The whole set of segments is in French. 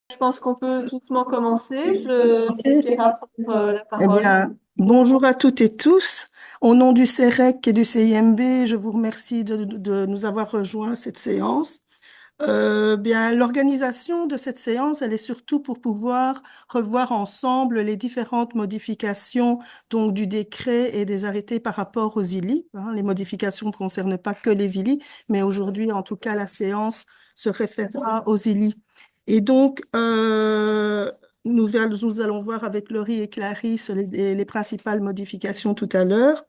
Je pense qu'on peut doucement commencer. Je laisse Léa prendre la Eh parole. bien, bonjour à toutes et tous. Au nom du CEREC et du CIMB, je vous remercie de nous avoir rejoints à cette séance. Bien, l'organisation de cette séance, elle est surtout pour pouvoir revoir ensemble les différentes modifications donc du décret et des arrêtés par rapport aux ILI. Hein. Les modifications ne concernent pas que les ILI, mais aujourd'hui, en tout cas, la séance se référera aux ILI. Et donc, nous allons voir avec Laurie et Clarisse les principales modifications tout à l'heure.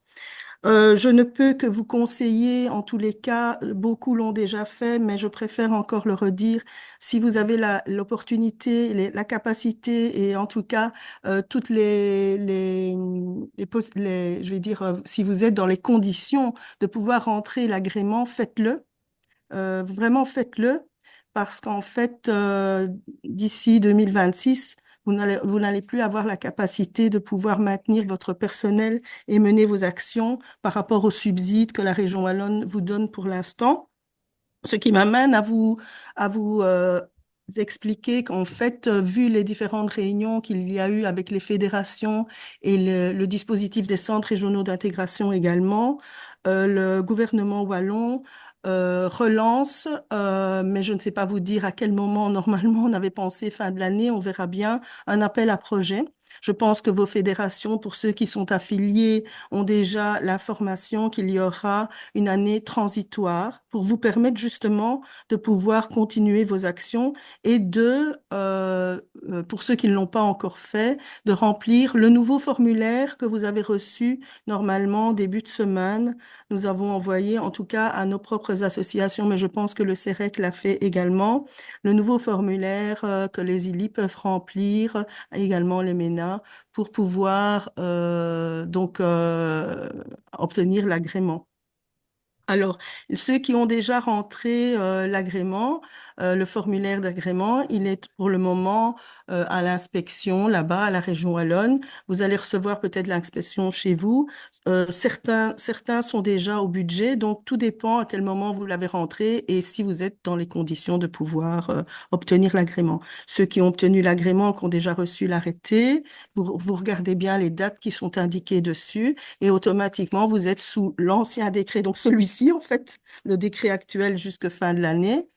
Je ne peux que vous conseiller, en tous les cas, beaucoup l'ont déjà fait, mais je préfère encore le redire. Si vous avez l'opportunité, la capacité et en tout cas toutes je vais dire, si vous êtes dans les conditions de pouvoir rentrer l'agrément, faites-le. Vraiment, faites-le parce qu'en fait, d'ici 2026, vous n'allez plus avoir la capacité de pouvoir maintenir votre personnel et mener vos actions par rapport aux subsides que la région Wallonne vous donne pour l'instant. Ce qui m'amène à vous expliquer qu'en fait, vu les différentes réunions qu'il y a eu avec les fédérations et le dispositif des centres régionaux d'intégration également, le gouvernement wallon relance, mais je ne sais pas vous dire à quel moment normalement on avait pensé fin de l'année, on verra bien, un appel à projet. Je pense que vos fédérations, pour ceux qui sont affiliés, ont déjà l'information qu'il y aura une année transitoire pour vous permettre justement de pouvoir continuer vos actions et pour ceux qui ne l'ont pas encore fait, de remplir le nouveau formulaire que vous avez reçu normalement début de semaine. Nous avons envoyé en tout cas à nos propres associations, mais je pense que le CEREC l'a fait également, le nouveau formulaire que les ILI peuvent remplir, également les MENA, pour pouvoir obtenir l'agrément. Alors, ceux qui ont déjà rentré l'agrément, le formulaire d'agrément, il est pour le moment à l'inspection là-bas, à la région Wallonne. Vous allez recevoir peut-être l'inspection chez vous. Certains sont déjà au budget, donc tout dépend à quel moment vous l'avez rentré et si vous êtes dans les conditions de pouvoir obtenir l'agrément. Ceux qui ont obtenu l'agrément, qui ont déjà reçu l'arrêté, vous regardez bien les dates qui sont indiquées dessus et automatiquement, vous êtes sous l'ancien décret. Donc, celui-ci, en fait, le décret actuel jusque fin de l'année.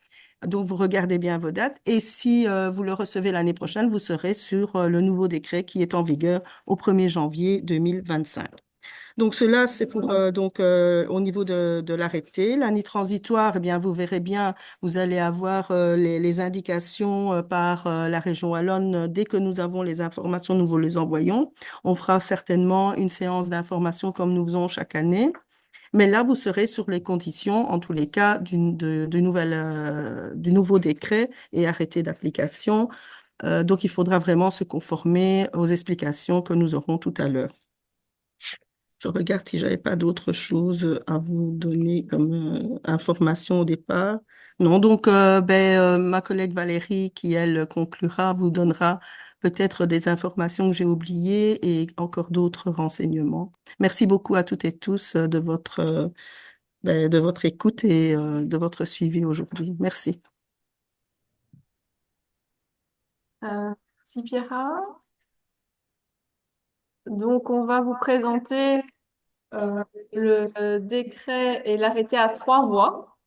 Donc, vous regardez bien vos dates. Et si vous le recevez l'année prochaine, vous serez sur le nouveau décret qui est en vigueur au 1er janvier 2025. Donc, cela, c'est pour au niveau de l'arrêté. L'année transitoire, eh bien, vous verrez bien, vous allez avoir les indications par la région Wallonne. Dès que nous avons les informations, nous vous les envoyons. On fera certainement une séance d'information comme nous faisons chaque année. Mais là, vous serez sur les conditions, en tous les cas, du nouveau décret et arrêté d'application. Donc, il faudra vraiment se conformer aux explications que nous aurons tout à l'heure. Je regarde si j'avais pas d'autres choses à vous donner comme information au départ. Non, donc ma collègue Valérie, qui elle conclura, vous donnera peut-être des informations que j'ai oubliées et encore d'autres renseignements. Merci beaucoup à toutes et tous de votre écoute et de votre suivi aujourd'hui. Merci. Merci Pierra. Donc, on va vous présenter le décret et l'arrêté à trois voix.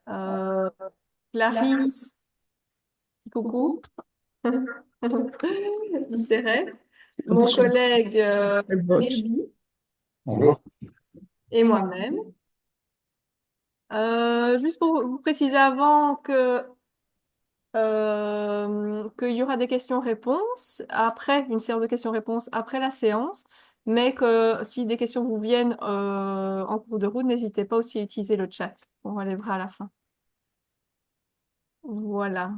Euh, Clarisse, coucou. Il serait. Mon collègue Mehdi Bonjour. et moi-même. Juste pour vous préciser avant qu'il y aura des questions-réponses après, une séance de questions-réponses après la séance, mais que si des questions vous viennent en cours de route, n'hésitez pas aussi à utiliser le chat. On relèvera à la fin. Voilà.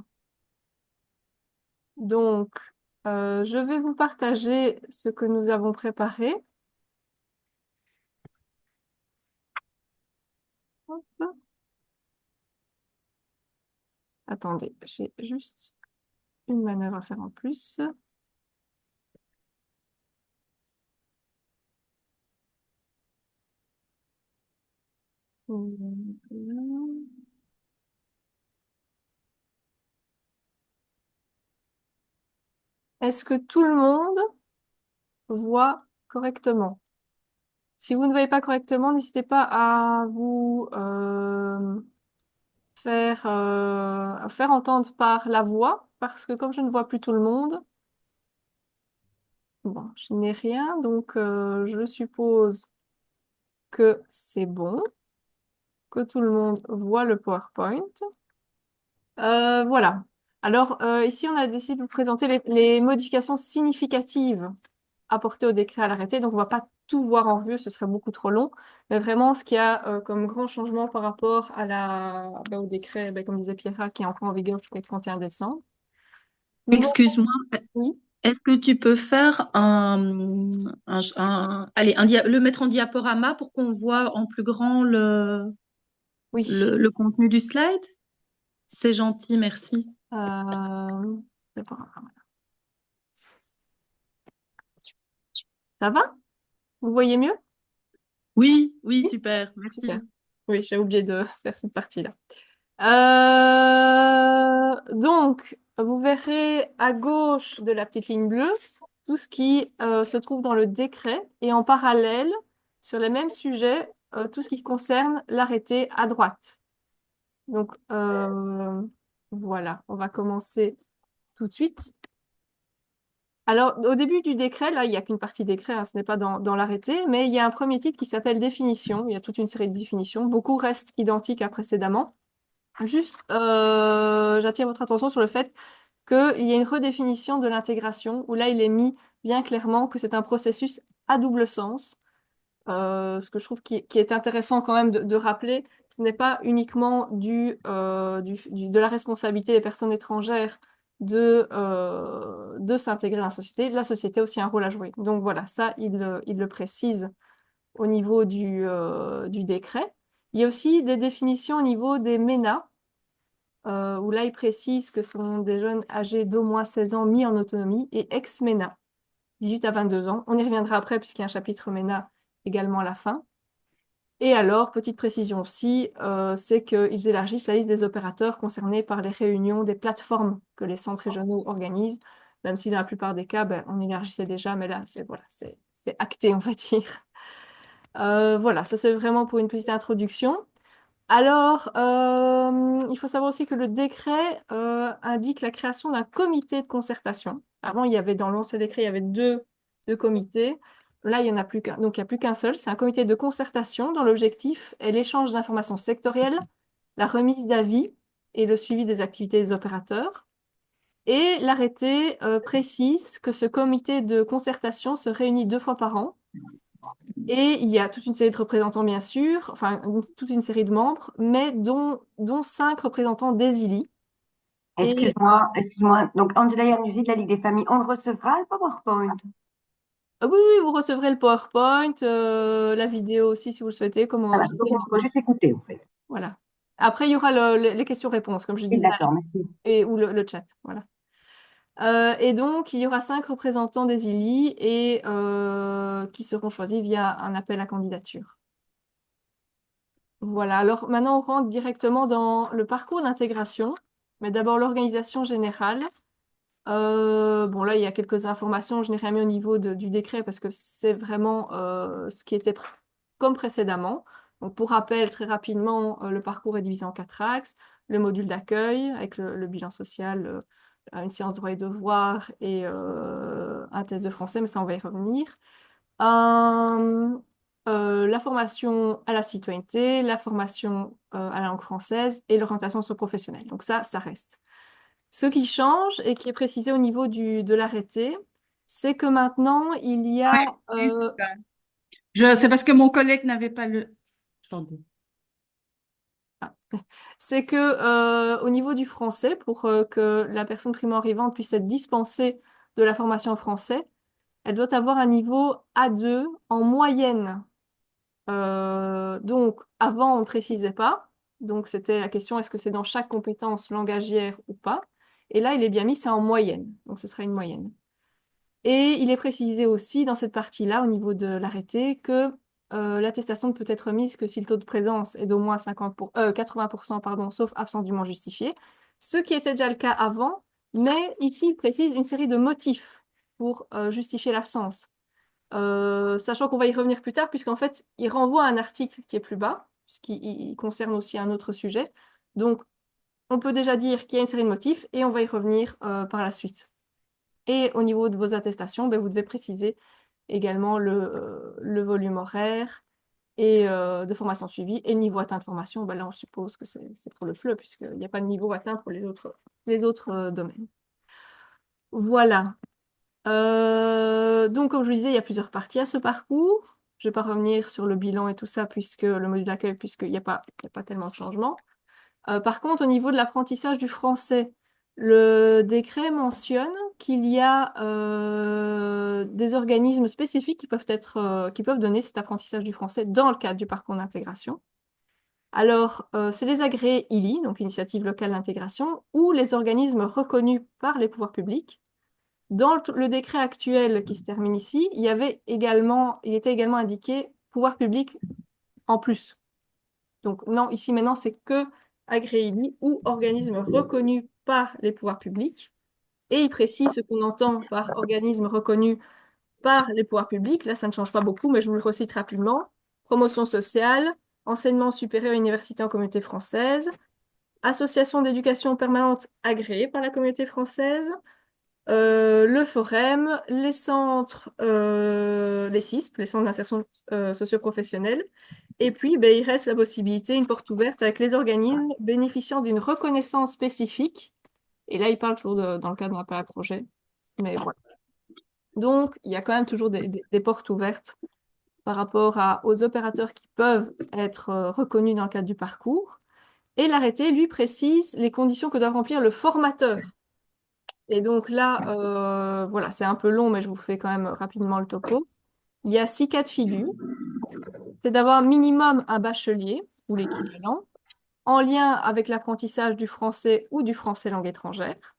Donc, je vais vous partager ce que nous avons préparé. Hop. Attendez, j'ai juste une manœuvre à faire en plus. Voilà. Est-ce que tout le monde voit correctement? Si vous ne voyez pas correctement, n'hésitez pas à vous faire entendre par la voix, parce que comme je ne vois plus tout le monde, bon, je n'ai rien, donc je suppose que c'est bon, que tout le monde voit le PowerPoint. Voilà. Alors, ici, on a décidé de vous présenter les modifications significatives apportées au décret à l'arrêté. Donc, on va pas tout voir en vue, ce serait beaucoup trop long. Mais vraiment, ce qu'il y a comme grand changement par rapport au décret, comme disait Pierre, qui est encore en vigueur jusqu'au 31 décembre. Nous avons, Excuse-moi, oui, est-ce que tu peux faire allez, le mettre en diaporama pour qu'on voit en plus grand oui. le contenu du slide? C'est gentil, merci. C'est pas grave. Ça va? Vous voyez mieux? Oui, oui, Oui. super, Super. merci. Oui, j'ai oublié de faire cette partie-là. Donc, vous verrez à gauche de la petite ligne bleue tout ce qui se trouve dans le décret et en parallèle, sur les mêmes sujets, tout ce qui concerne l'arrêté à droite. Donc, voilà, on va commencer tout de suite. Alors, au début du décret, là, il n'y a qu'une partie décret, hein, ce n'est pas dans l'arrêté, mais il y a un premier titre qui s'appelle définition. Il y a toute une série de définitions. Beaucoup restent identiques à précédemment. Juste, j'attire votre attention sur le fait qu'il y a une redéfinition de l'intégration, où là, il est mis bien clairement que c'est un processus à double sens. Ce que je trouve qui est intéressant quand même de rappeler, ce n'est pas uniquement de la responsabilité des personnes étrangères de s'intégrer dans la société. La société a aussi un rôle à jouer. Donc voilà, ça, il le précise au niveau du décret. Il y a aussi des définitions au niveau des MENA, où là, il précise que ce sont des jeunes âgés d'au moins 16 ans mis en autonomie et ex-MENA, 18 à 22 ans. On y reviendra après puisqu'il y a un chapitre MENA également à la fin. Et alors, petite précision aussi, c'est qu'ils élargissent la liste des opérateurs concernés par les réunions des plateformes que les centres régionaux organisent, même si dans la plupart des cas, ben, on élargissait déjà, mais là, c'est acté, on va dire. Voilà, ça c'est vraiment pour une petite introduction. Alors, il faut savoir aussi que le décret indique la création d'un comité de concertation. Avant, il y avait dans l'ancien décret, il y avait deux comités. Là, il n'y en a plus qu'un. Donc, il n'y a plus qu'un seul. C'est un comité de concertation dont l'objectif est l'échange d'informations sectorielles, la remise d'avis et le suivi des activités des opérateurs. Et l'arrêté précise que ce comité de concertation se réunit 2 fois par an et il y a toute une série de représentants, bien sûr, enfin, toute une série de membres, mais dont 5 représentants des ILI. Et Excuse-moi. Donc, Angela Yanusi de la Ligue des familles, on le recevra, le PowerPoint? oui, oui, vous recevrez le PowerPoint, la vidéo aussi, si vous le souhaitez, Ça comment va. je Donc, l'ai on va mis. juste écouter, en fait. Voilà. Après, il y aura les questions-réponses, comme je Oui, disais, d'accord, merci. ou le chat. Voilà. Et donc, il y aura 5 représentants des ILI et qui seront choisis via un appel à candidature. Voilà, alors maintenant on rentre directement dans le parcours d'intégration, mais d'abord l'organisation générale. Bon là il y a quelques informations, je n'ai rien mis au niveau du décret parce que c'est vraiment ce qui était comme précédemment. Donc pour rappel, très rapidement, le parcours est divisé en 4 axes. Le module d'accueil avec le bilan social, une séance de droits et devoirs et un test de français, mais ça on va y revenir. Euh, la formation à la citoyenneté, la formation à la langue française et l'orientation socio-professionnelle. Donc ça reste. Ce qui change et qui est précisé au niveau de l'arrêté, c'est que maintenant, il y a... Ouais, oui, c'est ça. C'est parce que mon collègue n'avait pas le... Attendez. c'est que au niveau du français, pour que la personne primo-arrivante puisse être dispensée de la formation en français, elle doit avoir un niveau A2 en moyenne. Donc, avant, on ne précisait pas. Donc, c'était la question, est-ce que c'est dans chaque compétence langagière ou pas? Et là, il est bien mis, c'est en moyenne. Donc, ce sera une moyenne. Et il est précisé aussi dans cette partie-là, au niveau de l'arrêté, que l'attestation ne peut être remise que si le taux de présence est d'au moins 80%, pardon, sauf absence dûment justifiée. Ce qui était déjà le cas avant, Mais ici, il précise une série de motifs pour justifier l'absence. Sachant qu'on va y revenir plus tard, puisqu'en fait, il renvoie à un article qui est plus bas, puisqu'il concerne aussi un autre sujet. Donc, on peut déjà dire qu'il y a une série de motifs et on va y revenir par la suite. Et au niveau de vos attestations, ben, vous devez préciser également le volume horaire et de formation suivie et le niveau atteint de formation. Ben là, on suppose que c'est pour le FLE, puisqu'il n'y a pas de niveau atteint pour les autres domaines. Voilà. Donc, comme je vous disais, il y a plusieurs parties à ce parcours. Je ne vais pas revenir sur le bilan et tout ça, puisque le module d'accueil, puisqu'il n'y a pas tellement de changements. Par contre, au niveau de l'apprentissage du français, le décret mentionne qu'il y a des organismes spécifiques qui peuvent donner cet apprentissage du français dans le cadre du parcours d'intégration. Alors, c'est les agréés ILI, donc Initiative locale d'intégration, ou les organismes reconnus par les pouvoirs publics. Dans le décret actuel qui se termine ici, il était également indiqué pouvoir public en plus. Donc non, ici maintenant, c'est que agréé ou organisme reconnu par les pouvoirs publics. Et il précise ce qu'on entend par organisme reconnu par les pouvoirs publics. Là, ça ne change pas beaucoup, mais je vous le recite rapidement. Promotion sociale, enseignement supérieur, université en communauté française, association d'éducation permanente agréée par la communauté française, le Forum, les centres, les CISP, les centres d'insertion socio-professionnelle. Et puis, ben, il reste la possibilité, une porte ouverte avec les organismes bénéficiant d'une reconnaissance spécifique. Et là, il parle toujours dans le cadre d'un appel à projet. Mais voilà. Donc, il y a quand même toujours des portes ouvertes par rapport aux opérateurs qui peuvent être reconnus dans le cadre du parcours. Et l'arrêté, lui, précise les conditions que doit remplir le formateur. Et donc là, voilà, c'est un peu long, mais je vous fais quand même rapidement le topo. Il y a 6 cas de figure. C'est d'avoir minimum un bachelier ou l'équivalent en lien avec l'apprentissage du français ou du français langue étrangère.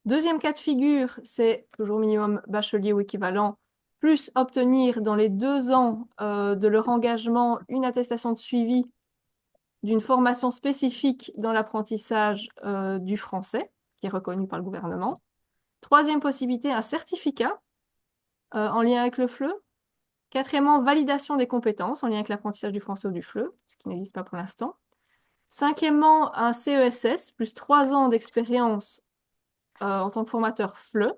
Deuxième cas de figure, c'est toujours minimum bachelier ou équivalent, plus obtenir dans les 2 ans de leur engagement une attestation de suivi d'une formation spécifique dans l'apprentissage du français, qui est reconnue par le gouvernement. Troisième possibilité, un certificat en lien avec le FLE. Quatrièmement, validation des compétences en lien avec l'apprentissage du français ou du FLE, ce qui n'existe pas pour l'instant. Cinquièmement, un CESS, plus 3 ans d'expérience en tant que formateur FLE,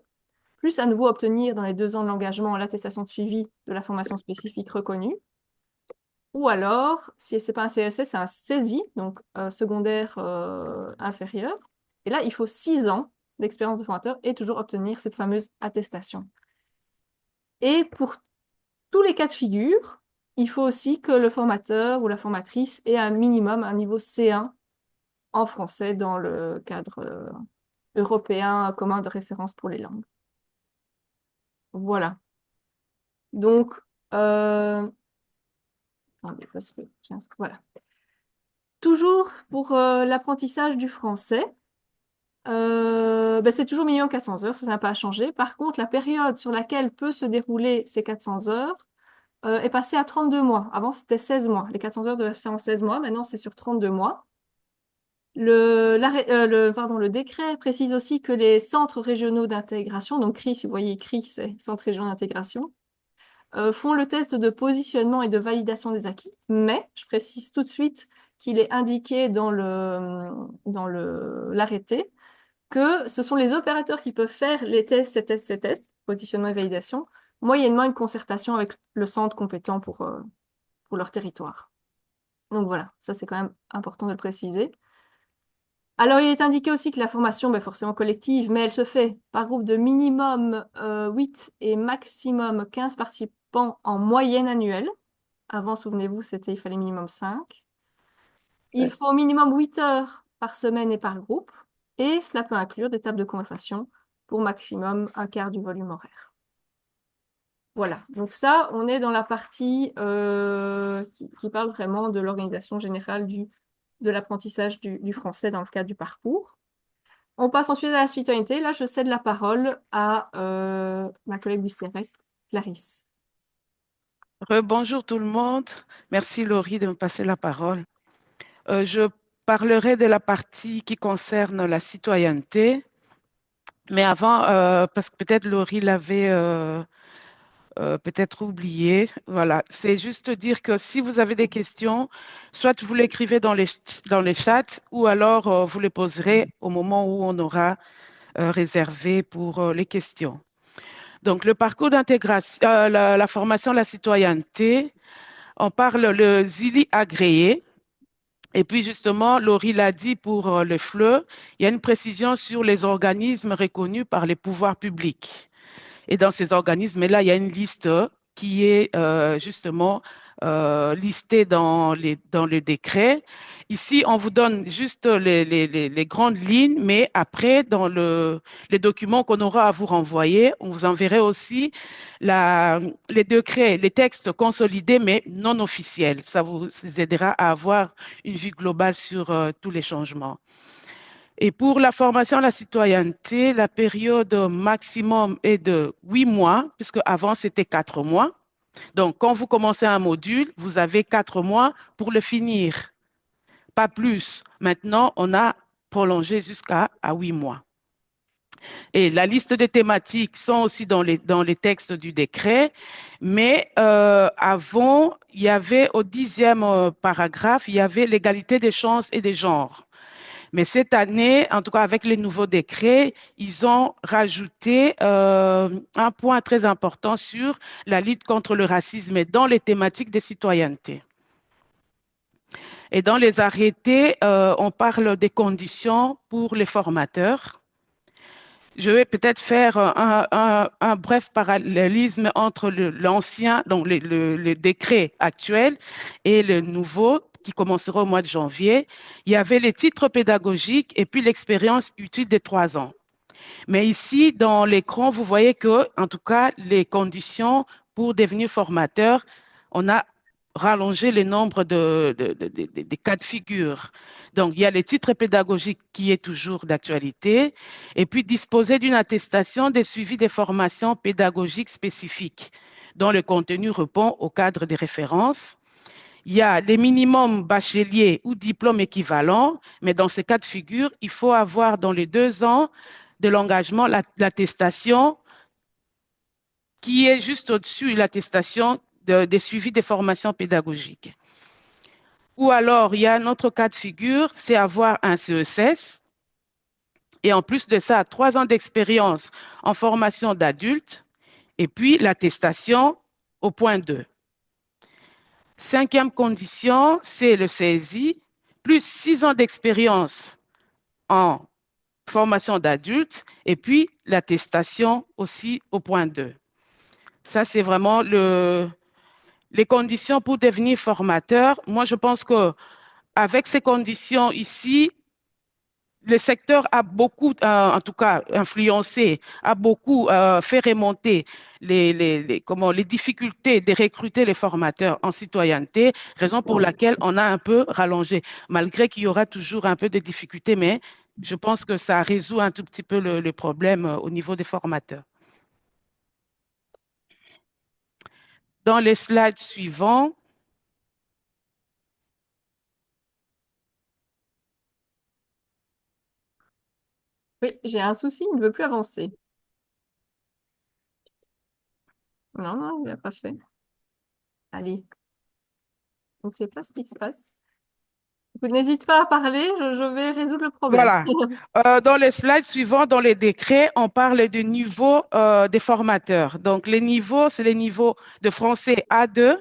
plus à nouveau obtenir dans les 2 ans de l'engagement l'attestation de suivi de la formation spécifique reconnue. Ou alors, si ce n'est pas un CESS, c'est un CESI, donc secondaire inférieur. Et là, il faut 6 ans d'expérience de formateur et toujours obtenir cette fameuse attestation. Et pour tous les cas de figure, il faut aussi que le formateur ou la formatrice ait un minimum, un niveau C1 en français dans le cadre européen commun de référence pour les langues. Voilà. Donc, attendez, voilà. Toujours pour l'apprentissage du français, ben, c'est toujours minimum 400 heures, ça n'a pas changé. Par contre, la période sur laquelle peut se dérouler ces 400 heures est passée à 32 mois. Avant, c'était 16 mois. Les 400 heures devaient se faire en 16 mois. Maintenant, c'est sur 32 mois. Le décret précise aussi que les centres régionaux d'intégration, donc CRI, si vous voyez CRI, c'est Centre régional d'intégration, font le test de positionnement et de validation des acquis. Mais, je précise tout de suite qu'il est indiqué dans l'arrêté que ce sont les opérateurs qui peuvent faire ces tests, positionnement et validation, moyennement une concertation avec le centre compétent pour leur territoire. Donc voilà, ça c'est quand même important de le préciser. Alors, il est indiqué aussi que la formation, ben, forcément collective, mais elle se fait par groupe de minimum 8 et maximum 15 participants en moyenne annuelle. Avant, souvenez-vous, il fallait minimum 5. Il faut au minimum 8 heures par semaine et par groupe, et cela peut inclure des tables de conversation pour maximum un quart du volume horaire. Voilà, donc ça, on est dans la partie qui parle vraiment de l'organisation générale de l'apprentissage du français dans le cadre du parcours. On passe ensuite à la citoyenneté. Là, je cède la parole à ma collègue du CEREC, Clarisse. Bonjour tout le monde. Merci Laurie de me passer la parole. Je parlerai de la partie qui concerne la citoyenneté. Mais avant, parce que peut-être Laurie l'avait peut-être oublié, voilà, c'est juste dire que si vous avez des questions, soit vous l'écrivez dans les chats ou alors vous les poserez au moment où on aura réservé pour les questions. Donc, le parcours d'intégration, la formation à la citoyenneté, on parle le ZILI agréé. Et puis justement, Laurie l'a dit pour le FLE, il y a une précision sur les organismes reconnus par les pouvoirs publics. Et dans ces organismes-là, il y a une liste qui est justement listée dans le décret. Ici, on vous donne juste les grandes lignes, mais après, dans les documents qu'on aura à vous renvoyer, on vous enverra aussi les décrets, les textes consolidés, mais non officiels. Ça vous aidera à avoir une vue globale sur tous les changements. Et pour la formation à la citoyenneté, la période maximum est de 8 mois, puisque avant c'était 4 mois. Donc, quand vous commencez un module, vous avez 4 mois pour le finir, pas plus. Maintenant, on a prolongé jusqu'à 8 mois. Et la liste des thématiques sont aussi dans les textes du décret, mais avant, il y avait au 10e paragraphe, il y avait l'égalité des chances et des genres. Mais cette année, en tout cas avec les nouveaux décrets, ils ont rajouté un point très important sur la lutte contre le racisme et dans les thématiques des citoyennetés. Et dans les arrêtés, on parle des conditions pour les formateurs. Je vais peut-être faire un bref parallélisme entre l'ancien, donc le décret actuel et le nouveau qui commencera au mois de janvier. Il y avait les titres pédagogiques et puis l'expérience utile des 3 ans. Mais ici, dans l'écran, vous voyez que, en tout cas, les conditions pour devenir formateur, on a rallongé le nombre des cas de figure. Donc, il y a les titres pédagogiques qui est toujours d'actualité, et puis disposer d'une attestation des suivis des formations pédagogiques spécifiques, dont le contenu répond au cadre des références. Il y a les minimums bachelier ou diplôme équivalent, mais dans ces cas de figure, il faut avoir dans les 2 ans de l'engagement l'attestation qui est juste au-dessus de l'attestation des suivis des formations pédagogiques. Ou alors, il y a un autre cas de figure, c'est avoir un CESS. Et en plus de ça, 3 ans d'expérience en formation d'adultes. Et puis, l'attestation au point 2. 5e condition, c'est le CSI, plus 6 ans d'expérience en formation d'adultes. Et puis, l'attestation aussi au point 2. Ça, c'est vraiment les conditions pour devenir formateur. Moi, je pense qu'avec ces conditions ici, le secteur a beaucoup, en tout cas, influencé, a beaucoup fait remonter les difficultés de recruter les formateurs en citoyenneté, raison pour laquelle on a un peu rallongé, malgré qu'il y aura toujours un peu de difficultés, mais je pense que ça résout un tout petit peu le problème au niveau des formateurs. Dans les slides suivants, Oui, j'ai un souci, il ne veut plus avancer. Non, non, il n'a pas fait. Allez, on ne sait pas ce qui se passe. Écoute, n'hésite pas à parler, je vais résoudre le problème. voilà. Dans les slides suivants, dans les décrets, on parle du niveau des formateurs. Donc, les niveaux, c'est les niveaux de français A2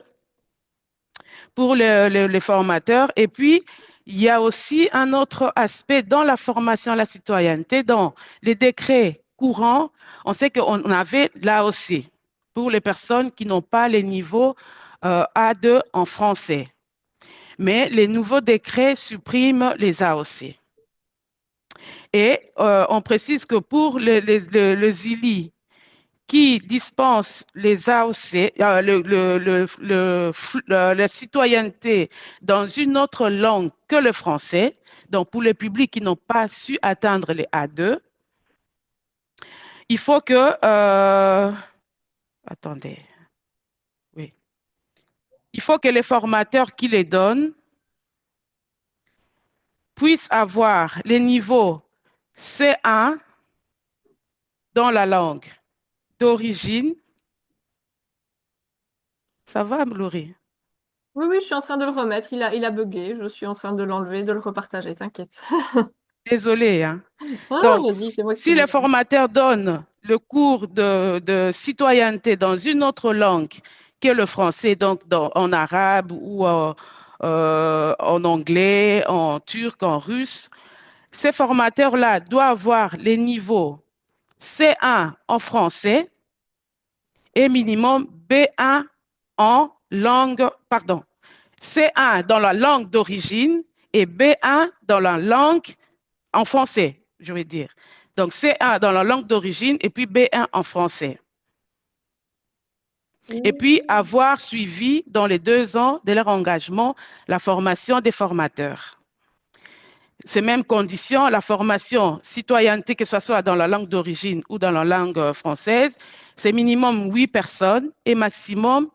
pour les formateurs. Et puis, il y a aussi un autre aspect dans la formation à la citoyenneté. Dans les décrets courants, on sait qu'on avait l'AOC pour les personnes qui n'ont pas les niveaux A2 en français. Mais les nouveaux décrets suppriment les AOC. Et on précise que pour le ZILI qui dispense les AOC, la citoyenneté dans une autre langue que le français, donc pour les publics qui n'ont pas su atteindre les A2, il faut que... attendez. Oui. Il faut que les formateurs qui les donnent puissent avoir les niveaux C1 dans la langue d'origine. Ça va, Laurie? Oui, oui, je suis en train de le remettre. Il a bugué. Je suis en train de l'enlever, de le repartager. T'inquiète. Désolée, hein. Ah, Donc, vas-y, c'est moi qui si suis les désolée. formateurs donnent le cours de citoyenneté dans une autre langue que le français, donc en arabe ou en anglais, en turc, en russe, ces formateurs-là doivent avoir les niveaux C1 en français et minimum B1 en langue, pardon, C1 dans la langue d'origine et B1 dans la langue en français, je vais dire. Donc C1 dans la langue d'origine et puis B1 en français. Et puis avoir suivi dans les 2 ans de leur engagement la formation des formateurs. Ces mêmes conditions, la formation citoyenneté, que ce soit dans la langue d'origine ou dans la langue française, c'est minimum 8 personnes et maximum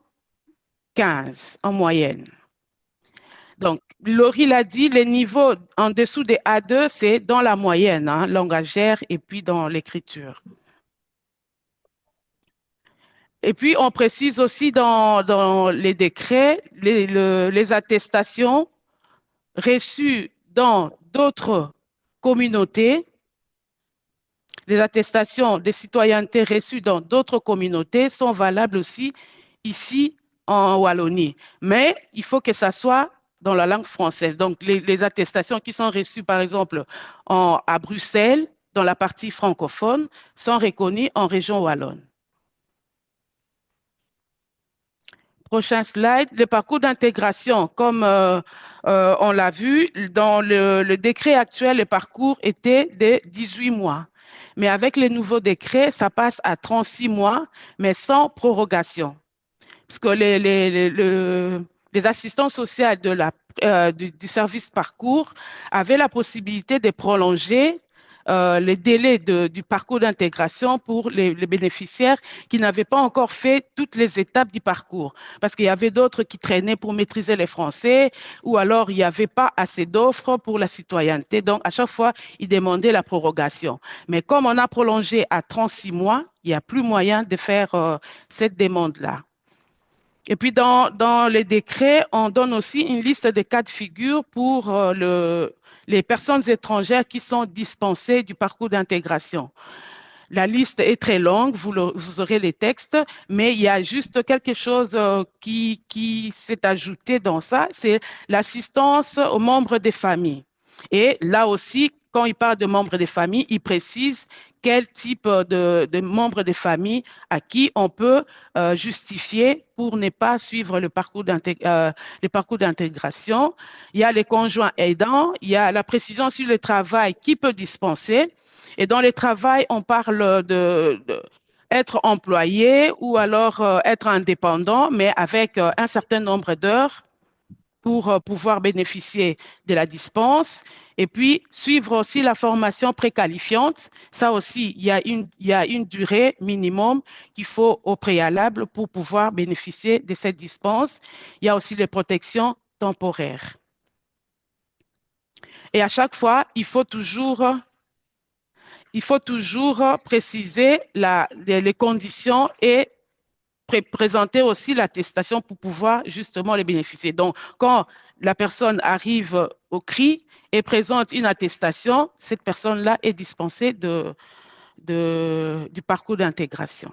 15 en moyenne. Donc, Laurie l'a dit, les niveaux en dessous des A2, c'est dans la moyenne, hein, langagière et puis dans l'écriture. Et puis, on précise aussi dans les décrets, les attestations reçues dans d'autres communautés, les attestations de citoyenneté reçues dans d'autres communautés sont valables aussi ici en Wallonie. Mais il faut que ça soit dans la langue française. Donc, les attestations qui sont reçues, par exemple, à Bruxelles, dans la partie francophone, sont reconnues en région wallonne. Prochain slide, le parcours d'intégration. Comme on l'a vu, dans le décret actuel, le parcours était de 18 mois. Mais avec les nouveaux décrets, ça passe à 36 mois, mais sans prorogation. Parce que les assistants sociaux du service parcours avaient la possibilité de prolonger les délais du parcours d'intégration pour les bénéficiaires qui n'avaient pas encore fait toutes les étapes du parcours. Parce qu'il y avait d'autres qui traînaient pour maîtriser les français ou alors il n'y avait pas assez d'offres pour la citoyenneté. Donc, à chaque fois, ils demandaient la prorogation. Mais comme on a prolongé à 36 mois, il n'y a plus moyen de faire cette demande-là. Et puis, dans les décrets, on donne aussi une liste de cas de figure pour les personnes étrangères qui sont dispensées du parcours d'intégration. La liste est très longue, vous aurez les textes, mais il y a juste quelque chose qui s'est ajouté dans ça, c'est l'assistance aux membres des familles. Et là aussi, quand il parle de membres des familles, il précise quel type de membres des familles à qui on peut justifier pour ne pas suivre le parcours d'intégration. Il y a les conjoints aidants, il y a la précision sur le travail qui peut dispenser. Et dans le travail, on parle être employé ou alors être indépendant, mais avec un certain nombre d'heures pour pouvoir bénéficier de la dispense. Et puis, suivre aussi la formation préqualifiante. Ça aussi, il y a une durée minimum qu'il faut au préalable pour pouvoir bénéficier de cette dispense. Il y a aussi les protections temporaires. Et à chaque fois, il faut toujours préciser les conditions et présenter aussi l'attestation pour pouvoir justement les bénéficier. Donc, quand la personne arrive au CRI et présente une attestation, cette personne-là est dispensée du parcours d'intégration.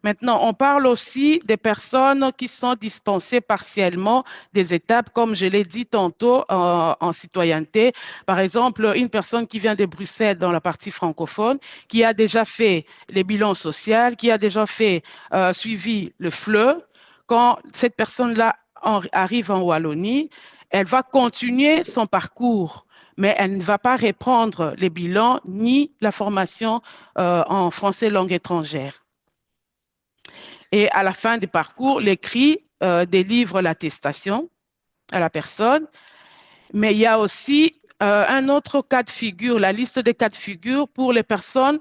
Maintenant, on parle aussi des personnes qui sont dispensées partiellement des étapes, comme je l'ai dit tantôt, en citoyenneté. Par exemple, une personne qui vient de Bruxelles dans la partie francophone, qui a déjà fait les bilans sociaux, qui a déjà suivi le FLE, quand cette personne-là arrive en Wallonie, elle va continuer son parcours, mais elle ne va pas reprendre les bilans ni la formation en français langue étrangère. Et à la fin du parcours, l'écrit délivre l'attestation à la personne. Mais il y a aussi un autre cas de figure, la liste des cas de figure pour les personnes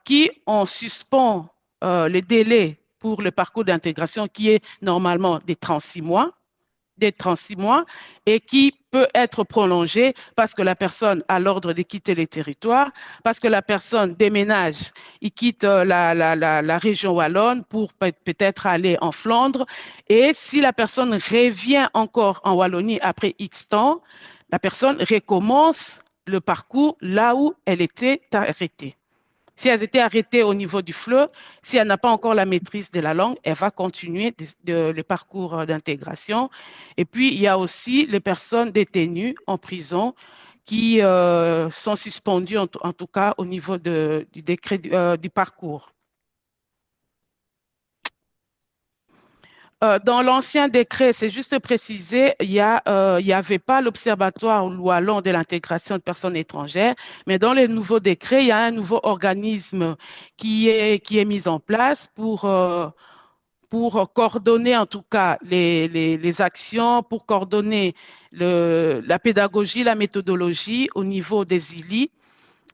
qui on suspend les délais pour le parcours d'intégration qui est normalement des 36 mois. des 36 mois et qui peut être prolongé parce que la personne a l'ordre de quitter les territoires, parce que la personne déménage, il quitte la région wallonne pour peut-être aller en Flandre. Et si la personne revient encore en Wallonie après X temps, la personne recommence le parcours là où elle était arrêtée. Si elle était arrêtée au niveau du FLE, si elle n'a pas encore la maîtrise de la langue, elle va continuer le parcours d'intégration. Et puis, il y a aussi les personnes détenues en prison qui sont suspendues, en tout cas, au niveau du décret du parcours. Dans l'ancien décret, c'est juste précisé, il y avait pas l'Observatoire wallon de l'intégration de personnes étrangères, mais dans les nouveaux décrets, il y a un nouveau organisme qui est mis en place pour coordonner en tout cas les actions, pour coordonner la pédagogie, la méthodologie au niveau des ILI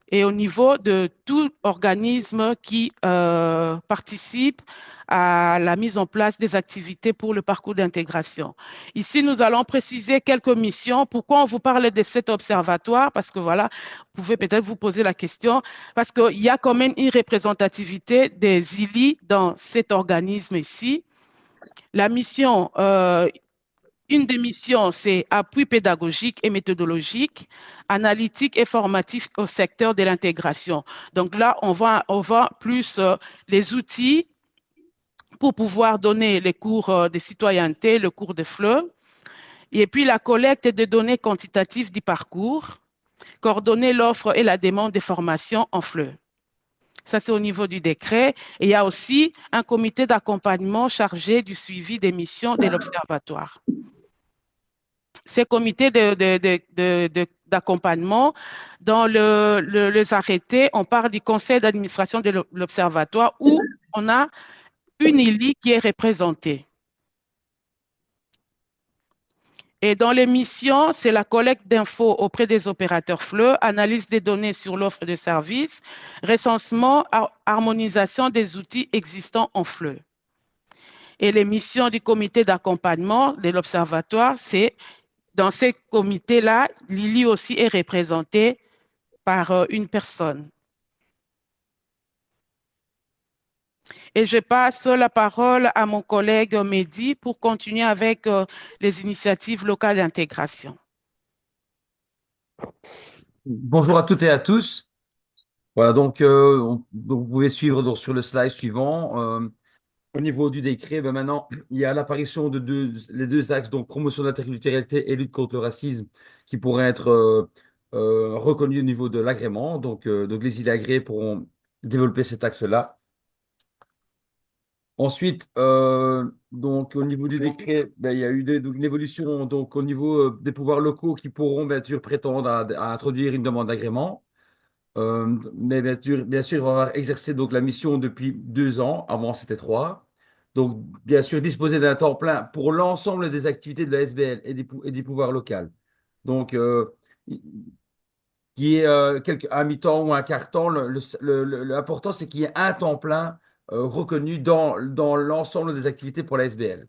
et au niveau de tout organisme qui participe à la mise en place des activités pour le parcours d'intégration. Ici, nous allons préciser quelques missions. Pourquoi on vous parle de cet observatoire? Parce que voilà, vous pouvez peut-être vous poser la question, parce qu'il y a quand même une représentativité des ILI dans cet organisme ici. La mission, une des missions, c'est appui pédagogique et méthodologique, analytique et formatif au secteur de l'intégration. Donc là, on voit plus les outils pour pouvoir donner les cours de citoyenneté, le cours de FLE, et puis la collecte des données quantitatives du parcours, coordonner l'offre et la demande des formations en FLE. Ça, c'est au niveau du décret. Et il y a aussi un comité d'accompagnement chargé du suivi des missions de l'Observatoire. Ces comités d'accompagnement, dans les arrêtés, on parle du conseil d'administration de l'Observatoire où on a une ILI qui est représentée. Et dans les missions, c'est la collecte d'infos auprès des opérateurs FLE, analyse des données sur l'offre de services, recensement, harmonisation des outils existants en FLE. Et les missions du comité d'accompagnement de l'Observatoire, c'est dans ces comités-là, l'ILI aussi est représentée par une personne. Et je passe la parole à mon collègue Mehdi pour continuer avec les initiatives locales d'intégration. Bonjour à toutes et à tous. Voilà, donc, vous pouvez suivre donc, sur le slide suivant. Au niveau du décret, ben maintenant, il y a l'apparition de les deux axes, donc promotion de l'interculturalité et lutte contre le racisme, qui pourraient être reconnus au niveau de l'agrément. Donc les îles agréées pourront développer cet axe-là. Ensuite, donc au niveau du décret, ben, il y a eu une évolution donc, au niveau des pouvoirs locaux qui pourront bien sûr prétendre à introduire une demande d'agrément. Mais bien sûr, il va avoir exercé donc, la mission depuis 2 ans. Avant, c'était 3. Donc, bien sûr, disposer d'un temps plein pour l'ensemble des activités de la SBL et des pouvoirs locaux. Donc, qui est un mi-temps ou un quart-temps, l'important, c'est qu'il y ait un temps plein reconnu dans l'ensemble des activités pour la SBL.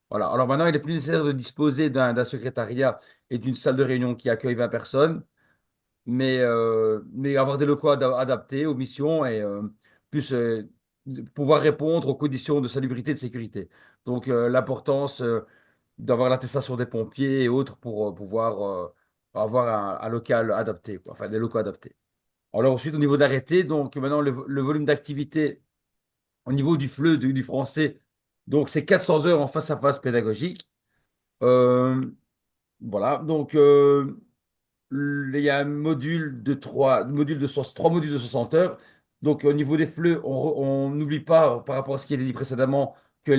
Voilà. Alors maintenant, il est plus nécessaire de disposer d'un secrétariat et d'une salle de réunion qui accueille 20 personnes, mais avoir des locaux adaptés aux missions et plus pouvoir répondre aux conditions de salubrité et de sécurité. Donc, l'importance d'avoir l'attestation des pompiers et autres pour pouvoir avoir un local adapté, quoi. Enfin des locaux adaptés. Alors ensuite, au niveau de l'arrêté, donc maintenant le volume d'activité au niveau du FLE, du français, donc c'est 400 heures en face-à-face pédagogique. Euh, voilà, donc il y a un module de 3 modules de 3 modules de 60 heures. Donc au niveau des FLE, on n'oublie pas par rapport à ce qui a été dit précédemment que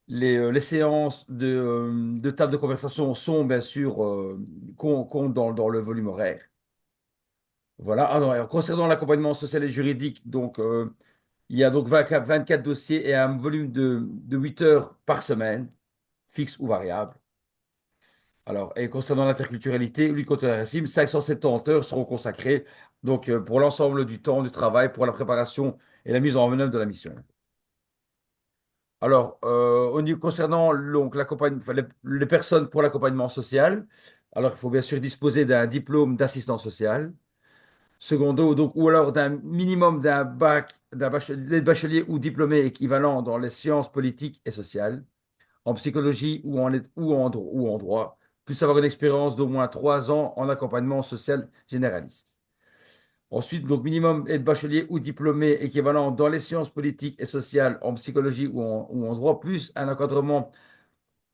les séances de table de conversation sont bien sûr comptent dans le volume horaire. Voilà. Alors, concernant l'accompagnement social et juridique, donc, il y a donc 24 dossiers et un volume de 8 heures par semaine, fixe ou variable. Alors, et concernant l'interculturalité, lutte contre le racisme, 570 heures seront consacrées donc, pour l'ensemble du temps du travail, pour la préparation et la mise en œuvre de la mission. Alors, concernant donc, enfin, les personnes pour l'accompagnement social, alors il faut bien sûr disposer d'un diplôme d'assistant social. Secondo, donc, ou alors d'un minimum d'un bac, d'être bachelier ou diplômé équivalent dans les sciences politiques et sociales, en psychologie ou en droit, plus avoir une expérience d'au moins 3 ans en accompagnement social généraliste. Ensuite, donc minimum être bachelier ou diplômé équivalent dans les sciences politiques et sociales, en psychologie ou en droit, plus un encadrement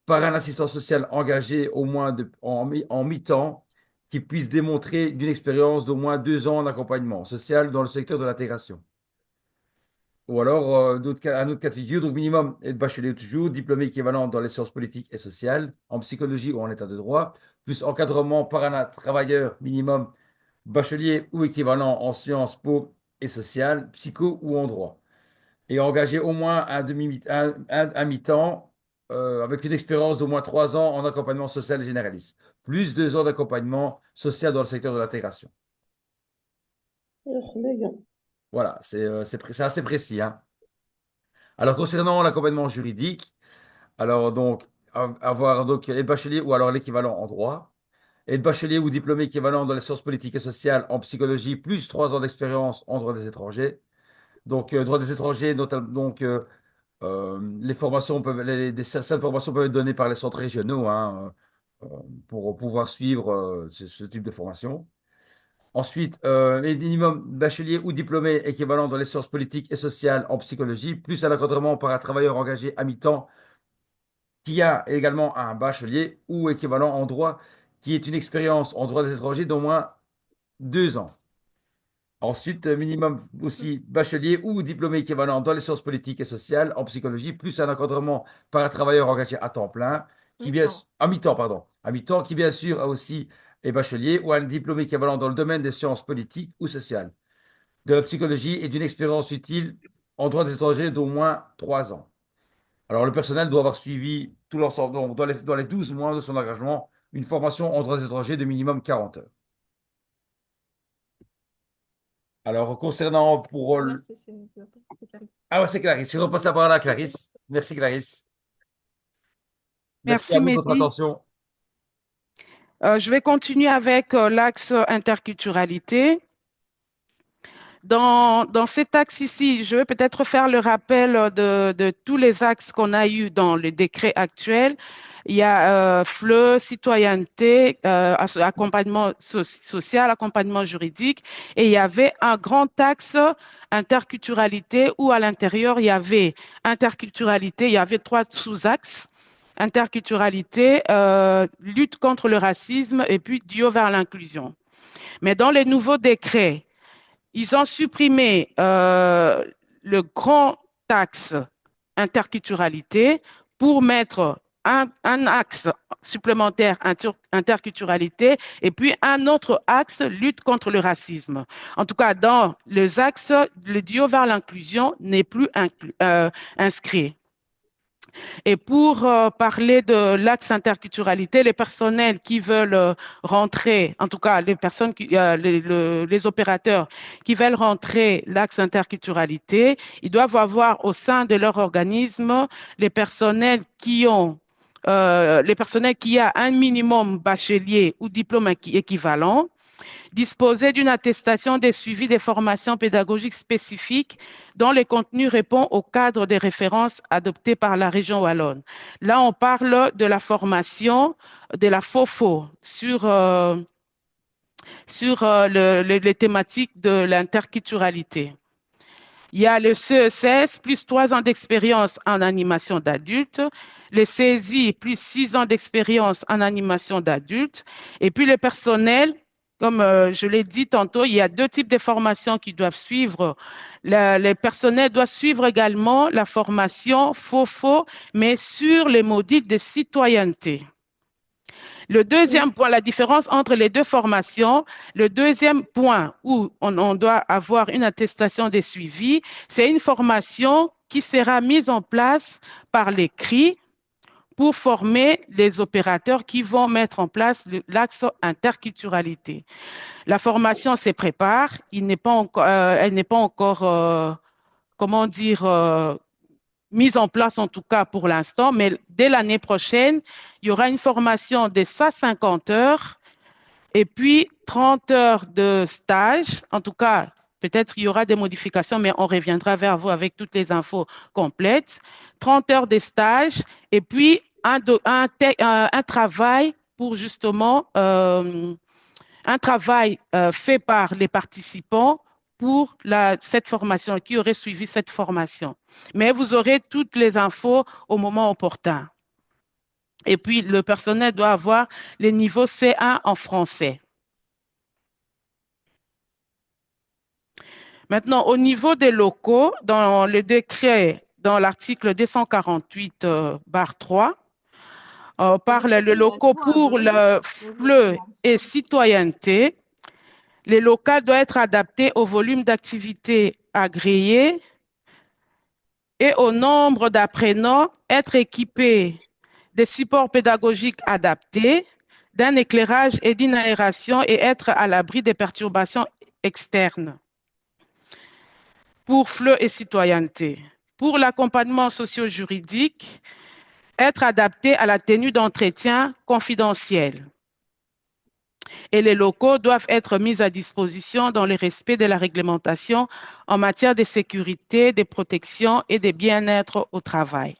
par un assistant social engagé au moins en mi-temps qui puisse démontrer d'une expérience d'au moins 2 ans d'accompagnement social dans le secteur de l'intégration. Ou alors, un autre cas de figure, donc minimum être bachelier toujours, diplômé équivalent dans les sciences politiques et sociales, en psychologie ou en état de droit, plus encadrement par un travailleur minimum bachelier ou équivalent en sciences po et sociales, psycho ou en droit. Et engagé au moins un mi-temps avec une expérience d'au moins 3 ans en accompagnement social et généraliste, plus 2 ans d'accompagnement social dans le secteur de l'intégration. Voilà, c'est assez précis, hein. Alors, concernant l'accompagnement juridique, alors donc, avoir donc être bachelier ou alors l'équivalent en droit, être bachelier ou diplômé équivalent dans les sciences politiques et sociales en psychologie, plus 3 ans d'expérience en droit des étrangers. Donc, droit des étrangers, notamment, donc, les formations peuvent, certaines formations peuvent être données par les centres régionaux, hein, pour pouvoir suivre ce type de formation. Ensuite, les minimum bachelier ou diplômé équivalent dans les sciences politiques et sociales en psychologie, plus un encadrement par un travailleur engagé à mi-temps qui a également un bachelier ou équivalent en droit, qui est une expérience en droit des étrangers d'au moins 2 ans. Ensuite, minimum aussi bachelier ou diplômé équivalent dans les sciences politiques et sociales, en psychologie, plus un encadrement par un travailleur engagé à temps plein, Mi-temps. à mi-temps, pardon, à mi-temps, qui bien sûr a aussi est bachelier ou un diplômé équivalent dans le domaine des sciences politiques ou sociales, de la psychologie et d'une expérience utile en droit des étrangers d'au moins 3 ans. Alors, le personnel doit avoir suivi tout l'ensemble, donc, dans les 12 mois de son engagement, une formation en droit des étrangers de minimum 40 heures. Alors, concernant pour... Merci, c'est Clarisse. Ah ouais, c'est Clarisse. Je repasse la parole à Clarisse. Merci, Clarisse. Merci à Merci, vous de votre Mehdi. attention. Je vais continuer avec l'axe interculturalité. Dans cet axe ici, je vais peut-être faire le rappel de tous les axes qu'on a eus dans le décret actuel. Il y a FLE, citoyenneté, accompagnement social, accompagnement juridique, et il y avait un grand axe interculturalité où à l'intérieur, il y avait interculturalité, il y avait 3 sous-axes. Interculturalité, lutte contre le racisme et puis duo vers l'inclusion. Mais dans les nouveaux décrets, ils ont supprimé le grand axe interculturalité pour mettre un axe supplémentaire interculturalité et puis un autre axe lutte contre le racisme. En tout cas, dans les axes, le duo vers l'inclusion n'est plus inscrit. Et pour parler de l'axe interculturalité, les personnels qui veulent rentrer, en tout cas les personnes, les opérateurs qui veulent rentrer l'axe interculturalité, ils doivent avoir au sein de leur organisme les personnels qui ont un minimum bachelier ou diplôme équivalent, disposer d'une attestation des suivis des formations pédagogiques spécifiques dont les contenus répondent au cadre des références adoptées par la région wallonne. Là, on parle de la formation de la FOFO sur les thématiques de l'interculturalité. Il y a le CESS, plus 3 ans d'expérience en animation d'adultes, le CESI, plus 6 ans d'expérience en animation d'adultes, et puis le personnel. Comme je l'ai dit tantôt, il y a 2 types de formations qui doivent suivre. Les personnels doivent suivre également la formation FOFO, mais sur les modules de citoyenneté. Le deuxième point, la différence entre les 2 formations, le deuxième point où on doit avoir une attestation de suivi, c'est une formation qui sera mise en place par les CRI pour former les opérateurs qui vont mettre en place l'axe interculturalité. La formation se prépare, elle n'est pas encore comment dire, mise en place en tout cas pour l'instant, mais dès l'année prochaine, il y aura une formation de 150 heures et puis 30 heures de stage. En tout cas, peut-être il y aura des modifications, mais on reviendra vers vous avec toutes les infos complètes. 30 heures de stage et puis un travail pour justement un travail fait par les participants pour cette formation, qui aurait suivi cette formation. Mais vous aurez toutes les infos au moment opportun. Et puis, le personnel doit avoir le niveau C1 en français. Maintenant, au niveau des locaux, dans le décret, dans l'article 248-3, on parle le locaux pour le FLE et citoyenneté. Les locaux doivent être adaptés au volume d'activités agréées et au nombre d'apprenants, être équipés de supports pédagogiques adaptés, d'un éclairage et d'une aération et être à l'abri des perturbations externes. Pour FLE et citoyenneté. Pour l'accompagnement socio-juridique, être adapté à la tenue d'entretiens confidentiels. Et les locaux doivent être mis à disposition dans le respect de la réglementation en matière de sécurité, de protection et de bien-être au travail.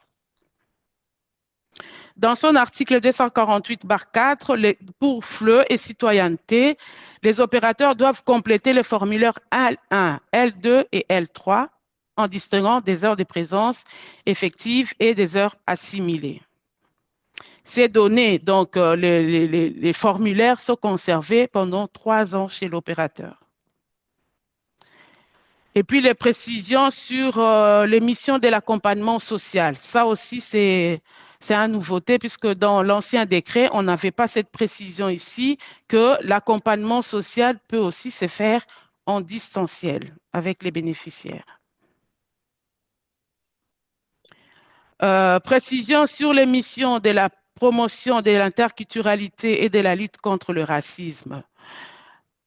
Dans son article 248-4, pour FLE et citoyenneté, les opérateurs doivent compléter les formulaires L1, L2 et L3 en distinguant des heures de présence effectives et des heures assimilées. Ces données, donc les formulaires sont conservés pendant 3 ans chez l'opérateur. Et puis les précisions sur les missions de l'accompagnement social. Ça aussi, c'est une nouveauté puisque dans l'ancien décret, on n'avait pas cette précision ici que l'accompagnement social peut aussi se faire en distanciel avec les bénéficiaires. Précision sur les missions de la promotion de l'interculturalité et de la lutte contre le racisme.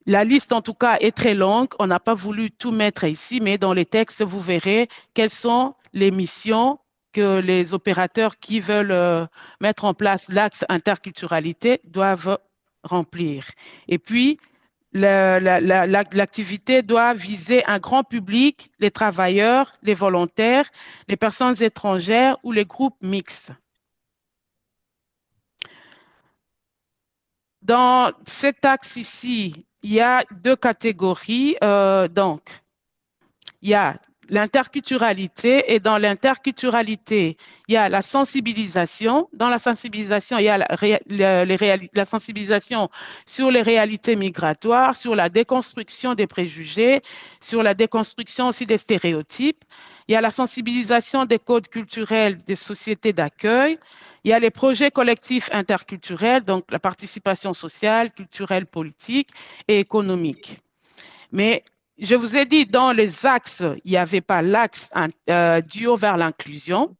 La liste, en tout cas, est très longue. On n'a pas voulu tout mettre ici, mais dans les textes, vous verrez quelles sont les missions que les opérateurs qui veulent mettre en place l'axe interculturalité doivent remplir. Et puis, l'activité doit viser un grand public, les travailleurs, les volontaires, les personnes étrangères ou les groupes mixtes. Dans cet axe ici, il y a 2 catégories. Donc, il y a l'interculturalité et dans l'interculturalité, il y a la sensibilisation. Dans la sensibilisation, il y a la sensibilisation sur les réalités migratoires, sur la déconstruction des préjugés, sur la déconstruction aussi des stéréotypes. Il y a la sensibilisation des codes culturels des sociétés d'accueil. Il y a les projets collectifs interculturels, donc la participation sociale, culturelle, politique et économique. Mais je vous ai dit, dans les axes, il n'y avait pas l'axe duo vers l'inclusion.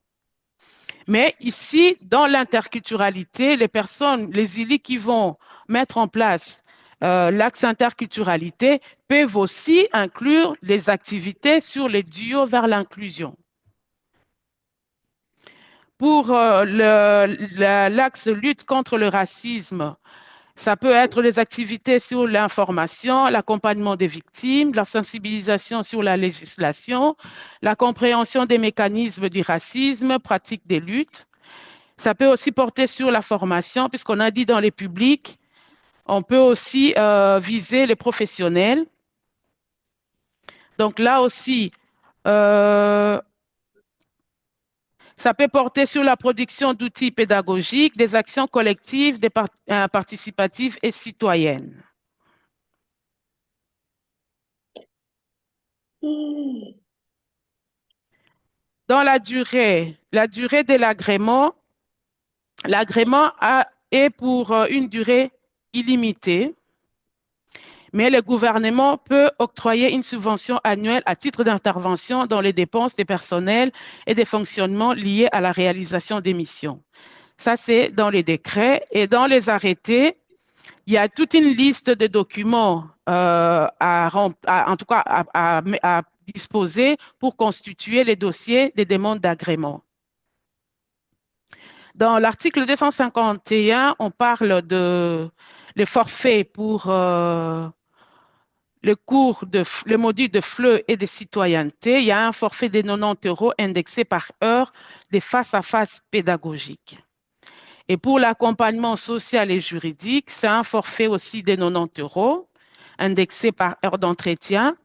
Mais ici, dans l'interculturalité, les personnes, les élus qui vont mettre en place l'axe interculturalité peuvent aussi inclure les activités sur les duos vers l'inclusion. Pour l'axe lutte contre le racisme, ça peut être les activités sur l'information, l'accompagnement des victimes, la sensibilisation sur la législation, la compréhension des mécanismes du racisme, pratique des luttes. Ça peut aussi porter sur la formation, puisqu'on a dit dans les publics, on peut aussi viser les professionnels. Donc là aussi, ça peut porter sur la production d'outils pédagogiques, des actions collectives, participatives et citoyennes. Dans la durée de l'agrément est pour une durée illimitée, mais le gouvernement peut octroyer une subvention annuelle à titre d'intervention dans les dépenses des personnels et des fonctionnements liés à la réalisation des missions. Ça, c'est dans les décrets. Et dans les arrêtés, il y a toute une liste de documents à disposés pour constituer les dossiers des demandes d'agrément. Dans l'article 251, on parle de les forfaits pour le module de FLE et de citoyenneté. Il y a un forfait de 90 € indexé par heure des face-à-face pédagogiques. Et pour l'accompagnement social et juridique, c'est un forfait aussi de 90 € indexé par heure d'entretien.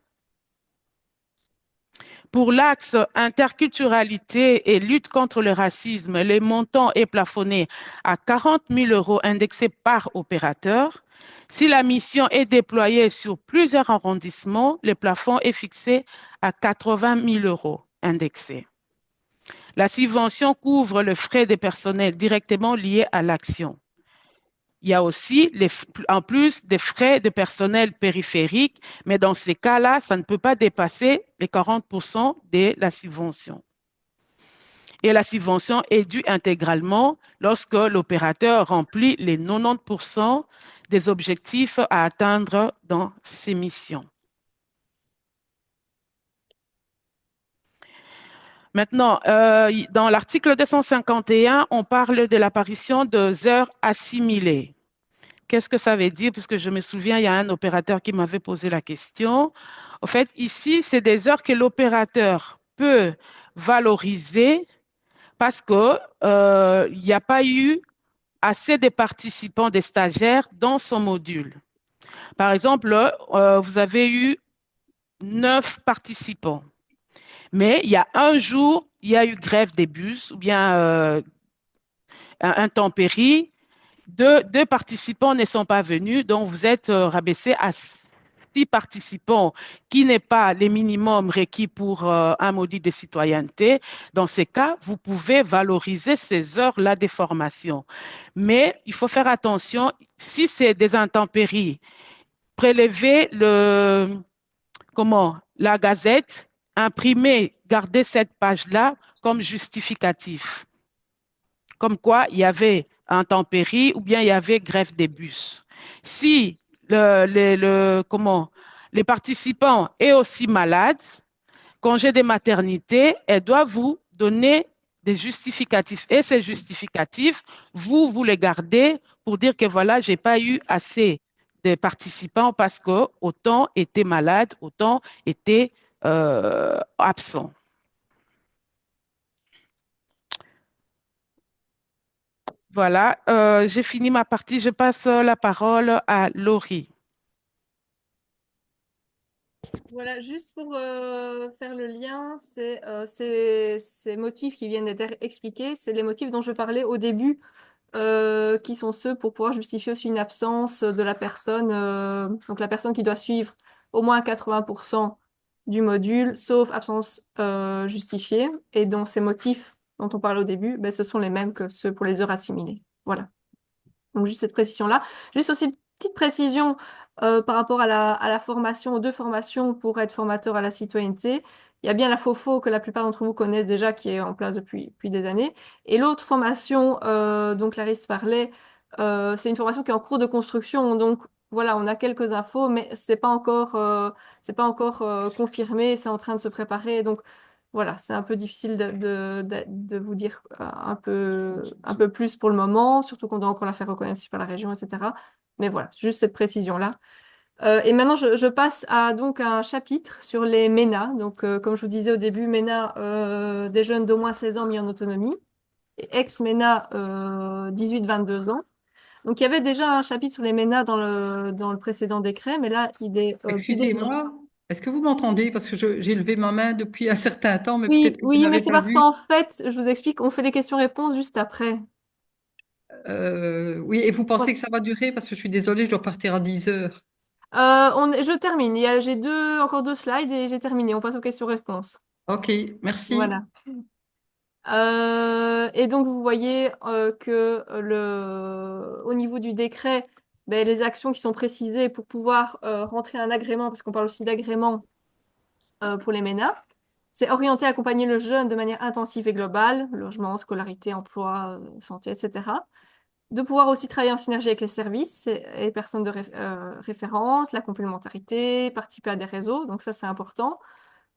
Pour l'axe interculturalité et lutte contre le racisme, le montant est plafonné à 40 000 € indexés par opérateur. Si la mission est déployée sur plusieurs arrondissements, le plafond est fixé à 80 000 € indexés. La subvention couvre le frais des personnels directement liés à l'action. Il y a aussi, en plus, des frais de personnel périphérique, mais dans ces cas-là, ça ne peut pas dépasser les 40% de la subvention. Et la subvention est due intégralement lorsque l'opérateur remplit les 90% des objectifs à atteindre dans ses missions. Maintenant, dans l'article 251, on parle de l'apparition de heures assimilées. Qu'est-ce que ça veut dire? Parce que je me souviens, il y a un opérateur qui m'avait posé la question. En fait, ici, c'est des heures que l'opérateur peut valoriser parce qu'il n'y a pas eu assez de participants, des stagiaires dans son module. Par exemple, vous avez eu 9 participants. Mais il y a un jour, il y a eu grève des bus ou bien intempéries. Deux participants ne sont pas venus, donc vous êtes rabaissé à 6 participants, qui n'est pas les minimums requis pour un module de citoyenneté. Dans ces cas, vous pouvez valoriser ces heures-là de formation. Mais il faut faire attention, si c'est des intempéries, prélevez la gazette, imprimer, garder cette page-là comme justificatif. Comme quoi, il y avait intempéries ou bien il y avait grève des bus. Si les participants sont aussi malades, congé de maternité, elle doit vous donner des justificatifs. Et ces justificatifs, vous les gardez pour dire que voilà, je n'ai pas eu assez de participants parce que autant étaient malades, autant étaient absents. Voilà, j'ai fini ma partie. Je passe la parole à Laurie. Voilà, juste pour faire le lien, ces motifs qui viennent d'être expliqués, c'est les motifs dont je parlais au début, qui sont ceux pour pouvoir justifier aussi une absence de la personne, donc la personne qui doit suivre au moins 80% du module, sauf absence justifiée. Et donc ces motifs dont on parlait au début, ben, ce sont les mêmes que ceux pour les heures assimilées. Voilà. Donc juste cette précision-là. Juste aussi une petite précision par rapport à la formation, aux 2 formations pour être formateur à la citoyenneté. Il y a bien la FOFO que la plupart d'entre vous connaissent déjà, qui est en place depuis des années. Et l'autre formation dont Clarisse parlait, c'est une formation qui est en cours de construction. Donc voilà, on a quelques infos, mais c'est pas encore confirmé, c'est en train de se préparer. Donc voilà, c'est un peu difficile de vous dire un peu plus pour le moment, surtout qu'on doit encore la faire reconnaître par la région, etc. Mais voilà, juste cette précision-là. Et maintenant, je passe à donc un chapitre sur les MENA. Donc, comme je vous disais au début, MENA, des jeunes d'au moins 16 ans mis en autonomie, et ex-MENA, 18-22 ans. Donc, il y avait déjà un chapitre sur les MENA dans le précédent décret, mais là, il est plus développé. Excusez-moi, est-ce que vous m'entendez? Parce que j'ai levé ma main depuis un certain temps, mais Oui, peut-être que vous oui, mais n'avez c'est pas parce vu. qu'en fait, je vous explique, on fait les questions-réponses juste après. Oui, et vous pensez Voilà. que ça va durer? Parce que je suis désolée, je dois partir à 10 heures. Je termine. J'ai encore 2 slides et j'ai terminé. On passe aux questions-réponses. Ok, merci. Voilà. Et donc, vous voyez que au niveau du décret, ben, les actions qui sont précisées pour pouvoir rentrer un agrément, parce qu'on parle aussi d'agrément pour les MENA, c'est orienter, accompagner le jeune de manière intensive et globale, logement, scolarité, emploi, santé, etc. De pouvoir aussi travailler en synergie avec les services et personnes référentes, la complémentarité, participer à des réseaux, donc ça c'est important.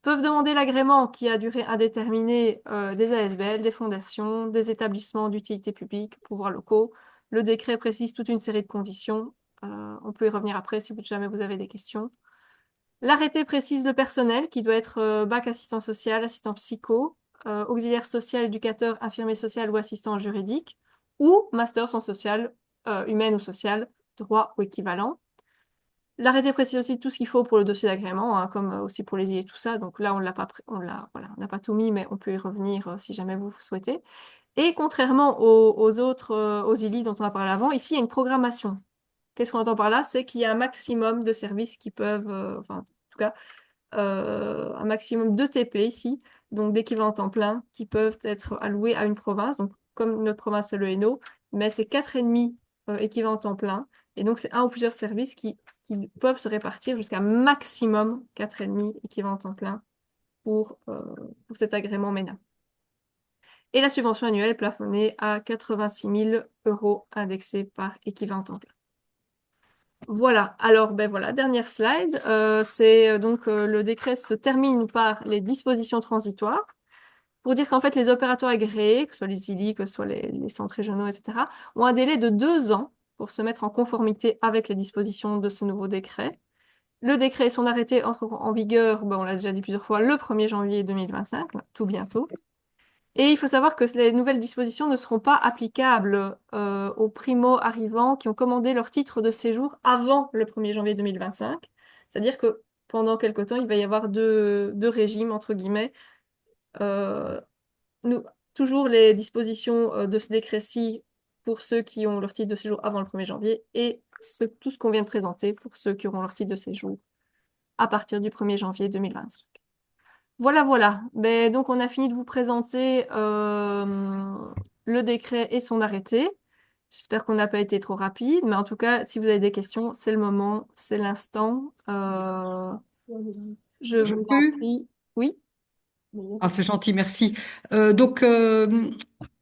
peuvent demander l'agrément qui a durée indéterminée des ASBL, des fondations, des établissements d'utilité publique, pouvoirs locaux. Le décret précise toute une série de conditions. On peut y revenir après si jamais vous avez des questions. L'arrêté précise le personnel qui doit être bac assistant social, assistant psycho, auxiliaire social, éducateur, infirmier social ou assistant juridique, ou master en social, humaine ou sociale, droit ou équivalent. L'arrêté précise aussi tout ce qu'il faut pour le dossier d'agrément, hein, comme aussi pour les IA et tout ça. Donc là, on l'a pas, voilà, on n'a pas tout mis, mais on peut y revenir si jamais vous souhaitez. Et contrairement aux autres, aux ILI dont on a parlé avant, ici, il y a une programmation. Qu'est-ce qu'on entend par là? C'est qu'il y a un maximum de services qui peuvent, enfin, en tout cas, un maximum de TP ici, donc d'équivalent temps plein, qui peuvent être alloués à une province. Donc, comme notre province, c'est le Hainaut, mais c'est 4,5 équivalent temps plein. Et donc, c'est un ou plusieurs services qui peuvent se répartir jusqu'à maximum 4,5 équivalent temps plein pour cet agrément MENA. Et la subvention annuelle est plafonnée à 86 000 € indexés par équivalent temps plein. Voilà, alors ben voilà, dernière slide. C'est donc le décret se termine par les dispositions transitoires pour dire qu'en fait les opérateurs agréés, que ce soit les ILI, que ce soit les centres régionaux, etc., ont un délai de 2 ans pour se mettre en conformité avec les dispositions de ce nouveau décret. Le décret et son arrêté entreront en vigueur, ben, on l'a déjà dit plusieurs fois, le 1er janvier 2025, tout bientôt. Et il faut savoir que les nouvelles dispositions ne seront pas applicables aux primo-arrivants qui ont commandé leur titre de séjour avant le 1er janvier 2025. C'est-à-dire que pendant quelque temps, il va y avoir deux régimes, entre guillemets. Euh, toujours les dispositions de ce décret-ci pour ceux qui ont leur titre de séjour avant le 1er janvier et tout ce qu'on vient de présenter pour ceux qui auront leur titre de séjour à partir du 1er janvier 2025. Voilà, voilà. Ben, donc, on a fini de vous présenter le décret et son arrêté. J'espère qu'on n'a pas été trop rapide, mais en tout cas, si vous avez des questions, c'est le moment, c'est l'instant. Je Je vous en peux? prie. Oui? Ah, c'est gentil, merci.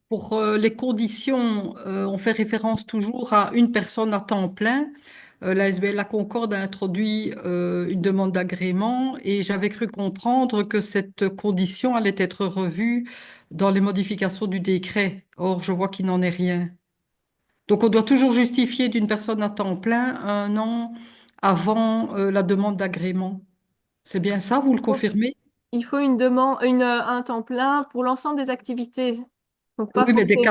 Pour les conditions, on fait référence toujours à une personne à temps plein. La SBL La Concorde a introduit une demande d'agrément et j'avais cru comprendre que cette condition allait être revue dans les modifications du décret. Or, je vois qu'il n'en est rien. Donc, on doit toujours justifier d'une personne à temps plein 1 an avant la demande d'agrément. C'est bien ça, vous le confirmez? Il faut un temps plein pour l'ensemble des activités. Donc, pas Oui, mais forcément.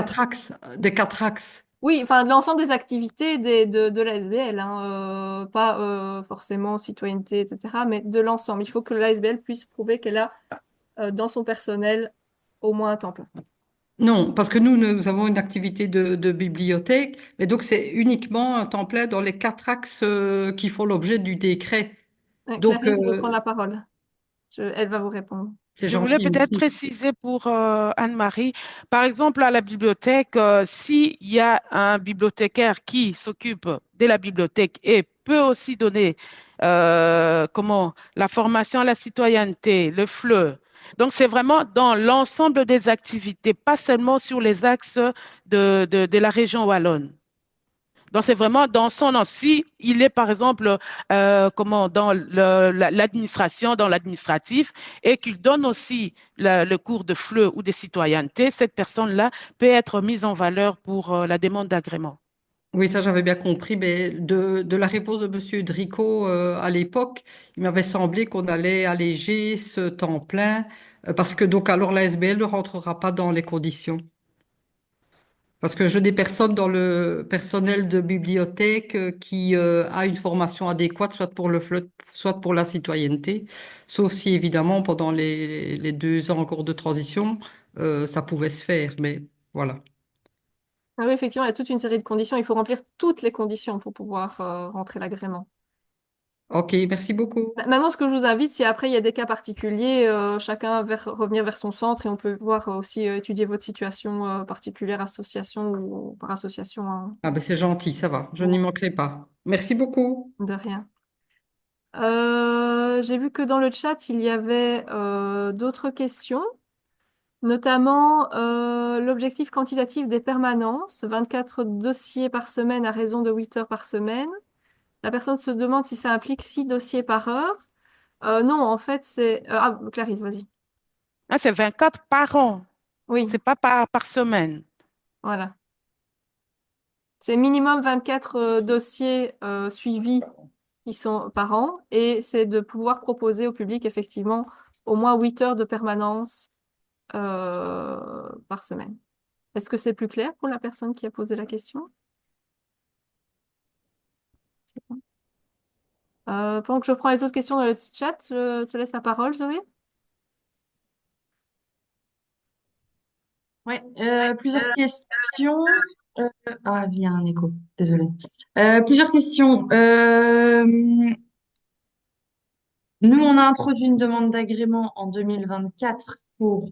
des quatre axes. Oui, enfin, de l'ensemble des activités de la SBL, hein, pas forcément citoyenneté, etc., mais de l'ensemble. Il faut que la SBL puisse prouver qu'elle a dans son personnel au moins un temps plein. Non, parce que nous avons une activité de bibliothèque, mais donc c'est uniquement un temps plein dans les quatre axes qui font l'objet du décret. Donc, Clarisse veut prendre la parole. Elle va vous répondre. c'est Je voulais gentil, peut-être merci. préciser pour Anne-Marie, par exemple à la bibliothèque, s'il y a un bibliothécaire qui s'occupe de la bibliothèque et peut aussi donner la formation à la citoyenneté, le FLE. Donc c'est vraiment dans l'ensemble des activités, pas seulement sur les axes de la région wallonne. Donc, c'est vraiment dans son nom. Si il est, par exemple, dans l'administration, dans l'administratif, et qu'il donne aussi le cours de FLE ou de citoyenneté, cette personne-là peut être mise en valeur pour la demande d'agrément. Oui, ça j'avais bien compris, mais de la réponse de Monsieur Dricot à l'époque, il m'avait semblé qu'on allait alléger ce temps plein, parce que donc alors la SBL ne rentrera pas dans les conditions. Parce que je des personnes dans le personnel de bibliothèque qui a une formation adéquate, soit pour le FLE, soit pour la citoyenneté, sauf si évidemment pendant les 2 ans en cours de transition, ça pouvait se faire, mais voilà. Ah oui, effectivement, il y a toute une série de conditions. Il faut remplir toutes les conditions pour pouvoir rentrer l'agrément. Ok, merci beaucoup. Maintenant, ce que je vous invite, c'est après, il y a des cas particuliers, chacun revenir vers son centre et on peut voir aussi étudier votre situation particulière, association ou par association, hein. Ah ben c'est gentil, ça va, je n'y manquerai pas. Merci beaucoup. De rien. J'ai vu que dans le chat, il y avait d'autres questions, notamment l'objectif quantitatif des permanences, 24 dossiers par semaine à raison de 8 heures par semaine. La personne se demande si ça implique 6 dossiers par heure. Non, en fait, c'est... Ah, Clarisse, vas-y. Ah, c'est 24 par an, Oui, c'est pas par semaine. voilà. C'est minimum 24 dossiers suivis qui sont par an et c'est de pouvoir proposer au public effectivement au moins 8 heures de permanence par semaine. Est-ce que c'est plus clair pour la personne qui a posé la question? C'est bon. Pendant que je prends les autres questions dans le chat, je te laisse la parole, Zoé. Ouais, plusieurs questions. Euh, ah, il y a un écho, désolé. Plusieurs questions. Nous, on a introduit une demande d'agrément en 2024 pour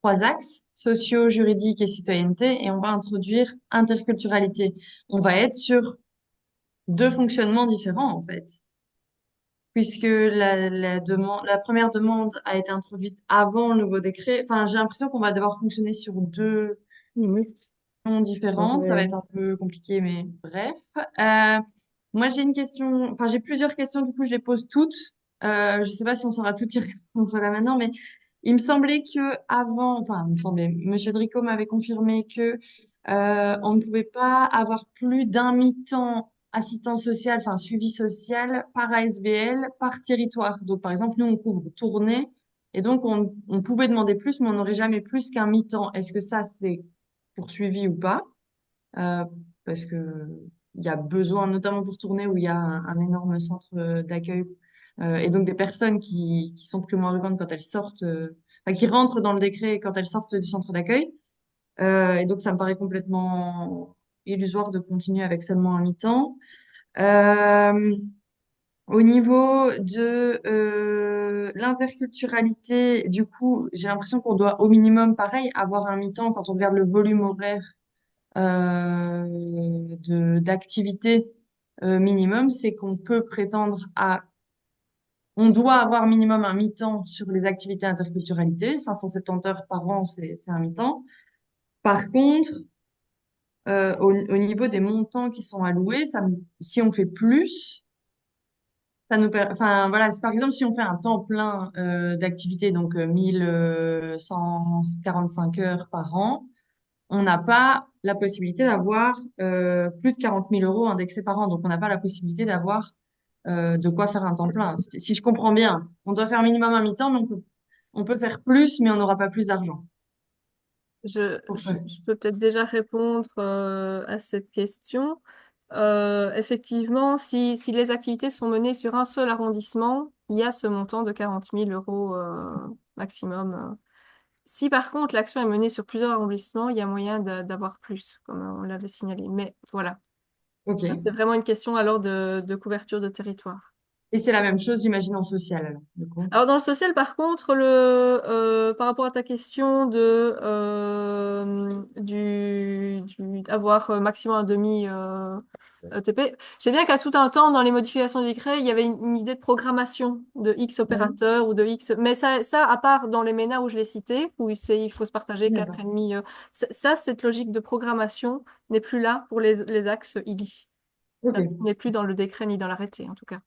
3 axes, sociaux, juridiques et citoyenneté, et on va introduire interculturalité. On va être sur 2 fonctionnements différents, en fait, puisque la première demande a été introduite avant le nouveau décret. Enfin, j'ai l'impression qu'on va devoir fonctionner sur 2 différentes. Ça va être un peu compliqué, mais bref. Euh, Moi, j'ai une question, enfin, j'ai plusieurs questions, du coup, je les pose toutes. Je sais pas si on saura tout y répondre là maintenant, mais il me semblait que avant, enfin, il me semblait, Monsieur Dricot m'avait confirmé que on ne pouvait pas avoir plus d'un mi-temps assistant social, enfin, suivi social par ASBL, par territoire. Donc, par exemple, nous, on couvre Tournai, et donc, on pouvait demander plus, mais on n'aurait jamais plus qu'un mi-temps. Est-ce que ça, c'est poursuivi ou pas, euh, parce que il y a besoin, notamment pour tourner, où il y a un énorme centre d'accueil, et donc des personnes qui sont plus arrivantes quand elles sortent, enfin, qui rentrent dans le décret quand elles sortent du centre d'accueil. Et donc ça me paraît complètement illusoire de continuer avec seulement un mi-temps. Euh, Au niveau de l'interculturalité, du coup, j'ai l'impression qu'on doit au minimum, pareil, avoir un mi-temps quand on regarde le volume horaire d'activité minimum, c'est qu'on peut prétendre à, on doit avoir minimum un mi-temps sur les activités interculturalité, 570 heures par an, c'est un mi-temps. Par contre, au niveau des montants qui sont alloués, si on fait plus, enfin voilà, par exemple si on fait un temps plein d'activité, donc 1145 heures par an, on n'a pas la possibilité d'avoir plus de 40 000 € indexés par an. Donc, on n'a pas la possibilité d'avoir de quoi faire un temps plein. Si je comprends bien, on doit faire minimum un mi-temps, mais on peut faire plus, mais on n'aura pas plus d'argent. Pour ça. Je peux peut-être déjà répondre à cette question. Effectivement, si les activités sont menées sur un seul arrondissement, il y a ce montant de 40 000 euros maximum. Si par contre l'action est menée sur plusieurs arrondissements, il y a moyen d'avoir plus, comme on l'avait signalé. Mais voilà, OK. c'est vraiment une question alors de couverture de territoire. Et c'est la même chose, j'imagine, en social, alors, du coup. Alors dans le social, par contre, par rapport à ta question avoir maximum un demi TP, je sais bien qu'à tout un temps, dans les modifications du décret, il y avait une idée de programmation de X Mhm. opérateurs ou de X, mais ça à part dans les MENA où je l'ai cité, où il faut se partager D'accord. 4,5, cette logique de programmation n'est plus là pour les axes IDI. Ça OK. n'est plus dans le décret ni dans l'arrêté, en tout cas.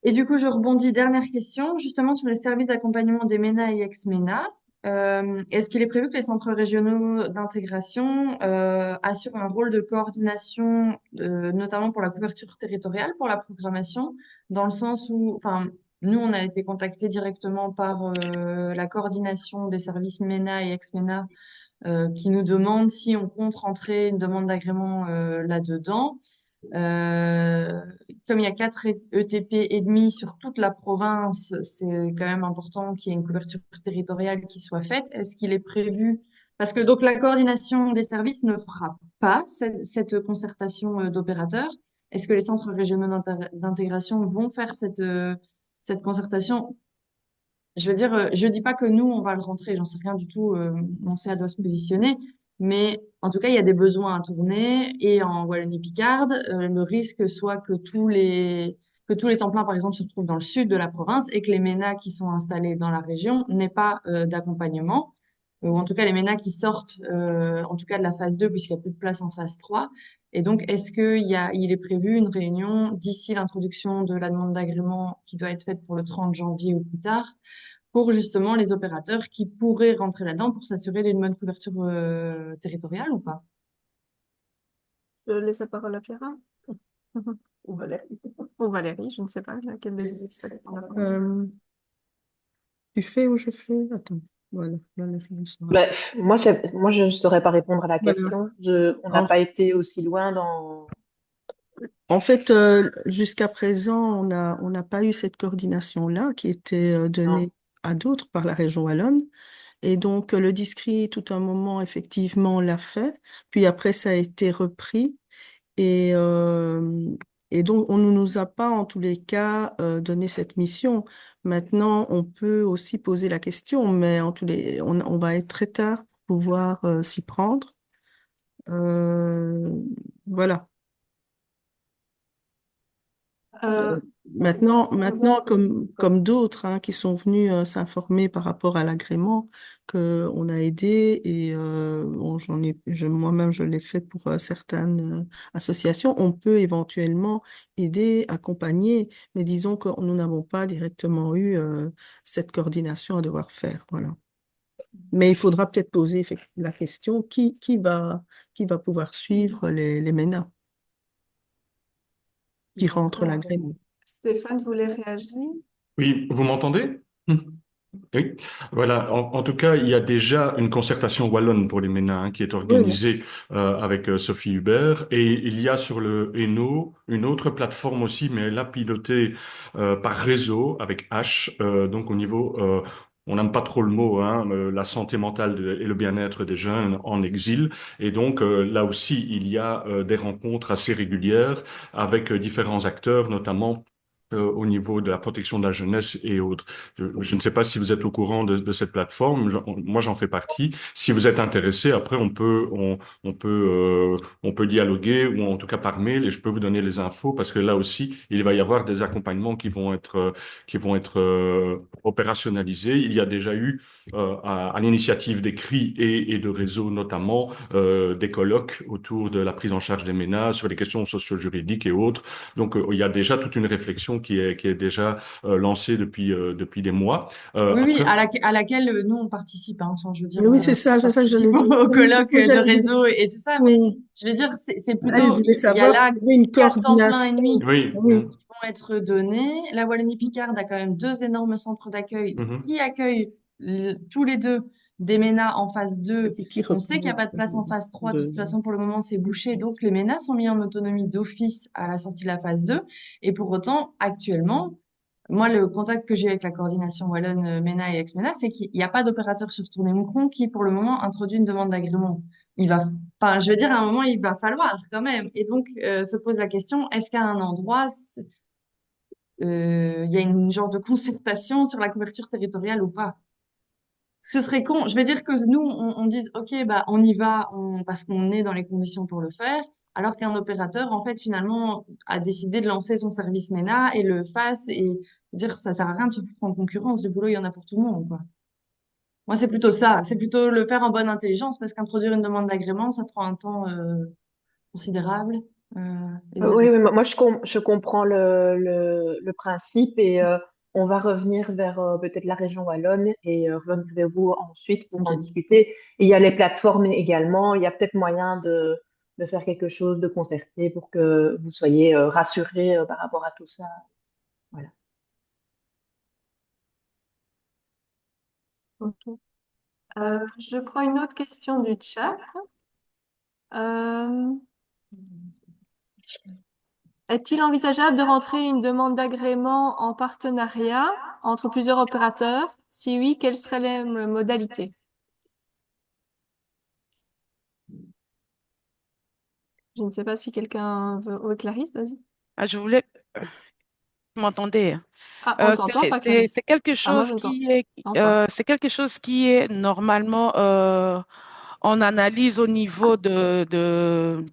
Et du coup, je rebondis, dernière question, justement sur les services d'accompagnement des MENA et ex-MENA. Est-ce qu'il est prévu que les centres régionaux d'intégration assurent un rôle de coordination, notamment pour la couverture territoriale, pour la programmation, dans le sens où, enfin, nous, on a été contactés directement par la coordination des services MENA et ex-MENA qui nous demande si on compte rentrer une demande d'agrément là-dedans. Euh, Comme il y a 4 ETP et demi sur toute la province, c'est quand même important qu'il y ait une couverture territoriale qui soit faite. Est-ce qu'il est prévu? Parce que donc la coordination des services ne fera pas cette concertation d'opérateurs. Est-ce que les centres régionaux d'intégration vont faire cette concertation? Je veux dire, je dis pas que nous, on va le rentrer, j'en sais rien du tout, mon CA doit se positionner, mais en tout cas, il y a des besoins à tourner, et en Wallonie-Picarde, le risque soit que tous les temps pleins, par exemple, se retrouvent dans le sud de la province, et que les MENA qui sont installés dans la région n'aient pas d'accompagnement. ou en tout cas les MENA qui sortent, en tout cas de la phase 2, puisqu'il n'y a plus de place en phase 3. Et donc, est-ce il est prévu une réunion d'ici l'introduction de la demande d'agrément qui doit être faite pour le 30 janvier ou plus tard, pour justement les opérateurs qui pourraient rentrer là-dedans pour s'assurer d'une bonne couverture territoriale ou pas? Je laisse la parole à Pierre. Ou Valérie. Ou Valérie, je ne sais pas laquelle des deux il fallait prendre la parole. Tu fais ou je fais? Attends, voilà, Valérie, on sera. Ben, moi, je ne saurais pas répondre à la Voilà. question. On n'a En, pas été aussi loin dans. en fait, jusqu'à présent, on n'a pas eu cette coordination-là qui était Non. donnée à d'autres par la région wallonne. Et donc, le DISCRI, tout un moment, effectivement, l'a fait. Puis après, ça a été repris. Et, euh, et donc, on ne nous a pas, en tous les cas, donné cette mission. Maintenant, on peut aussi poser la question, mais on va être très tard pour pouvoir s'y prendre. Euh, voilà. Euh, Maintenant, comme d'autres qui sont venus s'informer par rapport à l'agrément qu'on a aidé et bon, moi-même je l'ai fait pour certaines associations, on peut éventuellement aider, accompagner, mais disons que nous n'avons pas directement eu cette coordination à devoir faire, voilà. Mais il faudra peut-être poser la question qui va pouvoir suivre les MENA qui rentrent l'agrément. Stéphane voulait réagir. Oui, vous m'entendez? Oui, voilà. En tout cas, il y a déjà une concertation wallonne pour les MENA qui est Oui. organisée avec Sophie Hubert, et il y a sur le Hainaut une autre plateforme aussi, mais elle a pilotée par réseau avec H. Donc au niveau, on n'aime pas trop le mot, la santé mentale et le bien-être des jeunes en exil. Et donc là aussi, il y a des rencontres assez régulières avec différents acteurs, notamment au niveau de la protection de la jeunesse et autres. Je ne sais pas si vous êtes au courant de cette plateforme. Moi, j'en fais partie. Si vous êtes intéressé, après, on peut dialoguer ou en tout cas par mail et je peux vous donner les infos parce que là aussi, il va y avoir des accompagnements qui vont être opérationnalisés. Il y a déjà eu, à l'initiative des CRI et de réseaux notamment, des colloques autour de la prise en charge des ménages sur les questions socio-juridiques et autres. Donc, il y a déjà toute une réflexion qui est déjà lancée depuis des mois. Oui, oui, Après, à laquelle nous on participe, hein, enfin, je veux dire, Oui, c'est ça que participe j'allais dire. au Oui, c'est colloque ça que de j'allais dire. réseau et tout ça, mais Oui. je veux dire, c'est Elle plutôt, voulait il y a savoir s'il là y avait une 4 temps plein et demi coordination. oui. Oui. qui vont être donnés. La Wallonie-Picarde a quand même 2 énormes centres d'accueil Mhm. qui accueillent tous les deux des MENA en phase 2. C'est qui On sait qu'il n'y a pas de place en phase 3. De toute façon, pour le moment, c'est bouché. Donc, les MENA sont mis en autonomie d'office à la sortie de la phase 2. Et pour autant, actuellement, moi, le contact que j'ai avec la coordination Wallonne, MENA et ex-MENA, c'est qu'il n'y a pas d'opérateur sur Tournai-Moucron qui, pour le moment, introduit une demande d'agrément. Enfin, je veux dire, à un moment, il va falloir quand même. Et donc, se pose la question, est-ce qu'à un endroit, il y a une genre de concertation sur la couverture territoriale ou pas? Ce serait con. Je veux dire que nous, on dise, OK, bah, on y va parce qu'on est dans les conditions pour le faire, alors qu'un opérateur, en fait, finalement, a décidé de lancer son service MENA et le fasse et dire, ça sert à rien de se foutre en concurrence. Du boulot, il y en a pour tout le monde, quoi. Moi, c'est plutôt ça. C'est plutôt le faire en bonne intelligence parce qu'introduire une demande d'agrément, ça prend un temps considérable. Et Oui, derrière. oui, moi, je comprends le principe et on va revenir vers peut-être la région wallonne et revenir vers vous ensuite pour en OK. discuter. Et il y a les plateformes également. Il y a peut-être moyen de faire quelque chose de concerté pour que vous soyez rassurés par rapport à tout ça. Voilà. Ok. Je prends une autre question du chat. Euh, Est-il envisageable de rentrer une demande d'agrément en partenariat entre plusieurs opérateurs? Si oui, quelles seraient les modalités? Je ne sais pas si quelqu'un veut. Oui, Clarisse, vas-y. Je voulais, vous m'entendez? Ah, on t'entend pas, C'est Clarisse? quelque Ah, moi, chose je ne qui t'entends pas. c'est quelque chose qui est normalement en analyse au niveau de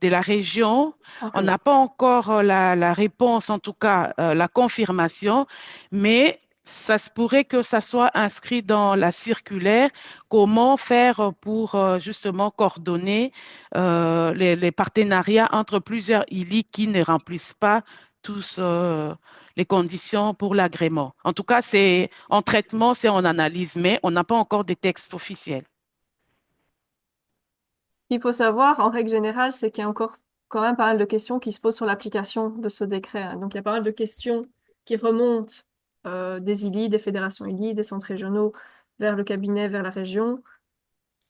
la région. On Ok. n'a pas encore la réponse, en tout cas la confirmation, mais ça se pourrait que ça soit inscrit dans la circulaire. Comment faire pour justement coordonner les partenariats entre plusieurs ILI qui ne remplissent pas tous les conditions pour l'agrément. En tout cas, c'est en traitement, c'est en analyse, mais on n'a pas encore des textes officiels. Ce qu'il faut savoir, en règle générale, c'est qu'il y a encore quand même pas mal de questions qui se posent sur l'application de ce décret, hein. Donc, il y a pas mal de questions qui remontent des ILI, des fédérations ILI, des centres régionaux, vers le cabinet, vers la région.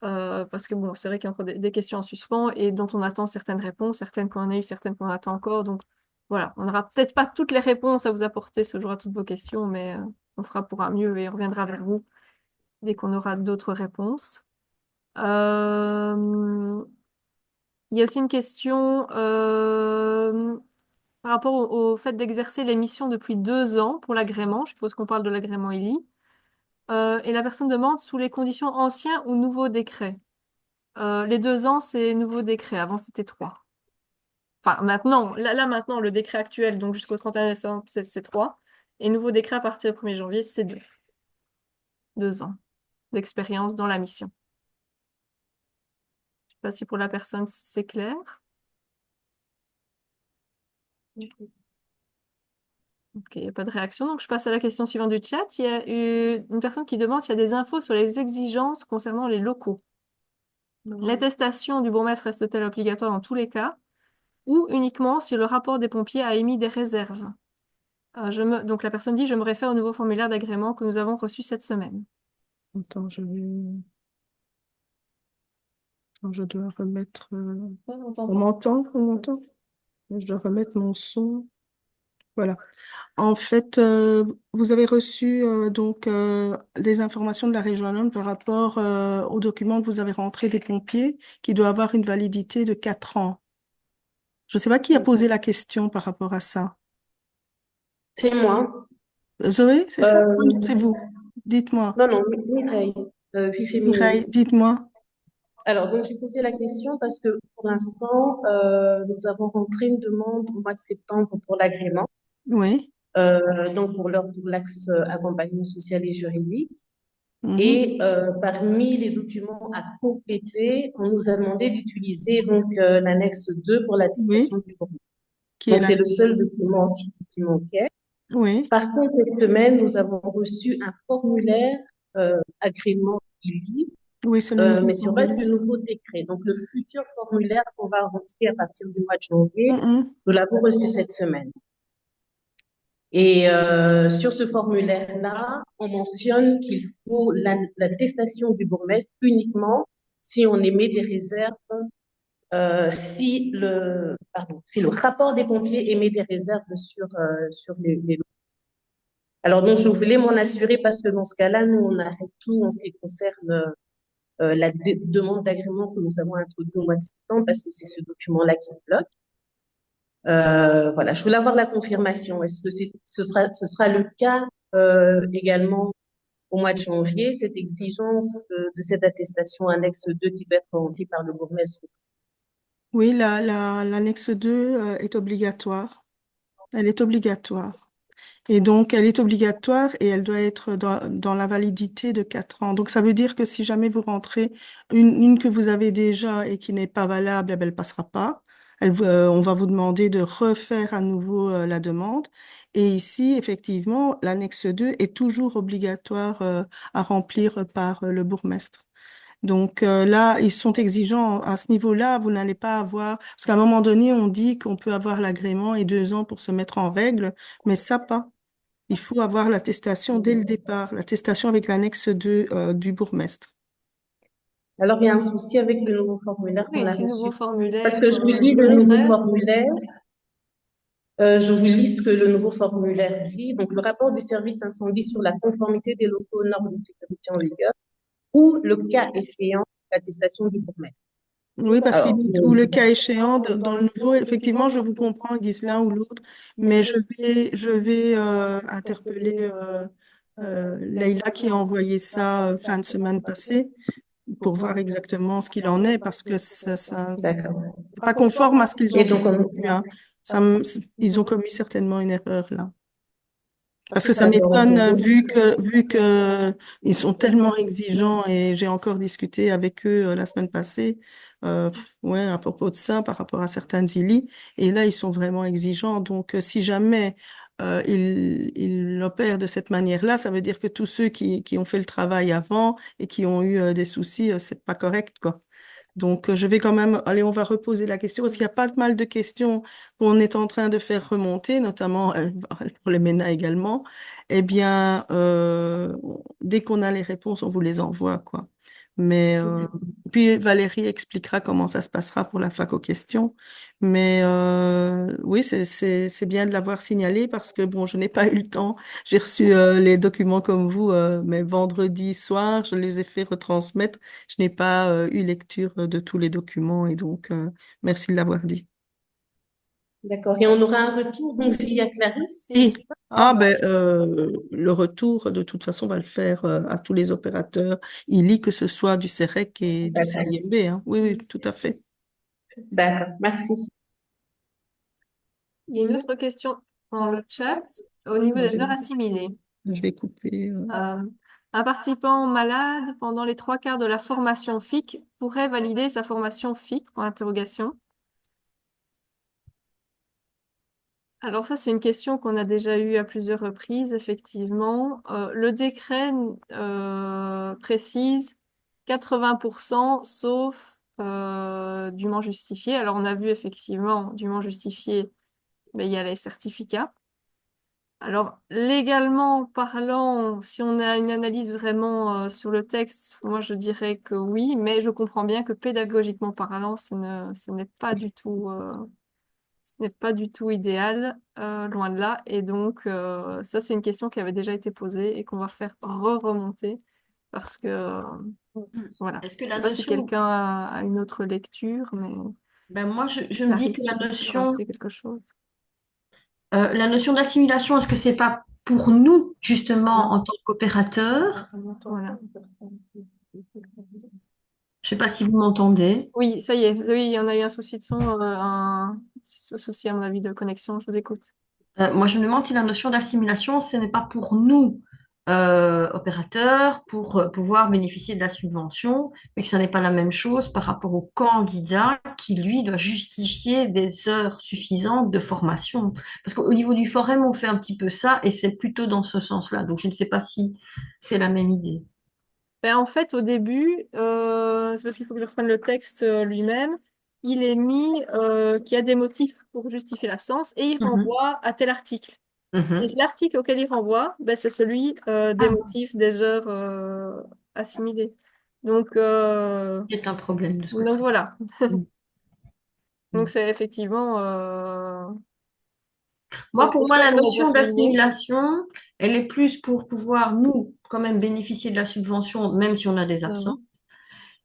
Parce que bon, c'est vrai qu'il y a encore des questions en suspens et dont on attend certaines réponses, certaines qu'on a eues, certaines qu'on attend encore. Donc voilà, on n'aura peut-être pas toutes les réponses à vous apporter ce jour à toutes vos questions, mais on fera pour un mieux et on reviendra vers vous dès qu'on aura d'autres réponses. Euh, Il y a aussi une question par rapport au fait d'exercer les missions depuis 2 ans pour l'agrément. Je suppose qu'on parle de l'agrément ILI. Et la personne demande sous les conditions anciens ou nouveaux décrets. Les 2 ans, c'est nouveau décret. Avant, c'était 3. Enfin, maintenant, maintenant, le décret actuel, donc jusqu'au 31 décembre, c'est 3. Et nouveau décret à partir du 1er janvier, c'est 2. 2 ans d'expérience dans la mission. Je sais pas si pour la personne, c'est clair. Ok, il n'y a pas de réaction. Donc, je passe à la question suivante du chat. Il y a eu une personne qui demande s'il y a des infos sur les exigences concernant les locaux. L'attestation du bourgmestre reste-t-elle obligatoire dans tous les cas ou uniquement si le rapport des pompiers a émis des réserves? Donc, la personne dit, je me réfère au nouveau formulaire d'agrément que nous avons reçu cette semaine. Attends, je dois remettre... On m'entend? On m'entend? Je dois remettre mon son. Voilà. En fait, vous avez reçu des informations de la région Wallonne par rapport aux documents que vous avez rentrés des pompiers qui doivent avoir une validité de 4 ans. Je ne sais pas qui a posé la question par rapport à ça. C'est moi. Zoé, c'est ça? Euh, Oui, c'est vous. Dites-moi. non, non, Mireille, Fifé Mireille, Mireille. dites-moi. Alors, donc, j'ai posé la question parce que pour l'instant, nous avons rentré une demande au mois de septembre pour l'agrément, Oui. donc pour l'axe accompagnement social et juridique. Mhm. Et parmi les documents à compléter, on nous a demandé d'utiliser donc l'annexe 2 pour l'attestation Oui. du bourgmestre. Qui est Donc, là? c'est le seul document qui manquait. Oui. Par contre, cette semaine, nous avons reçu un formulaire agrément ILI, Oui, c'est le nouveau mais sur base formulaire. du nouveau décret. Donc, le futur formulaire qu'on va rentrer à partir du mois de janvier, Mhm. nous l'avons reçu cette semaine. Et sur ce formulaire-là, on mentionne qu'il faut l'attestation du bourgmestre uniquement si on émet des réserves, si le rapport des pompiers émet des réserves sur les lots. Alors, donc, je voulais m'en assurer parce que dans ce cas-là, nous, on arrête tout en ce qui concerne la demande d'agrément que nous avons introduite au mois de septembre parce que c'est ce document-là qui bloque. Voilà, je voulais avoir la confirmation. Est-ce que ce sera le cas également au mois de janvier, cette exigence de cette attestation annexe 2 qui doit être remplie par le bourgmestre? Oui, l'annexe 2 est obligatoire. Elle est obligatoire. Et donc, elle est obligatoire et elle doit être dans la validité de 4 ans. Donc, ça veut dire que si jamais vous rentrez une que vous avez déjà et qui n'est pas valable, eh ben, elle passera pas. On va vous demander de refaire à nouveau la demande. Et ici, effectivement, l'annexe 2 est toujours obligatoire à remplir par le bourgmestre. Donc là, ils sont exigeants à ce niveau-là. Vous n'allez pas avoir... Parce qu'à un moment donné, on dit qu'on peut avoir l'agrément et 2 ans pour se mettre en règle, mais ça pas. Il faut avoir l'attestation dès le départ, l'attestation avec l'annexe 2 du bourgmestre. Alors, il y a un souci avec le nouveau formulaire qu'on Oui, a c'est nouveau reçu. formulaire. Parce que je vous lis le nouveau formulaire. Je vous lis ce que le nouveau formulaire dit. Donc, le rapport du service incendie sur la conformité des locaux aux normes de sécurité en vigueur ou le cas échéant, l'attestation du bourgmestre. Oui, parce Alors, ou le cas échéant, dans le nouveau, effectivement, je vous comprends, ils disent l'un ou l'autre, mais je vais interpeller Leïla qui a envoyé ça fin de semaine passée pour voir exactement ce qu'il en est, parce que ça c'est d'accord. pas conforme à ce qu'ils ont Et donc, toujours vu, hein. Ils ont commis certainement une erreur là. Parce que ça D'accord, ok. m'étonne vu que ils sont tellement exigeants et j'ai encore discuté avec eux la semaine passée, euh, ouais, à propos de ça, par rapport à certaines ILI, et là ils sont vraiment exigeants. Donc si jamais ils opèrent de cette manière-là, ça veut dire que tous ceux qui ont fait le travail avant et qui ont eu des soucis, c'est pas correct, quoi. Donc, je vais quand même, allez, on va reposer la question parce qu'il y a pas mal de questions qu'on est en train de faire remonter, notamment pour les MENA également. Eh bien, dès qu'on a les réponses, on vous les envoie, quoi. Mais puis Valérie expliquera comment ça se passera pour la fac aux questions. Mais oui, c'est bien de l'avoir signalé parce que bon, je n'ai pas eu le temps. J'ai reçu les documents comme vous, mais vendredi soir, je les ai fait retransmettre. Je n'ai pas eu lecture de tous les documents et donc merci de l'avoir dit. D'accord. Et on aura un retour donc via Clarisse? Et Ah, bah, le retour, de toute façon, on va le faire à tous les opérateurs. Il lit que ce soit du CEREC et du D'accord. CIMB, hein. Oui, oui, tout à fait. D'accord. Merci. il y a une autre question dans le chat au niveau des heures assimilées. Je vais couper. Euh, un participant malade pendant les 3/4 de la formation FIC pourrait valider sa formation FIC, point d'interrogation. Alors ça, c'est une question qu'on a déjà eue à plusieurs reprises, effectivement. Le décret précise 80% sauf dûment justifié. Alors on a vu effectivement dûment justifié, mais il y a les certificats. Alors légalement parlant, si on a une analyse vraiment sur le texte, moi je dirais que oui, mais je comprends bien que pédagogiquement parlant, ce n'est pas du tout n'est pas du tout idéal, loin de là. Et donc, ça, c'est une question qui avait déjà été posée et qu'on va faire remonter parce que, voilà. Est-ce que Je sais la pas si notion, quelqu'un a une autre lecture, mais ben moi je me dis Clarisse, que je sais pas si tu veux rajouter quelque chose. la notion d'assimilation, est-ce que c'est pas pour nous justement Non. en tant qu'opérateurs? Voilà. Je sais pas si vous m'entendez. Oui, ça y est. Oui, il y en a eu un souci de son, un souci à mon avis de connexion. Je vous écoute. Moi je me demande si la notion d'assimilation, ce n'est pas pour nous opérateurs pour pouvoir bénéficier de la subvention, mais que ce n'est pas la même chose par rapport au candidat qui lui doit justifier des heures suffisantes de formation. Parce qu'au niveau du forum, on fait un petit peu ça et c'est plutôt dans ce sens-là. Donc je ne sais pas si c'est la même idée. Ben, en fait, au début, c'est parce qu'il faut que je reprenne le texte lui-même. Il est mis qu'il y a des motifs pour justifier l'absence et il Mhm. renvoie à tel article. Et Mhm. l'article auquel il renvoie, ben, c'est celui des motifs des heures assimilées. Donc, C'est un problème de ce donc côté. voilà. Mm. Donc c'est effectivement Moi, pour quelque moi, chose la qu'on a déjà notion souligné. d'assimilation, elle est plus pour pouvoir, nous, quand même bénéficier de la subvention, même si on a des absents. Mhm.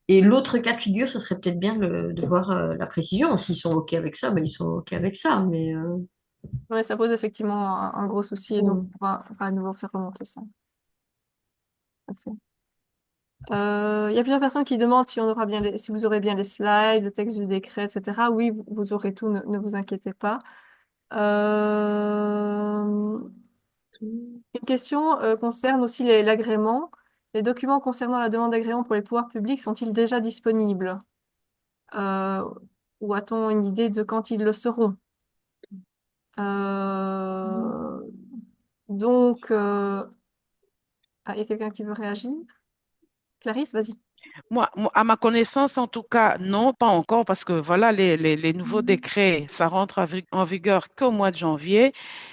Et l'autre cas de figure, ce serait peut-être bien de voir la précision. S'ils sont OK avec ça, ben, ils sont OK avec ça. Mais Ouais, ça pose effectivement un gros souci et donc mm. on va à nouveau faire remonter ça. Ok. Il y a plusieurs personnes qui demandent si on aura bien si vous aurez bien les slides, le texte du décret, etc. Oui, vous aurez tout, ne vous inquiétez pas. Une question concerne aussi l'agrément. Les documents concernant la demande d'agrément pour les pouvoirs publics sont-ils déjà disponibles? Euh, ou a-t-on une idée de quand ils le seront? Euh, donc, il y a quelqu'un qui veut réagir? Clarisse, vas-y. Moi, à ma connaissance, en tout cas, non, pas encore, parce que voilà, les nouveaux décrets, ça rentre en vigueur qu'au mois de janvier.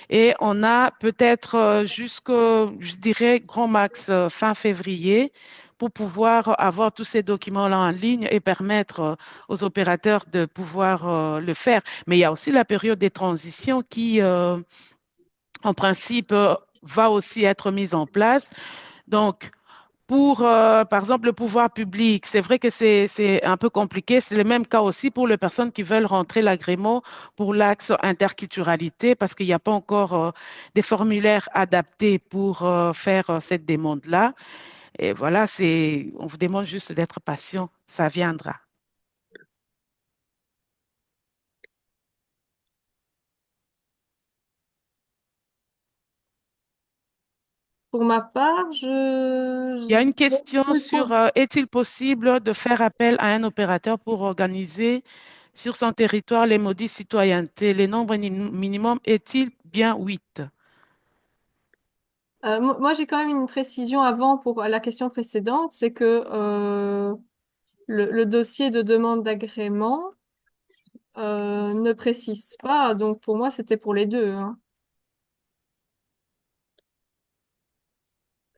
Et on a peut-être jusqu'au, je dirais, grand max fin février pour pouvoir avoir tous ces documents-là en ligne et permettre aux opérateurs de pouvoir le faire. Mais il y a aussi la période des transitions qui, en principe, va aussi être mise en place. Donc, pour, par exemple, le pouvoir public, c'est vrai que c'est un peu compliqué. C'est le même cas aussi pour les personnes qui veulent rentrer l'agrément pour l'axe interculturalité parce qu'il n'y a pas encore des formulaires adaptés pour faire cette demande-là. Et voilà, on vous demande juste d'être patient. Ça viendra. Pour ma part, Il y a une question sur est-il possible de faire appel à un opérateur pour organiser sur son territoire les modis citoyenneté? Les nombres minimum est-il bien 8? Moi, j'ai quand même une précision avant pour la question précédente, c'est que le dossier de demande d'agrément ne précise pas, donc pour moi, c'était pour les deux, hein.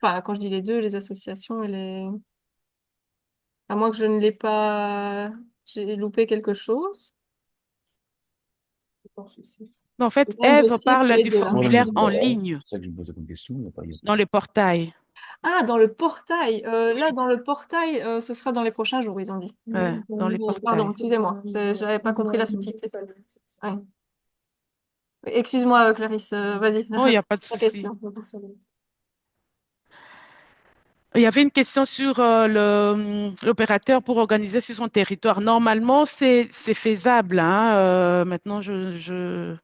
Enfin, quand je dis les deux, les associations et les... À moins que je ne l'ai pas... J'ai loupé quelque chose. En fait, C'est un Ève dossier pour parle les du deux, hein. formulaire en ligne C'est ça que je me posais comme question. Il y a pas- dans le portail. Ah, dans le portail. Là, dans le portail, ce sera dans les prochains jours, ils ont dit. Dans les Pardon, portails. excusez-moi. J'avais pas compris la sous-titre. Ouais. Excuse-moi, Clarisse. Vas-y. Oh, il n'y a pas de Ta souci. question. Il y avait une question sur l'opérateur pour organiser sur son territoire. Normalement, c'est faisable, hein. Maintenant, je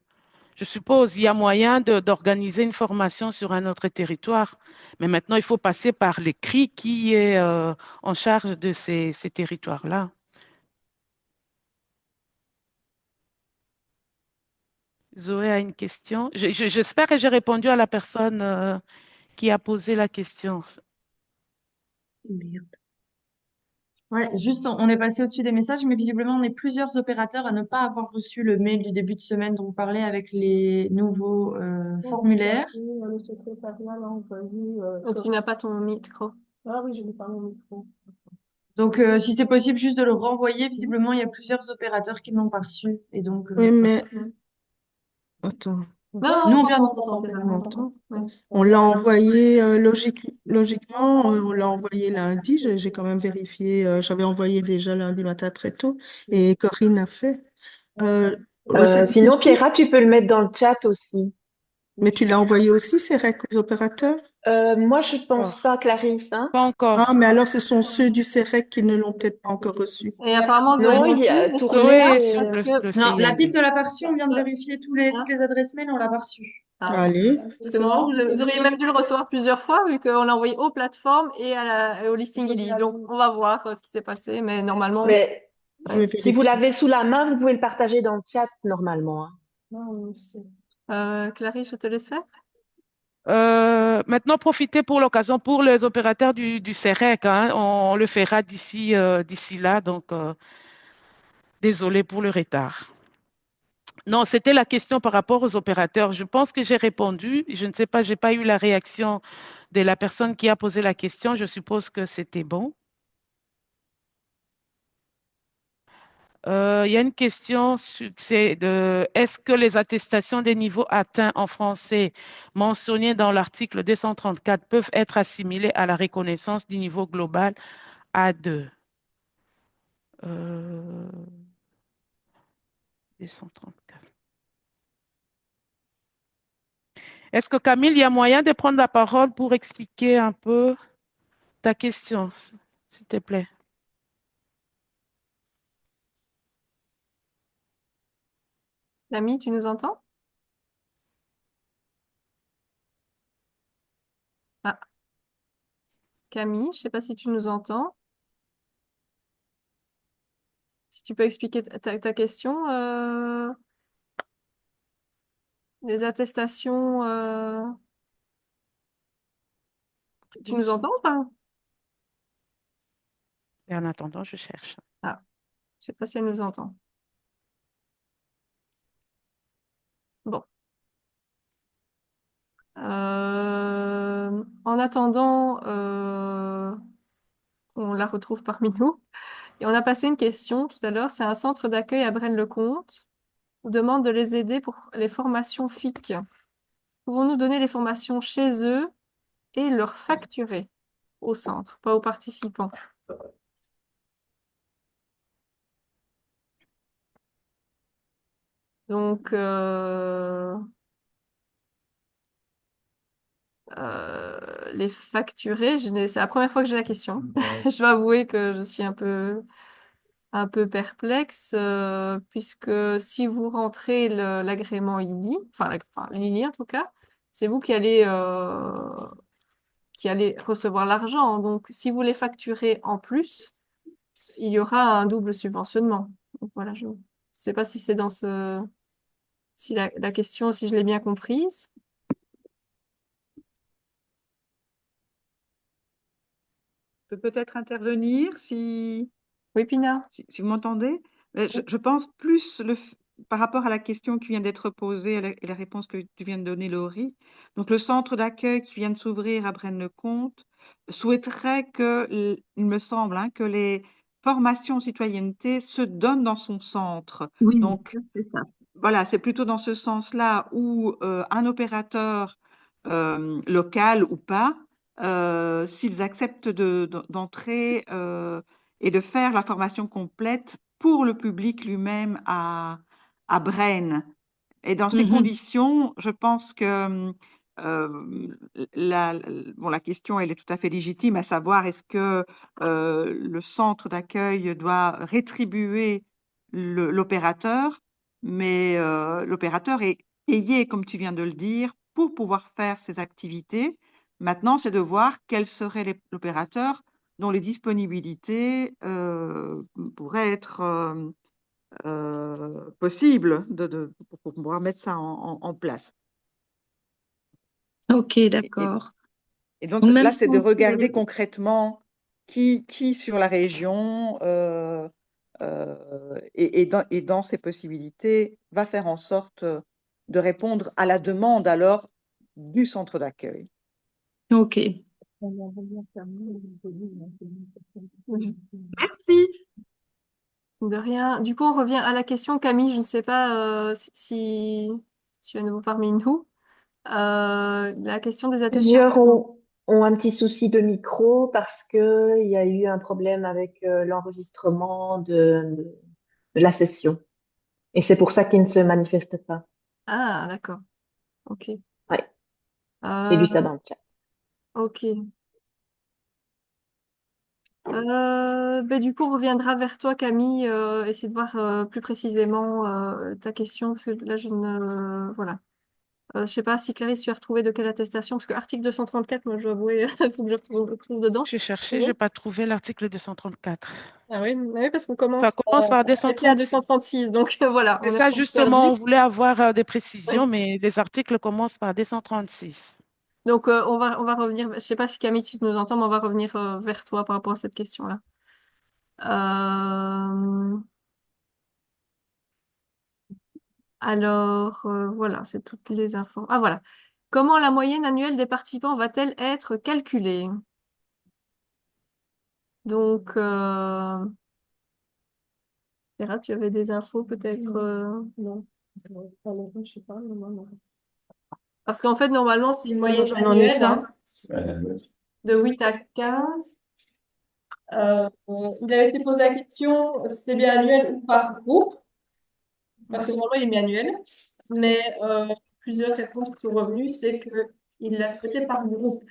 suppose il y a moyen d'organiser une formation sur un autre territoire. Mais maintenant, il faut passer par l'écrit qui est en charge de ces territoires-là. Zoé a une question. J'espère que j'ai répondu à la personne qui a posé la question. Merde. Ouais, juste, on est passé au-dessus des messages, mais visiblement, on est plusieurs opérateurs à ne pas avoir reçu le mail du début de semaine dont on parlait avec les nouveaux formulaires. Le secrétariat l'a envoyé. Donc, tu n'as pas ton micro. Ah oui, je n'ai pas mon micro. Donc, si c'est possible, juste de le renvoyer. Visiblement, il y a plusieurs opérateurs qui ne l'ont pas reçu. Et donc, Oui, mais attends. nous, on vient de... En même temps. On l'a envoyé logiquement, on l'a envoyé lundi. J'ai quand même vérifié. J'avais envoyé déjà lundi matin très tôt et Corinne a fait. Le service Sinon, ici, Pierra, tu peux le mettre dans le chat aussi. mais tu l'as envoyé aussi, c'est REC aux opérateurs? Moi, je pense pas, Clarisse, hein. Pas encore. Ah, mais alors ce sont ceux du CEREC qui ne l'ont peut-être pas encore reçu. Et apparemment, Zoé Non, non il y a plus. Est-ce tourné. qu'il est là? Zoé sur Parce que... Non, la CILD. PIC de la pas reçu, on vient de vérifier toutes les adresses mail, on l'a pas reçu. Ah. Allez. Parce que normalement, vous auriez même dû le recevoir plusieurs fois, vu qu'on l'a envoyé aux plateformes et au listing ELI. Donc, on va voir ce qui s'est passé, mais normalement... Mais Je vais si vous vérifier. l'avez sous la main, vous pouvez le partager dans le chat normalement, hein. Clarisse, je te laisse faire. Maintenant, profitez pour l'occasion pour les opérateurs du CEREC, hein. On le fera d'ici là, donc désolé pour le retard. Non, c'était la question par rapport aux opérateurs. Je pense que j'ai répondu. Je ne sais pas, je n'ai pas eu la réaction de la personne qui a posé la question. Je suppose que c'était bon. Il y a une question, c'est est-ce que les attestations des niveaux atteints en français mentionnés dans l'article 234 peuvent être assimilées à la reconnaissance du niveau global A2? 234. Est-ce que Camille, il y a moyen de prendre la parole pour expliquer un peu ta question, s'il te plaît? Camille, tu nous entends? Ah. Camille, je ne sais pas si tu nous entends. Si tu peux expliquer ta question. Les attestations, tu nous entends ou pas? Et en attendant, je cherche. Ah, je ne sais pas si elle nous entend. Bon. En attendant, on la retrouve parmi nous. Et on a passé une question tout à l'heure. C'est un centre d'accueil à Braine-le-Comte. On demande de les aider pour les formations FIC. Pouvons-nous donner les formations chez eux et leur facturer au centre, pas aux participants? Donc, les facturer, c'est la première fois que j'ai la question. Je dois avouer que je suis un peu perplexe, puisque si vous rentrez l'agrément ILI, enfin l'ILI en tout cas, c'est vous qui allez qui allez recevoir l'argent. Donc, si vous les facturez en plus, il y aura un double subventionnement. Donc, voilà, je ne sais pas si c'est dans ce... Si la question, si je l'ai bien comprise. Je peux peut-être intervenir si, Oui, Pina? si vous m'entendez. Je pense plus par rapport à la question qui vient d'être posée et la réponse que tu viens de donner, Laurie. Donc, le centre d'accueil qui vient de s'ouvrir à Braine-le-Comte souhaiterait il me semble, hein, que les formations citoyenneté se donnent dans son centre. Oui, Donc, c'est ça. voilà, c'est plutôt dans ce sens-là où un opérateur local ou pas, s'ils acceptent d'entrer et de faire la formation complète pour le public lui-même à Braine. Et dans ces conditions, je pense que la question, elle est tout à fait légitime, à savoir est-ce que le centre d'accueil doit rétribuer l'opérateur, mais l'opérateur est payé, comme tu viens de le dire, pour pouvoir faire ses activités. Maintenant, c'est de voir quel serait l'opérateur dont les disponibilités pourraient être possibles pour pouvoir mettre ça en place. Ok, d'accord. Et donc Donc, même là, si c'est de on fait- regarder concrètement qui sur la région et dans ses possibilités va faire en sorte de répondre à la demande alors du centre d'accueil. Ok. Merci. De rien. Du coup, on revient à la question, Camille. Je ne sais pas si tu es à nouveau parmi nous. La question des Plusieurs attestations. ont un petit souci de micro parce qu'il y a eu un problème avec l'enregistrement de la session. Et c'est pour ça qu'ils ne se manifestent pas. Ah, d'accord. Ok. Ouais, j'ai Euh, lu ça dans le chat. ok. Ben, du coup, on reviendra vers toi, Camille, essayer de voir plus précisément ta question, parce que là, je ne... voilà. Je sais pas si Clarisse, tu as retrouvé de quelle attestation, parce que article 234, moi, je dois avouer, il faut que je retrouve dedans. J'ai cherché, je n'ai pas trouvé l'article 234. Ah oui, mais oui, parce qu'on Ça commence commence par à arrêter à 236. 236, donc voilà, C'est on est ça, un peu perdu. justement, on voulait avoir des précisions, Oui. mais les articles commencent par 236. Donc, on va revenir, je sais pas si Camille, tu nous entends, mais on va revenir vers toi par rapport à cette question-là. Euh, Alors, voilà, c'est toutes les infos. Ah, voilà. Comment la moyenne annuelle des participants va-t-elle être calculée? Donc, Vera, tu avais des infos peut-être non. Je sais pas, non. Parce qu'en fait, normalement, c'est une moyenne J'en ai annuelle pas. de 8 à 15. Il avait été posé la question, c'était bien annuel ou par groupe, parce que normalement, il est mis annuel. Mais plusieurs réponses qui sont revenues, c'est qu'il l'a souhaité par groupe.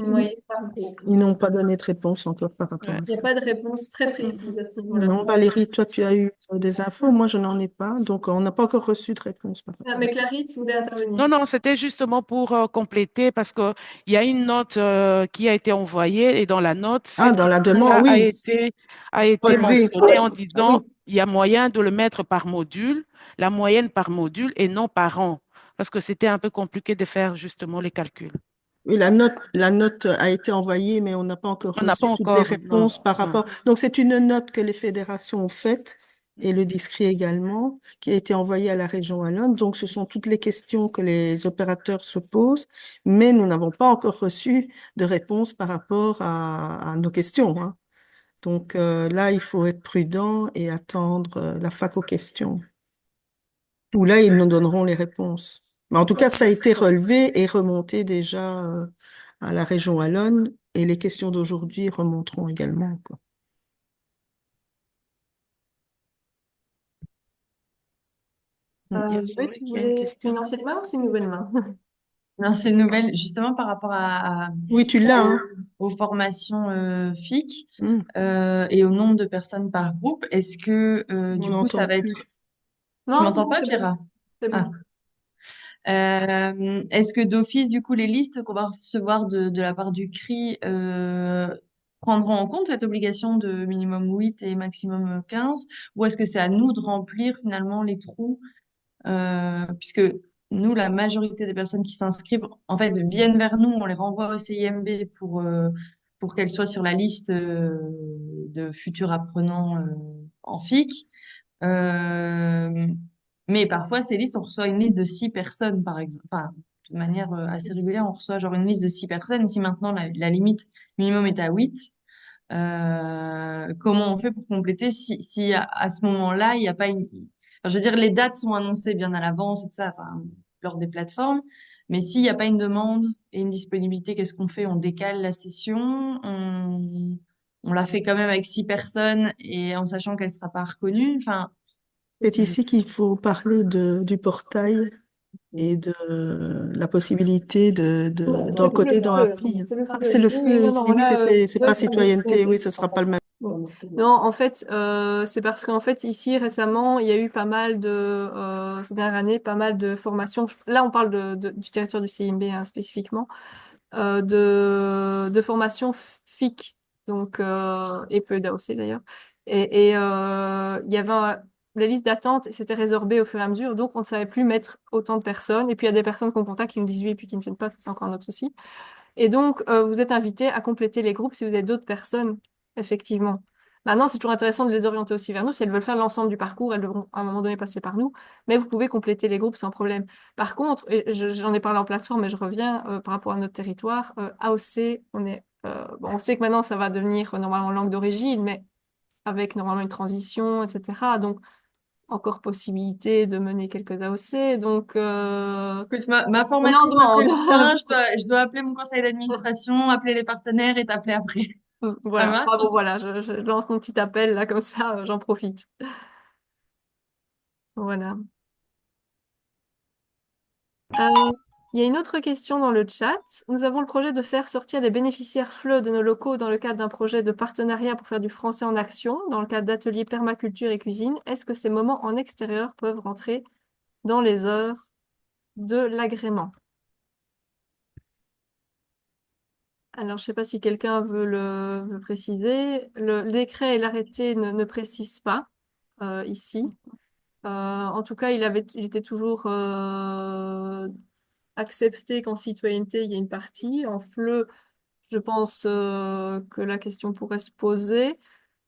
Une moyenne par groupe. Ils n'ont pas donné de réponse encore par rapport Il à n'y a ça. pas de réponse très précise à ce niveau-là. Non, Valérie, toi, tu as eu des infos, moi, je n'en ai pas. Donc, on n'a pas encore reçu de réponse par Ah, rapport mais à ça. Clarisse voulait intervenir. Non, non, c'était justement pour compléter parce qu'il y a une note qui a été envoyée et dans la note, Ah, cette dans la question-là demande, oui. a été Relevé. mentionnée en Ah oui. disant il y a moyen de le mettre par module, la moyenne par module et non par an, parce que c'était un peu compliqué de faire justement les calculs. Oui, la note a été envoyée, mais on n'a pas encore On n'a pas reçu toutes les encore, non, réponses par non. rapport. Donc, c'est une note que les fédérations ont faite et le DISCRI également, qui a été envoyée à la région wallonne. Donc, ce sont toutes les questions que les opérateurs se posent, mais nous n'avons pas encore reçu de réponse par rapport à nos questions, hein. Donc, là, il faut être prudent et attendre la fac aux questions, où là, ils nous donneront les réponses. Mais en tout cas, ça a été relevé et remonté déjà à la région wallonne et les questions d'aujourd'hui remonteront également, quoi. C'est Oui, vrai tu qu'il y a une voulais... C'est question. une ancienne main ou c'est une nouvelle main? Non, c'est une nouvelle, justement par rapport Oui, tu l'as, hein. aux formations FIC Mm. et au nombre de personnes par groupe. Est-ce que On du coup, ça n'entend va plus. être... Tu Non, c'est m'entends bon, pas, c'est bon. Pierre? C'est Ah. bon. Est-ce que d'office, du coup, les listes qu'on va recevoir de la part du CRI prendront en compte cette obligation de minimum 8 et maximum 15, ou est-ce que c'est à nous de remplir finalement les trous, puisque nous, la majorité des personnes qui s'inscrivent, en fait, viennent vers nous, on les renvoie au CIMB pour qu'elles soient sur la liste de futurs apprenants en FIC. Euh, mais parfois, ces listes, on reçoit une liste de 6 personnes, par exemple. Enfin, de manière assez régulière, on reçoit genre une liste de 6 personnes. Si maintenant la limite minimum est à 8, comment on fait pour compléter si à ce moment-là, il n'y a pas une... Enfin, je veux dire, les dates sont annoncées bien à l'avance, et tout ça, enfin, lors des plateformes. Mais s'il n'y a pas une demande et une disponibilité, qu'est-ce qu'on fait? On décale la session, on la fait quand même avec 6 personnes et en sachant qu'elle ne sera pas reconnue. Enfin, C'est ici qu'il faut parler du portail et de la possibilité d'encoder dans appli. C'est le Ah, feu. c'est le Oui, oui, feu non, ici, non, oui, mais là, c'est pas citoyenneté, oui, ce sera pas le même. non, en fait, c'est parce qu'en fait, ici, récemment, il y a eu pas mal ces dernières années, pas mal de formations. Là, on parle du territoire du CIMB, hein, spécifiquement, de formations FIC, donc, et peu d'AOC d'ailleurs. Il y avait la liste d'attente, et c'était résorbé au fur et à mesure, donc on ne savait plus mettre autant de personnes. Et puis, il y a des personnes qu'on contacte qui nous disent oui, et puis qui ne viennent pas, ça, c'est encore un autre souci. Et donc, vous êtes invité à compléter les groupes si vous avez d'autres personnes, effectivement. Maintenant, c'est toujours intéressant de les orienter aussi vers nous. Si elles veulent faire l'ensemble du parcours, elles devront à un moment donné passer par nous. Mais vous pouvez compléter les groupes sans problème. Par contre, et j'en ai parlé en plateforme, mais je reviens par rapport à notre territoire. AOC, bon, on sait que maintenant, ça va devenir normalement langue d'origine, mais avec normalement une transition, etc. Donc, encore possibilité de mener quelques AOC. Donc, écoute, ma on est en formatrice m'appelait le demande. matin, je dois appeler mon conseil d'administration, appeler les partenaires et t'appeler après. Ça Voilà. va? Ah bon, voilà, je lance mon petit appel là, comme ça, j'en profite. Voilà. Euh, il y a une autre question dans le chat. Nous avons le projet de faire sortir les bénéficiaires FLE de nos locaux dans le cadre d'un projet de partenariat pour faire du français en action, dans le cadre d'ateliers permaculture et cuisine. Est-ce que ces moments en extérieur peuvent rentrer dans les heures de l'agrément? Alors, je ne sais pas si quelqu'un veut préciser. Le décret et l'arrêté ne précisent pas ici. En tout cas, il était toujours accepté qu'en citoyenneté, il y a une partie. En FLE, je pense que la question pourrait se poser,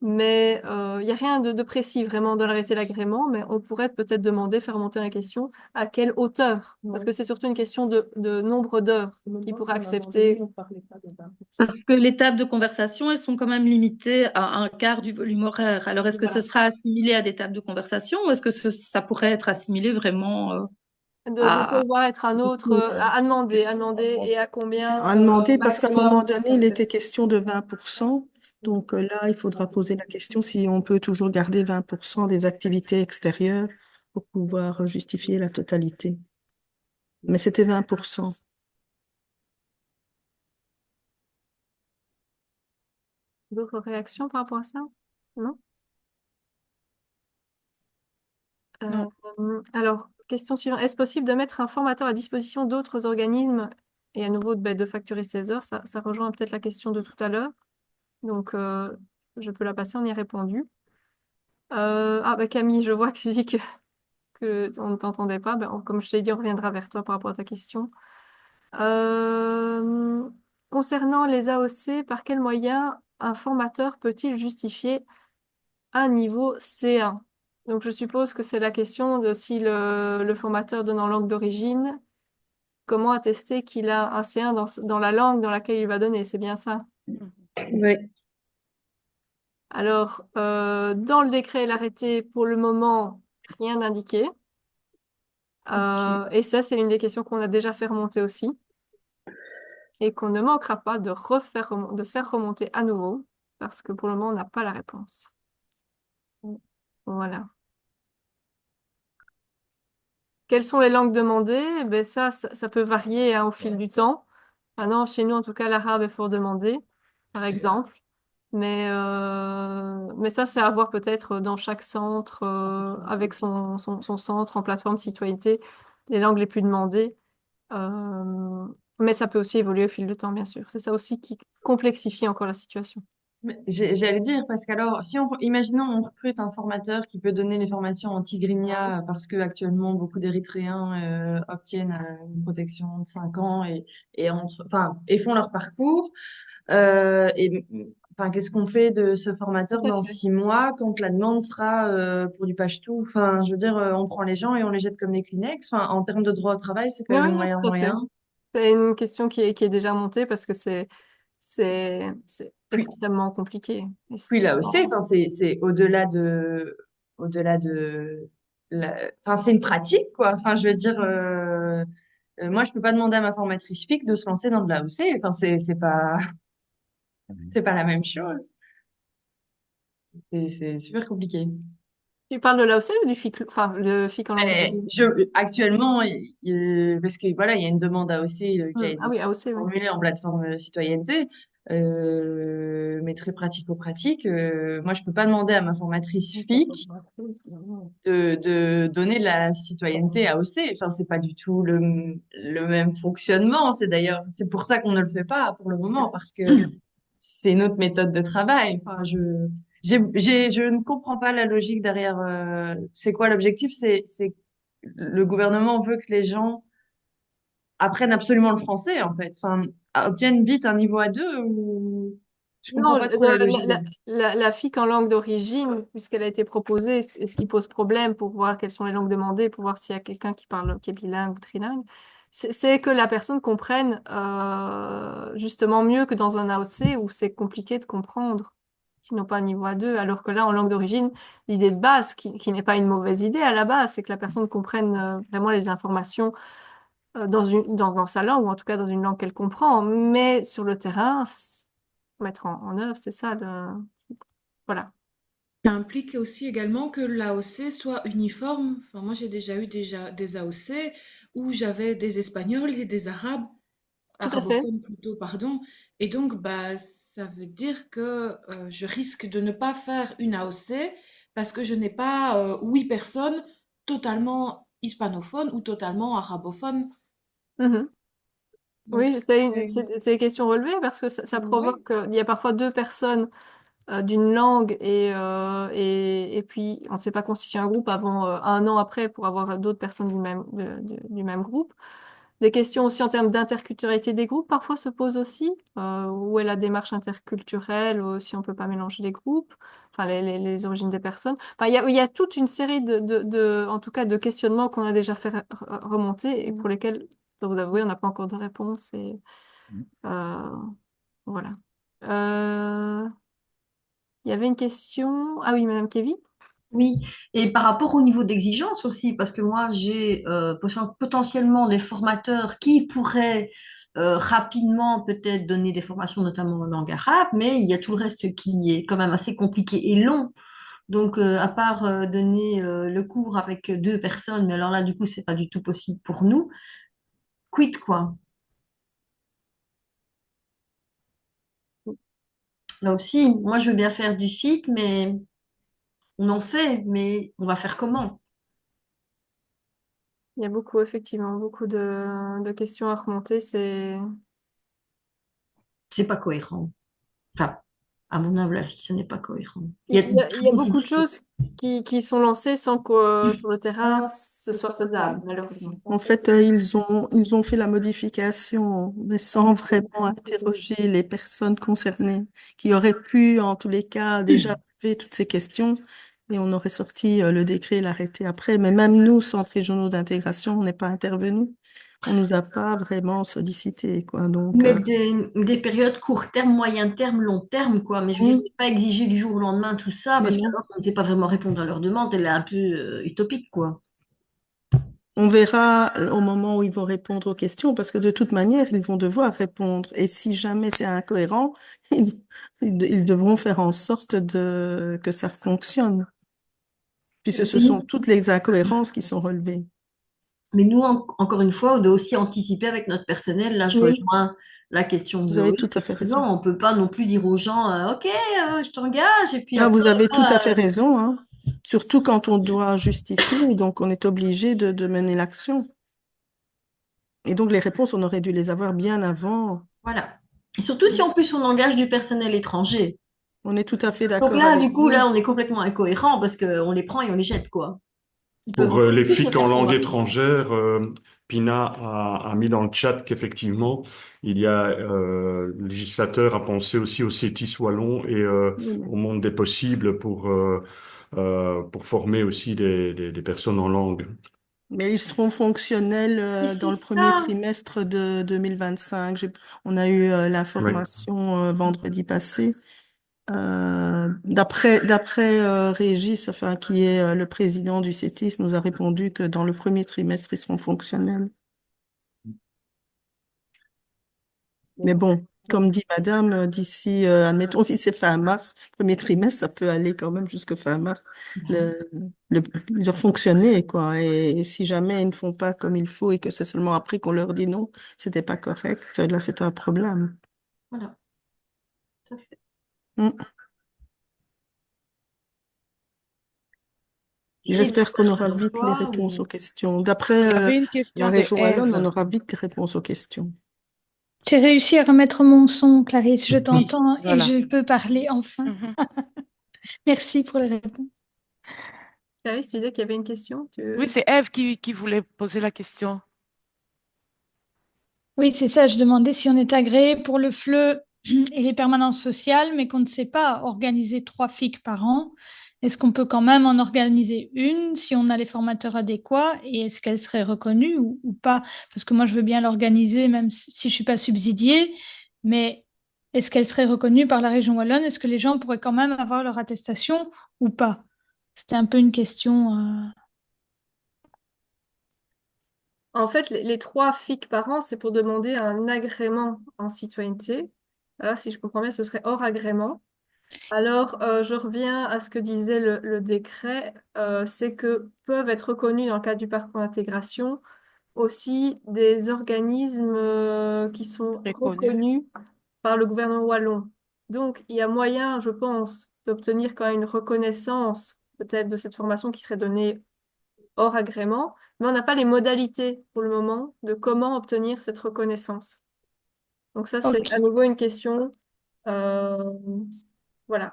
mais il n'y a rien de précis vraiment dans l'arrêté l'agrément, mais on pourrait peut-être demander, faire monter la question, à quelle hauteur? Parce que c'est surtout une question de nombre d'heures qui pourrait accepter. Parce que les tables de conversation, elles sont quand même limitées à un quart du volume horaire. Alors, est-ce que ce sera assimilé à des tables de conversation ou est-ce que ça pourrait être assimilé vraiment De à... pouvoir être un autre, à demander et à combien À demander, parce qu'à un moment maximum. donné, il était question de 20%. Donc là, il faudra poser la question si on peut toujours garder 20% des activités extérieures pour pouvoir justifier la totalité. Mais c'était 20%. D'autres réactions par rapport à ça? Non? Non. Alors, question suivante. Est-ce possible de mettre un formateur à disposition d'autres organismes et à nouveau de facturer 16 heures? Ça rejoint peut-être la question de tout à l'heure. Donc, je peux la passer, on y a répondu. Camille, je vois que tu dis que on ne t'entendait pas. Comme je t'ai dit, on reviendra vers toi par rapport à ta question. Euh, Concernant les AOC, par quel moyen un formateur peut-il justifier un niveau C1? Donc, je suppose que c'est la question de si le formateur donne en langue d'origine, comment attester qu'il a un C1 dans la langue dans laquelle il va donner. C'est bien ça? Oui. Alors, dans le décret et l'arrêté, pour le moment, rien d'indiqué. Et ça, c'est l'une des questions qu'on a déjà fait remonter aussi et qu'on ne manquera pas de faire remonter à nouveau parce que pour le moment, on n'a pas la réponse. Voilà. Quelles sont les langues demandées? Eh ben ça peut varier hein, au fil du temps. Maintenant, chez nous, en tout cas, l'arabe est fort demandé, par exemple. Mais ça, c'est à voir peut-être dans chaque centre, avec son centre en plateforme citoyenneté. les langues les plus demandées. Mais ça peut aussi évoluer au fil du temps, bien sûr. C'est ça aussi qui complexifie encore la situation. Mais j'allais dire, parce qu'alors, si imaginons, on recrute un formateur qui peut donner les formations en Tigrinya, parce que actuellement, beaucoup d'Érythréens obtiennent une protection de 5 ans et font leur parcours. Enfin, qu'est-ce qu'on fait de ce formateur Tout à dans fait. 6 mois quand la demande sera pour du pachtou? Enfin, je veux dire, on prend les gens et on les jette comme des Kleenex. Enfin, en termes de droit au travail, c'est quand Oui, même oui, non, tout à fait. moyen. C'est une question qui est déjà montée parce que c'est Puis, extrêmement compliqué. Et puis là aussi, extrêmement- enfin, c'est au-delà de enfin, c'est une pratique, quoi. Enfin, je veux dire, moi, je peux pas demander à ma formatrice FIC de se lancer dans de l'AOC. Enfin, c'est pas la même chose. C'est super compliqué. Tu parles de l'AOC ou du FIC, enfin, le FIC en langue Mais d'origine? actuellement, parce que voilà, il y a une demande AOC qui a Ah été oui, AOC, oui. formulée en plateforme citoyenneté, mais très pratico-pratique. Moi, je peux pas demander à ma formatrice FIC de donner de la citoyenneté AOC. Enfin, c'est pas du tout le même fonctionnement. C'est pour ça qu'on ne le fait pas pour le moment, parce que c'est une autre méthode de travail. Enfin, je ne comprends pas la logique derrière. C'est quoi l'objectif? C'est le gouvernement veut que les gens apprennent absolument le français, en fait. Enfin, obtiennent vite un niveau A2 ou je comprends Non, pas trop la logique derrière. la FIC en langue d'origine, puisqu'elle a été proposée, et ce qui pose problème pour voir quelles sont les langues demandées, pour voir s'il y a quelqu'un qui parle, qui est bilingue ou trilingue, c'est que la personne comprenne justement mieux que dans un AOC où c'est compliqué de comprendre, sinon pas un niveau A2, alors que là, en langue d'origine, l'idée de base, qui n'est pas une mauvaise idée à la base, c'est que la personne comprenne vraiment les informations dans sa langue, ou en tout cas dans une langue qu'elle comprend, mais sur le terrain, mettre en œuvre, c'est ça Voilà. Ça implique aussi également que l'AOC soit uniforme. Enfin, moi, j'ai déjà eu des AOC où j'avais des Espagnols et des Arabes, Tout à fait. arabophones plutôt, pardon. Et donc, bah, ça veut dire que je risque de ne pas faire une AOC parce que je n'ai pas 8 personnes totalement hispanophones ou totalement arabophones. Mhm. Donc, Oui, c'est une question relevée parce que ça oui. provoque, il y a parfois deux personnes d'une langue et puis on ne s'est pas constitué un groupe avant un an après pour avoir d'autres personnes du même groupe. Des questions aussi en termes d'interculturalité des groupes parfois se posent aussi. Où est la démarche interculturelle, ou si on ne peut pas mélanger les groupes, enfin les origines des personnes. Enfin, il y a toute une série en tout cas, de questionnements qu'on a déjà fait remonter et pour lesquels, je dois vous avouer, on n'a pas encore de réponse. Euh, voilà. Euh, il y avait une question. Ah oui, Madame Kevin. Oui, et par rapport au niveau d'exigence aussi, parce que moi j'ai potentiellement des formateurs qui pourraient rapidement peut-être donner des formations, notamment en langue arabe, mais il y a tout le reste qui est quand même assez compliqué et long. Donc, à part donner le cours avec 2 personnes, mais alors là, du coup, c'est pas du tout possible pour nous. Quid quoi? Là aussi, moi, je veux bien faire du FIC, mais on en fait, mais on va faire comment? Il y a beaucoup, effectivement, beaucoup de questions à remonter. C'est pas cohérent. Enfin, à mon humble avis, ce n'est pas cohérent. Il y a Il y a trop de beaucoup de choses. choses qui sont lancées sans que sur le terrain ce soit faisable, malheureusement. En fait, ils ont fait la modification, mais sans vraiment interroger les personnes concernées, qui auraient pu, en tous les cas, déjà poser toutes ces questions, et on aurait sorti le décret et l'arrêté après. Mais même nous, centres régionaux d'intégration, on n'est pas intervenus. On nous a pas vraiment sollicité, quoi. Donc, Mais des périodes court terme, moyen terme, long terme, quoi. Mais je veux dire, pas exiger du jour au lendemain tout ça, mais parce non. qu'alors on ne sait pas vraiment répondre à leurs demandes, elle est un peu utopique, quoi. On verra au moment où ils vont répondre aux questions, parce que de toute manière, ils vont devoir répondre. Et si jamais c'est incohérent, ils, ils devront faire en sorte que ça fonctionne, puisque ce Et sont nous, toutes les incohérences qui sont relevées. mais nous, encore une fois, on doit aussi anticiper avec notre personnel. Là, je Oui, rejoins la question de vous avez Zoé. tout à fait raison. Effectivement, on ne peut pas non plus dire aux gens, OK, je t'engage, et puis Là, après, vous avez tout à fait euh, raison, hein. Surtout quand on doit justifier, donc on est obligé de mener l'action. Et donc, les réponses, on aurait dû les avoir bien avant. Voilà. Et surtout si en plus on engage du personnel étranger. On est tout à fait Donc d'accord là, avec du coup, vous. là, on est complètement incohérent parce qu'on les prend et on les jette, quoi. Ils peuvent Pour encore les plus se FIC faire en langue savoir. étrangère, Pina a mis dans le chat qu'effectivement, le législateur a pensé aussi au CETIS wallon et au monde des possibles pour former aussi des personnes en langue. Mais ils seront fonctionnels Mais dans c'est le premier ça. trimestre de 2025. On a eu Oui. l'information vendredi passé. D'après Régis, enfin, qui est le président du CETIS, nous a répondu que dans le premier trimestre, ils seront fonctionnels. Mais bon, comme dit Madame, d'ici, admettons, si c'est fin mars, premier trimestre, ça peut aller quand même jusque fin mars, ils doivent fonctionner, quoi. Et si jamais ils ne font pas comme il faut et que c'est seulement après qu'on leur dit non, c'était pas correct, là, c'est un problème. Voilà. Tout à fait. Mm. J'espère qu'on aura vite les réponses aux questions. D'après Il y avait une la question de région wallonne, on Ève. aura vite les réponses aux questions. J'ai réussi à remettre mon son, Clarisse, je t'entends et Voilà. je peux parler enfin. Mhm. Merci pour les réponses. Clarisse, tu disais qu'il y avait une question? Oui, c'est Ève qui voulait poser la question. Oui, c'est ça, je demandais si on est agréé pour le FLE et les permanences sociales, mais qu'on ne sait pas organiser 3 FIC par an. Est-ce qu'on peut quand même en organiser une si on a les formateurs adéquats et est-ce qu'elle serait reconnue ou pas? Parce que moi, je veux bien l'organiser même si je ne suis pas subsidiée, mais est-ce qu'elle serait reconnue par la région wallonne? Est-ce que les gens pourraient quand même avoir leur attestation ou pas? C'était un peu une question. En fait, les 3 FIC par an, c'est pour demander un agrément en citoyenneté. Alors, si je comprends bien, ce serait hors agrément. Alors, je reviens à ce que disait le décret, c'est que peuvent être reconnus dans le cadre du parcours d'intégration aussi des organismes qui sont Reconnu. reconnus par le gouvernement wallon. Donc, il y a moyen, je pense, d'obtenir quand même une reconnaissance peut-être de cette formation qui serait donnée hors agrément, mais on n'a pas les modalités pour le moment de comment obtenir cette reconnaissance. Donc ça, c'est Ok. à nouveau une question. euh, voilà.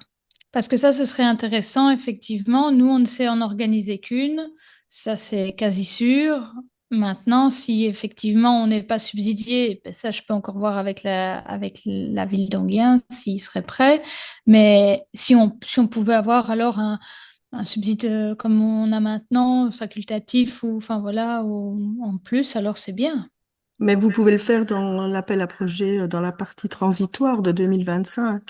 Parce que ça, ce serait intéressant, effectivement. Nous, on ne sait en organiser qu'une. Ça, c'est quasi sûr. Maintenant, si effectivement on n'est pas subsidié, ben ça, je peux encore voir avec la ville d'Anguien s'ils seraient prêts. Mais si on pouvait avoir alors un subside comme on a maintenant, facultatif ou enfin voilà, ou en plus, alors c'est bien. Mais vous pouvez le faire dans l'appel à projet, dans la partie transitoire de 2025.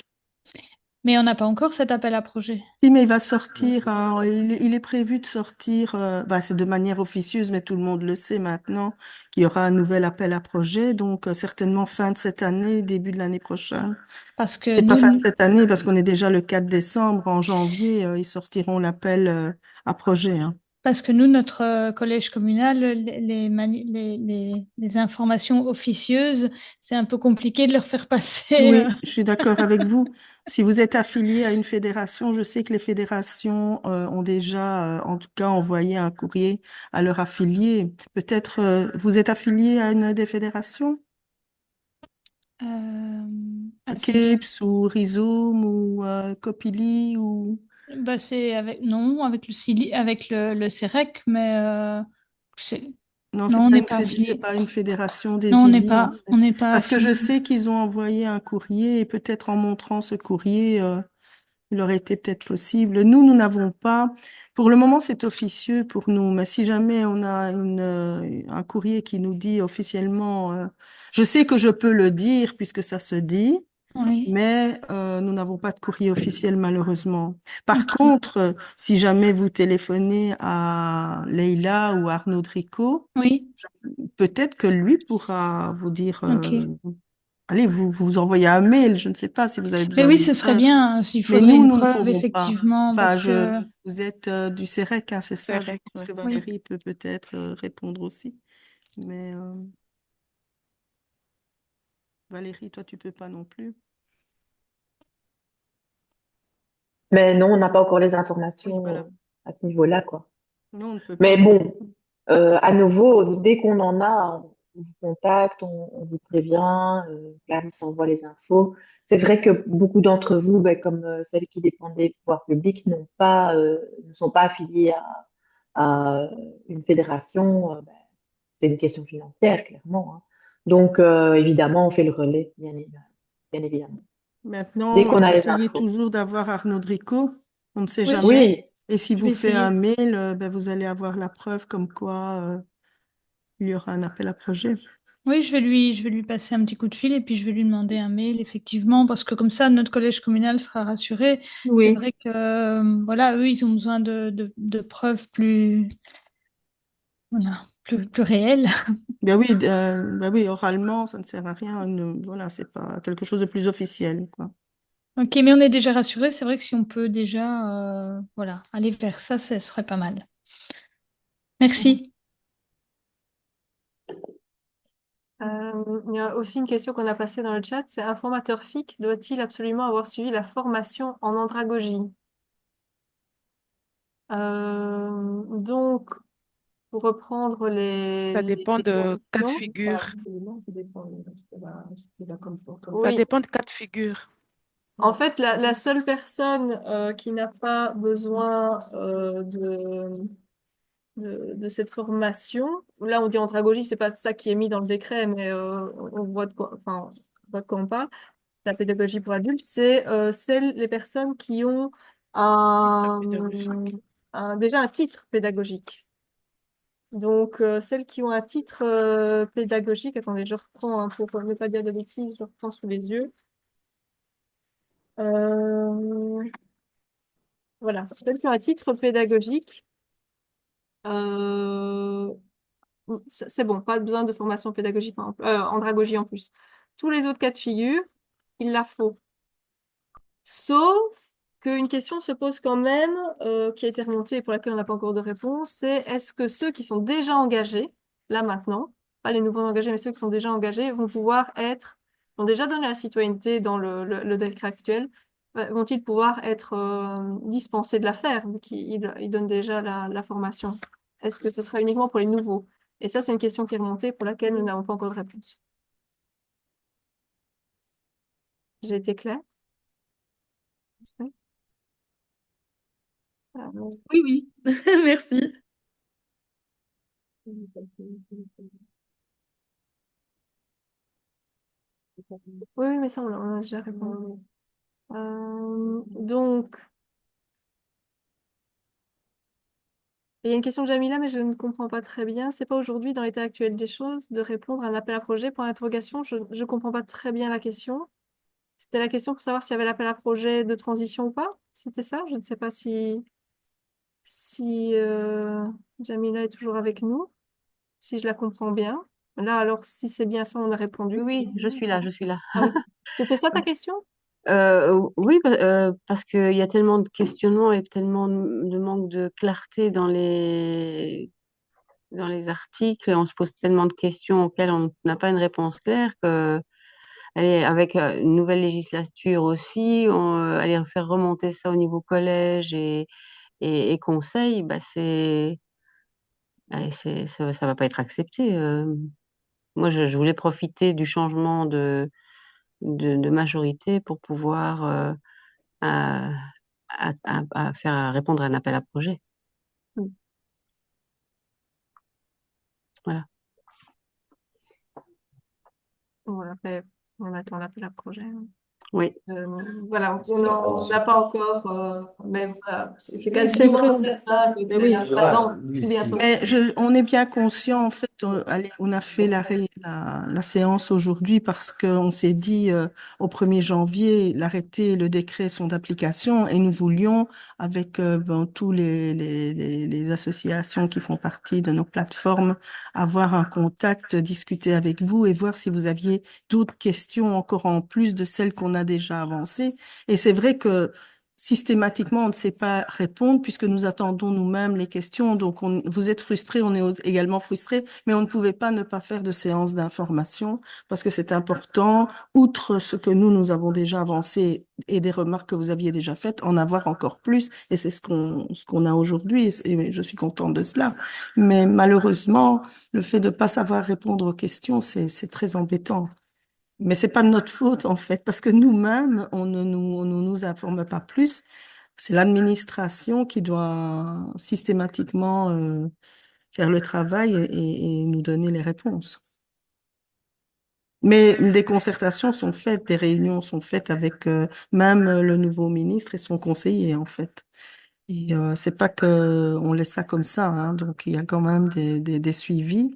Mais on n'a pas encore cet appel à projet. Si, mais il va sortir, hein, il est prévu de sortir, c'est de manière officieuse, mais tout le monde le sait maintenant, qu'il y aura un nouvel appel à projet, donc certainement fin de cette année, début de l'année prochaine. Parce que Et pas fin de nous, cette année, parce qu'on est déjà le 4 décembre, en janvier, ils sortiront l'appel à projet, hein. Parce que nous, notre collège communal, les informations officieuses, c'est un peu compliqué de leur faire passer. Oui, je suis d'accord avec vous. Si vous êtes affilié à une fédération, je sais que les fédérations ont déjà, en tout cas, envoyé un courrier à leurs affiliés. Peut-être vous êtes affilié à une des fédérations? Affiliés. KEPS ou Rhizome ou Copili ou... Bah, c'est avec non, avec le CEREC, mais Non, non, on n'est pas c'est affilié. pas une fédération des Non, îles, en fait. on n'est pas Parce que je affilié. sais qu'ils ont envoyé un courrier et peut-être en montrant ce courrier, il aurait été peut-être possible. Nous n'avons pas. Pour le moment, c'est officieux pour nous. Mais si jamais on a un courrier qui nous dit officiellement, je sais que je peux le dire puisque ça se dit, Oui. mais nous n'avons pas de courrier officiel malheureusement. Par contre, si jamais vous téléphonez à Leïla ou Arnaud Dricot, Oui. peut-être que lui pourra vous dire. Ok. Allez, vous envoyez un mail, je ne sais pas si vous avez Mais besoin oui, d'une ce serait preuve. bien s'il Mais faudrait une nous ne preuve, pouvons pas. effectivement, Enfin, parce que vous êtes du CEREC, hein, c'est ça. Je Correct, pense ouais. que oui. Valérie peut peut-être répondre aussi. Mais Valérie, toi, tu peux pas non plus. Mais non, on n'a pas encore les Oui, informations voilà. à ce niveau-là, quoi. Non, on ne peut Mais pas. bon, à nouveau, dès qu'on en a, vous contacte, on vous prévient, Clarisse envoie les infos. C'est vrai que beaucoup d'entre vous, ben, comme celles qui dépendent des pouvoirs publics, ne sont pas affiliées à une fédération. Ben, c'est une question financière, clairement, hein. Donc, évidemment, on fait le relais, bien évidemment. Dès Maintenant, qu'on a les essayez infos. toujours d'avoir Arnaud Dricot. On ne sait Oui, jamais. Oui, Et s'il je vous vais fait un essayer. mail, ben, vous allez avoir la preuve comme quoi il y aura un appel à projet. Oui, je vais lui passer un petit coup de fil et puis je vais lui demander un mail, effectivement, parce que comme ça, notre collège communal sera rassuré. C'est Oui. vrai que, voilà, eux, ils ont besoin de preuves plus, voilà, plus réelles. Ben oui, oralement, ça ne sert à rien. Voilà, c'est pas quelque chose de plus officiel, quoi. Ok, mais on est déjà rassuré. C'est vrai que si on peut déjà, voilà, aller vers ça, ce serait pas mal. Merci. Il y a aussi une question qu'on a passée dans le chat, c'est un formateur FIC doit-il absolument avoir suivi la formation en andragogie? Donc, pour reprendre Ça dépend les de cas de conditions, figure. Ça oui, dépend de cas de figure. en fait, la seule personne qui n'a pas besoin de cette formation, là on dit andragogie, c'est pas ça qui est mis dans le décret, mais on voit de quoi, enfin, on voit de quoi on parle. La pédagogie pour adultes, c'est les personnes qui ont un, déjà un titre pédagogique. Donc, celles qui ont un titre pédagogique, attendez, je reprends hein, pour ne pas dire de bêtises, je reprends sous les yeux. Voilà, celles qui ont un titre pédagogique, euh, c'est bon, pas besoin de formation pédagogique andragogie en plus. Tous les autres cas de figure, il la faut. Sauf qu'une question se pose quand même, qui a été remontée et pour laquelle on n'a pas encore de réponse, c'est est-ce que ceux qui sont déjà engagés, là maintenant, pas les nouveaux engagés, mais ceux qui sont déjà engagés, ont déjà donné la citoyenneté dans le décret actuel, vont-ils pouvoir être dispensés de la faire, vu qu'ils donnent déjà la formation? Est-ce que ce sera uniquement pour les nouveaux? Et ça, c'est une question qui est remontée pour laquelle nous n'avons pas encore de réponse. J'ai été claire? Oui. Oui, oui, merci. Oui, oui, mais ça, on a déjà répondu. Donc, il y a une question de Jamila, mais je ne comprends pas très bien. C'est pas aujourd'hui, dans l'état actuel des choses, de répondre à un appel à projet pour interrogation. Je ne comprends pas très bien la question. C'était la question pour savoir s'il y avait l'appel à projet de transition ou pas. C'était ça? Je ne sais pas si Jamila est toujours avec nous, si je la comprends bien. Là, alors, si c'est bien ça, on a répondu. Oui, je suis là, je suis là. Ah oui. C'était ça ta question? Oui, parce qu'il y a tellement de questionnements et tellement de manque de clarté dans les articles, et on se pose tellement de questions auxquelles on n'a pas une réponse claire que, allez, avec une nouvelle législature aussi, aller faire remonter ça au niveau collège et conseil, bah ça va pas être accepté. Moi, je voulais profiter du changement de majorité pour pouvoir à, à faire répondre à un appel à projet. Mm. Voilà. Voilà, mais on attend l'appel à projet. Oui. Voilà, on n'a pas encore, mais voilà, c'est C'est quasiment vrai. certain que Mais c'est oui. un présent tout bientôt. Mais on est bien conscient, en fait, allez, on a fait la séance aujourd'hui parce qu'on s'est dit au 1er janvier, l'arrêté et le décret sont d'application et nous voulions, avec tous les associations qui font partie de nos plateformes, avoir un contact, discuter avec vous et voir si vous aviez d'autres questions encore en plus de celles qu'on a déjà avancées. Et c'est vrai que systématiquement, on ne sait pas répondre puisque nous attendons nous-mêmes les questions. Donc, vous êtes frustrés, on est également frustrés, mais on ne pouvait pas ne pas faire de séance d'information parce que c'est important, outre ce que nous avons déjà avancé et des remarques que vous aviez déjà faites, en avoir encore plus. Et c'est ce qu'on a aujourd'hui et je suis contente de cela. Mais malheureusement, le fait de ne pas savoir répondre aux questions, c'est très embêtant. Mais c'est pas de notre faute, en fait, parce que nous-mêmes, on ne nous informe pas plus. C'est l'administration qui doit systématiquement faire le travail et nous donner les réponses. Mais des concertations sont faites, des réunions sont faites avec même le nouveau ministre et son conseiller, en fait. Et c'est pas que on laisse ça comme ça, hein, donc il y a quand même des suivis.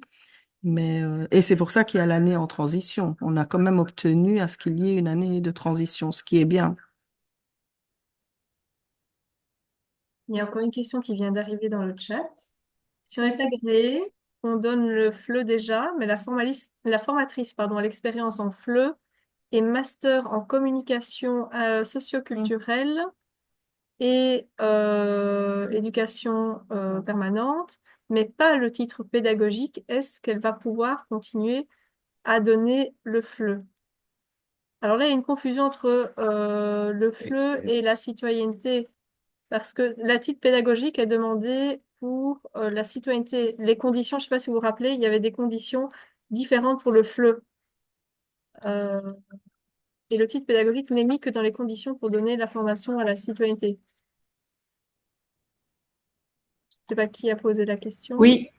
Mais, et c'est pour ça qu'il y a l'année en transition. On a quand même obtenu à ce qu'il y ait une année de transition, ce qui est bien. Il y a encore une question qui vient d'arriver dans le chat. Si on est agréé, on donne le FLE déjà, mais la formatrice, pardon, a l'expérience en FLE et master en communication socioculturelle et éducation permanente, mais pas le titre pédagogique. Est-ce qu'elle va pouvoir continuer à donner le FLE? Alors là, il y a une confusion entre le FLE et la citoyenneté, parce que la titre pédagogique est demandée pour la citoyenneté. Les conditions, je ne sais pas si vous vous rappelez, il y avait des conditions différentes pour le FLE. Et le titre pédagogique n'est mis que dans les conditions pour donner la formation à la citoyenneté. Je ne sais pas qui a posé la question. Oui,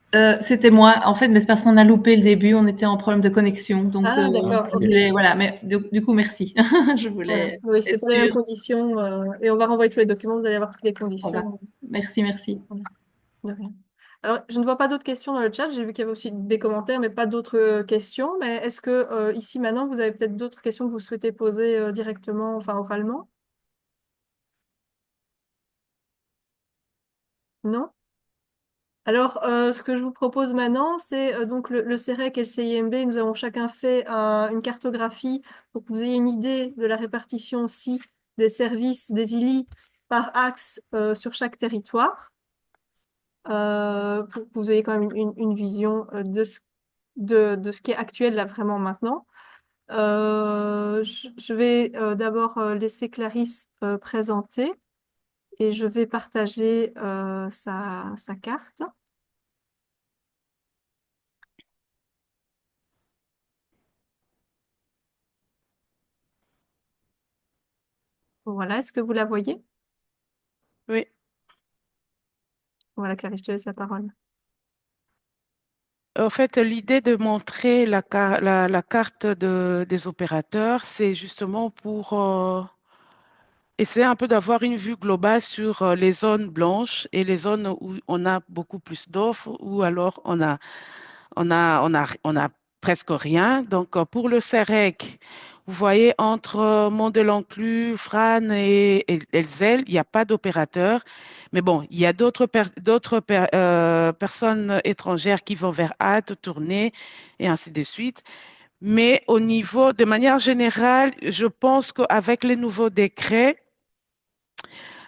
c'était moi. En fait, mais c'est parce qu'on a loupé le début, on était en problème de connexion. Donc, Ah, d'accord, ok. voilà, mais du coup, merci. Je voulais Voilà. Oui, c'est être pour les mêmes sûre. conditions. Et on va renvoyer tous les documents, vous allez avoir toutes les conditions. Voilà. Merci, merci. Voilà. De rien. Alors, je ne vois pas d'autres questions dans le chat. J'ai vu qu'il y avait aussi des commentaires, mais pas d'autres questions. Mais est-ce que ici, maintenant, vous avez peut-être d'autres questions que vous souhaitez poser directement, enfin oralement? Non? Alors, ce que je vous propose maintenant, c'est donc le CEREC et le CIMB. Nous avons chacun fait une cartographie pour que vous ayez une idée de la répartition aussi des services, des ILI par axe sur chaque territoire. Pour que vous ayez quand même une vision de ce qui est actuel là vraiment maintenant. Je vais d'abord laisser Clarisse présenter et je vais partager sa carte. Voilà, est-ce que vous la voyez? Oui. Voilà, Clarisse, je te laisse la parole. En fait, l'idée de montrer la carte des opérateurs, c'est justement pour essayer un peu d'avoir une vue globale sur les zones blanches et les zones où on a beaucoup plus d'offres, ou alors on a presque rien. Donc, pour le CEREC, vous voyez, entre Mont-de-l'Enclus, Frasnes et Ellezelles, il n'y a pas d'opérateur. Mais bon, il y a d'autres personnes étrangères qui vont vers Ath, Tournai et ainsi de suite. Mais au niveau, de manière générale, je pense qu'avec les nouveaux décrets,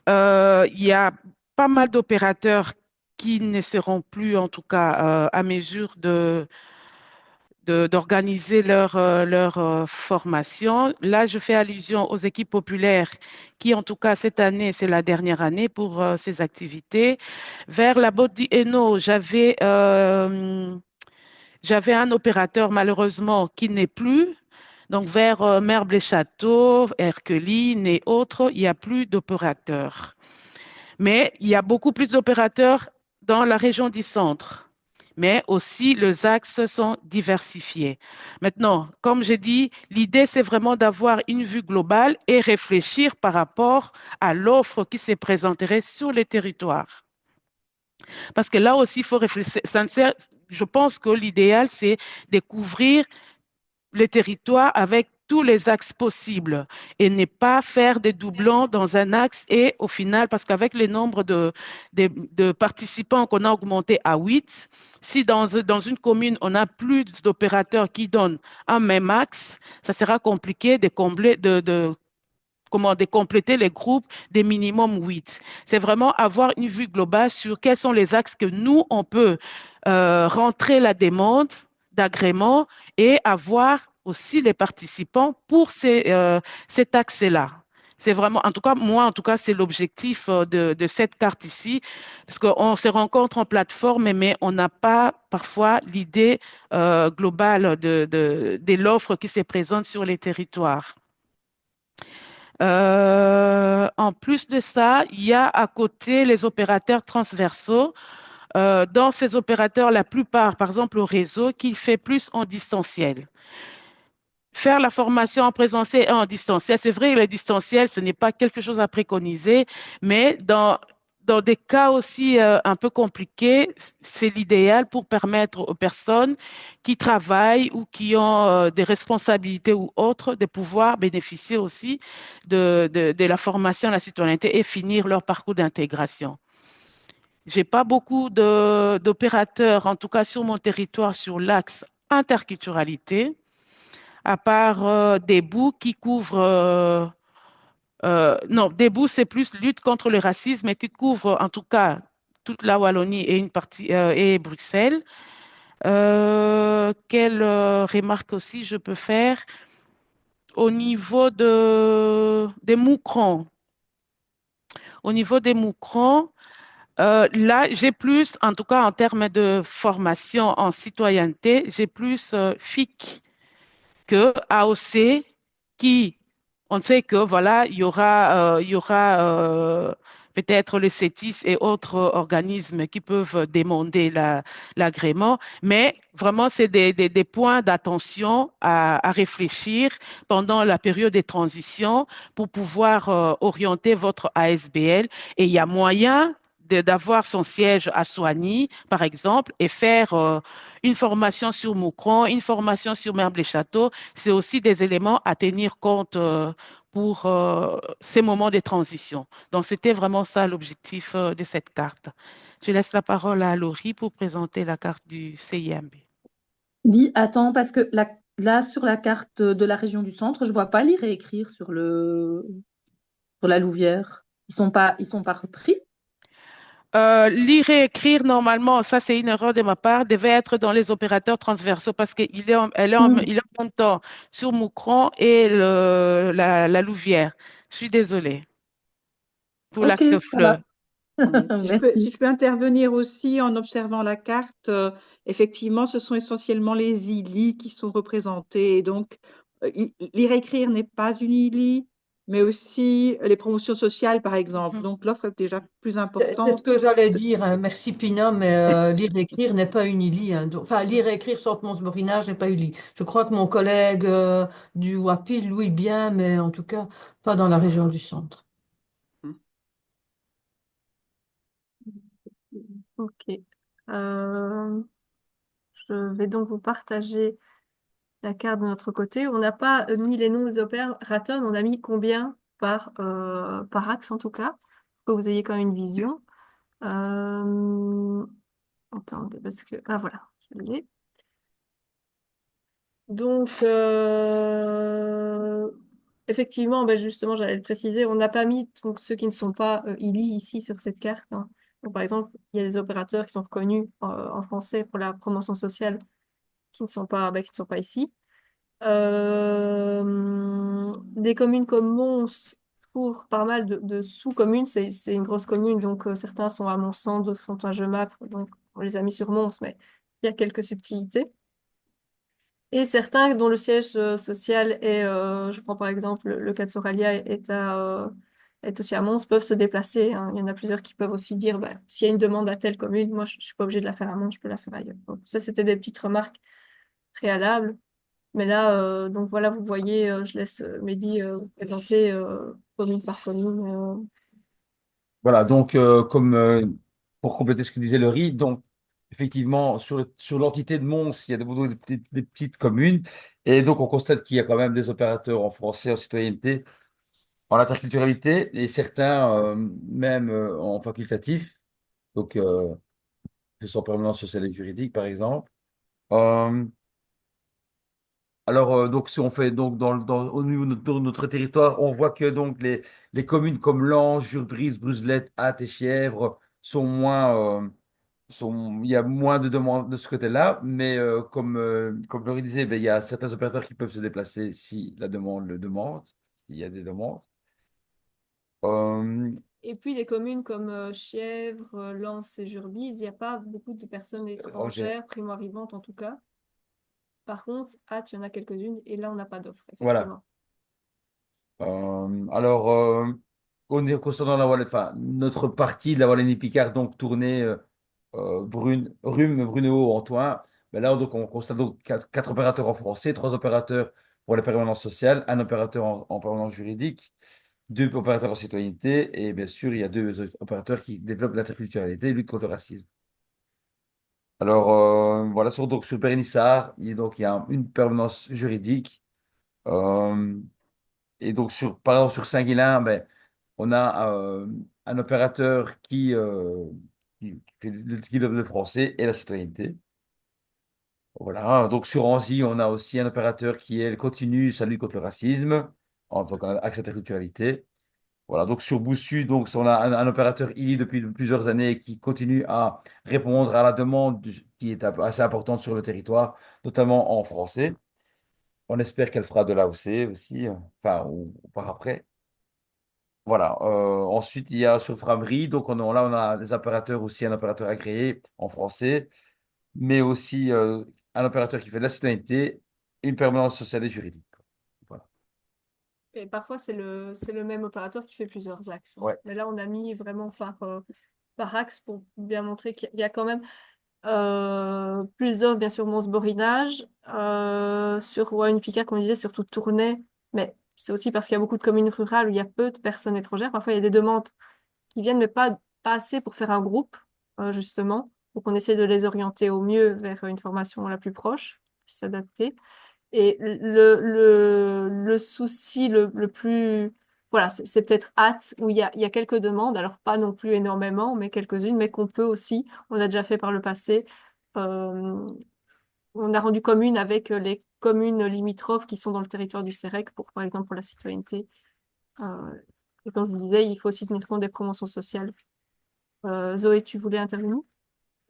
il y a pas mal d'opérateurs qui ne seront plus, en tout cas, à mesure d'organiser leur formation. Là, je fais allusion aux équipes populaires qui, en tout cas, cette année, c'est la dernière année pour ces activités. Vers la Body Eno, j'avais un opérateur, malheureusement, qui n'est plus. Donc, vers Merble-les-Châteaux, Herculine et autres, il n'y a plus d'opérateurs. Mais il y a beaucoup plus d'opérateurs dans la région du centre. Mais aussi, les axes sont diversifiés. Maintenant, comme j'ai dit, l'idée, c'est vraiment d'avoir une vue globale et réfléchir par rapport à l'offre qui se présenterait sur les territoires. Parce que là aussi, il faut réfléchir. Je pense que l'idéal, c'est de couvrir les territoires avec tous les axes possibles et ne pas faire des doublons dans un axe et au final, parce qu'avec le nombre de participants qu'on a augmenté à 8, si dans une commune, on a plus d'opérateurs qui donnent un même axe, ça sera compliqué de combler, de compléter les groupes des minimum 8. C'est vraiment avoir une vue globale sur quels sont les axes que nous, on peut rentrer la demande d'agrément et avoir aussi les participants pour cet axe-là. C'est vraiment, en tout cas, moi, en tout cas, c'est l'objectif de cette carte ici, parce qu'on se rencontre en plateforme, mais on n'a pas parfois l'idée globale de l'offre qui se présente sur les territoires. En plus de ça, il y a à côté les opérateurs transversaux. Dans ces opérateurs, la plupart, par exemple au réseau, qui fait plus en distanciel. Faire la formation en présentiel et en distanciel, c'est vrai que le distanciel, ce n'est pas quelque chose à préconiser, mais dans des cas aussi un peu compliqués, c'est l'idéal pour permettre aux personnes qui travaillent ou qui ont des responsabilités ou autres de pouvoir bénéficier aussi de la formation à la citoyenneté et finir leur parcours d'intégration. Je n'ai pas beaucoup d'opérateurs, en tout cas sur mon territoire, sur l'axe interculturalité, à part des bouts qui couvrent non, Debout, c'est plus lutte contre le racisme et qui couvre en tout cas toute la Wallonie et une partie et Bruxelles. Quelle remarque aussi je peux faire au niveau des moucrons? Au niveau des moucrons, là, j'ai plus, en tout cas en termes de formation en citoyenneté, j'ai plus FIC que AOC qui on sait que voilà, il y aura peut-être les CETIS et autres organismes qui peuvent demander l'agrément, mais vraiment, c'est des points d'attention à réfléchir pendant la période de transition pour pouvoir orienter votre ASBL. Et il y a moyen d'avoir son siège à Soigny, par exemple, et faire une formation sur Moucron, une formation sur Merble-les-Châteaux. C'est aussi des éléments à tenir compte pour ces moments de transition. Donc, c'était vraiment ça l'objectif de cette carte. Je laisse la parole à Laurie pour présenter la carte du CIMB. Dis, attends, parce que là, sur la carte de la région du centre, je ne vois pas lire et écrire sur la Louvière. Ils sont pas repris. Lire et écrire, normalement, ça c'est une erreur de ma part, devait être dans les opérateurs transversaux parce qu'il est en même temps sur Moucron et la Louvière. Je suis désolée pour Ok, l'axe ça va. fleu. Si je peux intervenir aussi en observant la carte, effectivement, ce sont essentiellement les ILI qui sont représentés. Et donc, lire-écrire n'est pas une ILI, mais aussi les promotions sociales, par exemple. Donc, l'offre est déjà plus C'est ce importante. que j'allais dire, hein. Merci Pina, mais lire et écrire n'est pas une ILI, hein. Enfin, lire et écrire sans mon borinage n'est pas une ILI. Je crois que mon collègue du WAPI, Louis bien, mais en tout cas, pas dans la région du centre. Ok. Je vais donc vous partager la carte de notre côté. On n'a pas mis les noms des opérateurs, mais on a mis combien par axe en tout cas, pour que vous ayez quand même une vision. Attendez, parce que... Ah voilà, je l'ai. Donc, effectivement, ben justement, j'allais le préciser, on n'a pas mis donc, ceux qui ne sont pas ILI ici sur cette carte, hein. Donc, par exemple, il y a des opérateurs qui sont reconnus en français pour la promotion sociale qui ne sont pas, qui ne sont pas ici. Des communes comme Mons couvrent pas mal de sous-communes. C'est une grosse commune, donc certains sont à Montsant, d'autres sont à Jemappes, donc on les a mis sur Mons, mais il y a quelques subtilités. Et certains dont le siège social est, je prends par exemple le cas de Soralia est aussi à Mons, peuvent se déplacer, hein. Il y en a plusieurs qui peuvent aussi dire, s'il y a une demande à telle commune, moi je ne suis pas obligée de la faire à Mons, je peux la faire ailleurs. Donc, ça, c'était des petites remarques préalables. Mais là, donc voilà, vous voyez, je laisse Mehdi vous présenter commune par commune. Voilà, donc pour compléter ce que disait Laurie, donc effectivement, sur l'entité de Mons, il y a des petites communes, et donc on constate qu'il y a quand même des opérateurs en français, en citoyenneté, en interculturalité, et certains même en facultatif, donc que sont en permanence sociale et juridique, par exemple. Euh, Alors, donc, si on fait donc au niveau de notre territoire, on voit que donc les communes comme Lange, Jurbrise, Bruzelette, Ath et Chièvre il y a moins de demandes de ce côté-là, mais comme Laurie disait, ben, il y a certains opérateurs qui peuvent se déplacer si la demande le demande, s'il y a des demandes. Euh, Et puis les communes comme Chièvres, Lens et Jurbise, il n'y a pas beaucoup de personnes étrangères, primo-arrivantes en tout cas. Par contre, Ath, il y en a quelques-unes et là, on n'a pas d'offre, voilà. effectivement. Alors, concernant la Wallonie, enfin, notre partie de la Wallonie-Picard, donc tournée Rhume, Brunehaut, Antoine, ben là, donc, on constate donc quatre opérateurs en français, trois opérateurs pour la permanence sociale, un opérateur en permanence juridique, deux opérateurs en citoyenneté, et bien sûr, il y a deux opérateurs qui développent l'interculturalité et lutte contre le racisme. Alors, voilà, donc, sur Pérennissard, il y a une permanence juridique. euh, et donc, par exemple, sur Saint-Guilain, ben, on a un opérateur qui fait qui développe le français et la citoyenneté. Voilà. Donc, sur Anzy, on a aussi un opérateur qui, elle, continue sa lutte contre le racisme, en tant qu'axe interculturalité. Voilà. Donc, sur Boussu, donc, on a un opérateur ILI depuis plusieurs années qui continue à répondre à la demande qui est assez importante sur le territoire, notamment en français. On espère qu'elle fera de l'AOC aussi, enfin, ou par après. Voilà. Ensuite, il y a sur Framery, donc là, on a des opérateurs aussi, un opérateur agréé en français, mais aussi un opérateur qui fait de la citoyenneté et une permanence sociale et juridique. Voilà. Et parfois, c'est le même opérateur qui fait plusieurs axes. Ouais. Mais là, on a mis vraiment par axe pour bien montrer qu'il y a quand même plus d'offres, bien sûr, Mons-Borinage. Sur Wallonie-Picard, comme on disait, surtout Tournai. Mais c'est aussi parce qu'il y a beaucoup de communes rurales où il y a peu de personnes étrangères. Parfois, il y a des demandes qui viennent, mais pas assez pour faire un groupe, justement. Donc, on essaie de les orienter au mieux vers une formation la plus proche, puis s'adapter. Et le souci le plus... Voilà, c'est peut-être hâte, où il y a quelques demandes, alors pas non plus énormément, mais quelques-unes, mais qu'on peut aussi, on l'a déjà fait par le passé, euh, on a rendu commune avec les communes limitrophes qui sont dans le territoire du CEREC, par exemple, pour la citoyenneté. Euh, et comme je vous disais, il faut aussi tenir compte des promotions sociales. Zoé, tu voulais intervenir?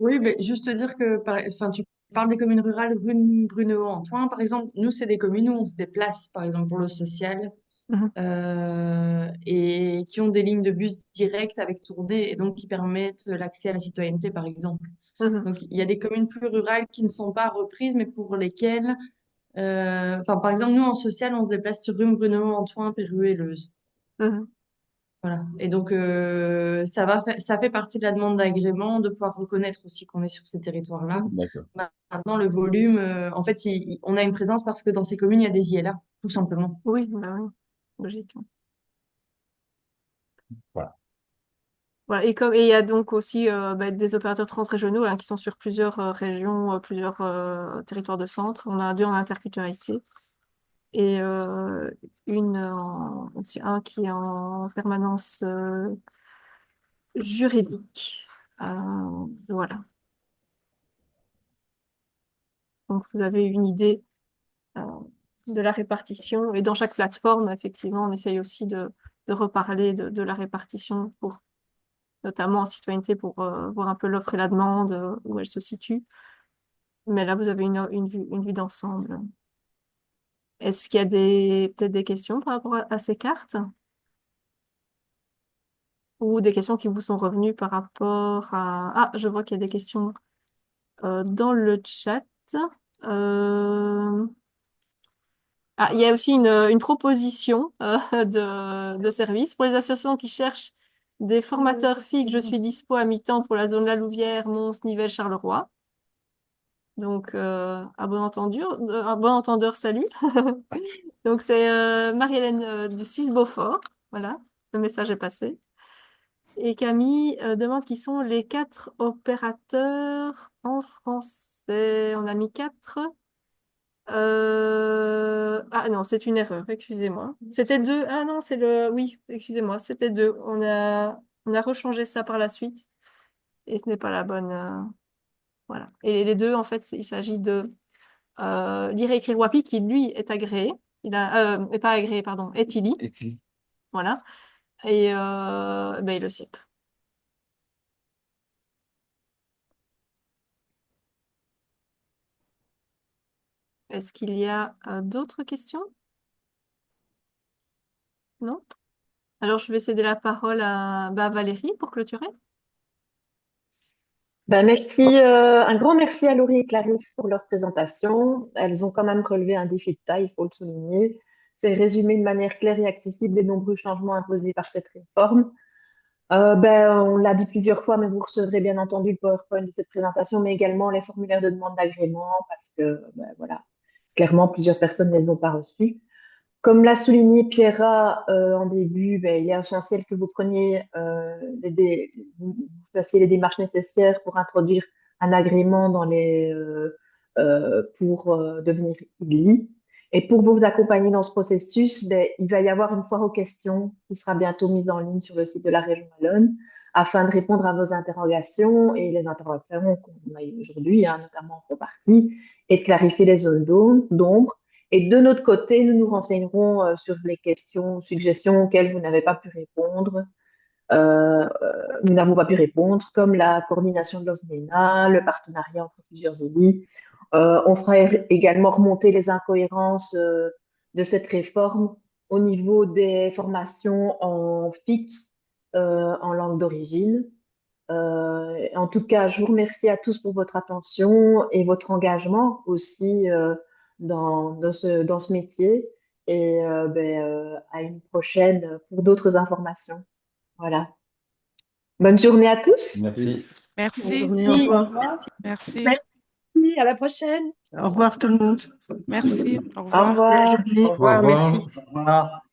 Oui, mais juste te dire que enfin, tu parles des communes rurales, Rune, Brunehaut, Antoine, par exemple. Nous, c'est des communes où on se déplace, par exemple, pour le social, Mhm. et qui ont des lignes de bus directes avec Tournai, et donc qui permettent l'accès à la citoyenneté, par exemple. Mhm. Donc, il y a des communes plus rurales qui ne sont pas reprises, mais pour lesquelles, enfin, par exemple, nous, en social, on se déplace sur Rhume, Brunehaut, Antoine, Périgueux et Leuze. Mhm. Voilà. Et donc, ça fait partie de la demande d'agrément de pouvoir reconnaître aussi qu'on est sur ces territoires-là. D'accord. Maintenant, le volume, en fait, on a une présence parce que dans ces communes, il y a des ILA, tout simplement. Oui, bah oui, logique. Voilà. Voilà, et il y a donc aussi des opérateurs transrégionaux hein, qui sont sur plusieurs régions, plusieurs territoires de centre. On a deux en interculturalité et aussi un qui est en permanence juridique. Voilà. Donc vous avez une idée euh, de la répartition. Et dans chaque plateforme, effectivement, on essaye aussi de reparler de la répartition pour notamment en citoyenneté pour voir un peu l'offre et la demande, où elle se situe. Mais là, vous avez une vue d'ensemble. Est-ce qu'il y a peut-être des questions par rapport à ces cartes? Ou des questions qui vous sont revenues par rapport à... Ah, je vois qu'il y a des questions dans le chat. Euh, Ah, il y a aussi une proposition de service pour les associations qui cherchent des formateurs FIC. Je suis dispo à mi-temps pour la zone La Louvière, Mons, Nivelles, Charleroi. Donc, à bon entendeur, salut. Donc, c'est Marie-Hélène du 6 Beaufort. Voilà, le message est passé. Et Camille demande qui sont les 4 opérateurs en français. On a mis 4. Ah non, c'est une erreur, excusez-moi. C'était 2. Ah non, c'est le... Oui, excusez-moi, c'était 2. On a rechangé ça par la suite. Et ce n'est pas la bonne... Voilà. Et les deux, en fait, il s'agit lire et écrire WAPI qui, lui, est agréé. Est pas agréé, pardon, est ILI. Voilà. Et ben, il le sait. Est-ce qu'il y a d'autres questions? Non? Alors, je vais céder la parole à Valérie pour clôturer. Merci, un grand merci à Laurie et Clarisse pour leur présentation. Elles ont quand même relevé un défi de taille, il faut le souligner. C'est résumer de manière claire et accessible les nombreux changements imposés par cette réforme. On l'a dit plusieurs fois, mais vous recevrez bien entendu le PowerPoint de cette présentation, mais également les formulaires de demande d'agrément, parce que voilà, clairement, plusieurs personnes ne les ont pas reçus. Comme l'a souligné Pierra en début, il est essentiel que vous preniez vous fassiez les démarches nécessaires pour introduire un agrément pour devenir ILI. Et pour vous accompagner dans ce processus, il va y avoir une foire aux questions qui sera bientôt mise en ligne sur le site de la région Wallonne afin de répondre à vos interrogations et les interrogations qu'on a eues aujourd'hui, notamment en partie, et de clarifier les zones d'ombre. Et de notre côté, nous nous renseignerons sur les questions, suggestions auxquelles vous n'avez pas pu répondre. Nous n'avons pas pu répondre, comme la coordination de l'OFMENA, le partenariat entre plusieurs élus. On fera également remonter les incohérences de cette réforme au niveau des formations en FIC, en langue d'origine. En tout cas, je vous remercie à tous pour votre attention et votre engagement aussi dans ce métier. Et à une prochaine pour d'autres informations. Voilà. Bonne journée à tous. Merci. Merci. Bonne journée, au revoir. Merci. Merci, à la prochaine. Au revoir tout le monde. Merci. Au Au revoir. revoir. Belle journée. Au revoir. Merci. Au revoir.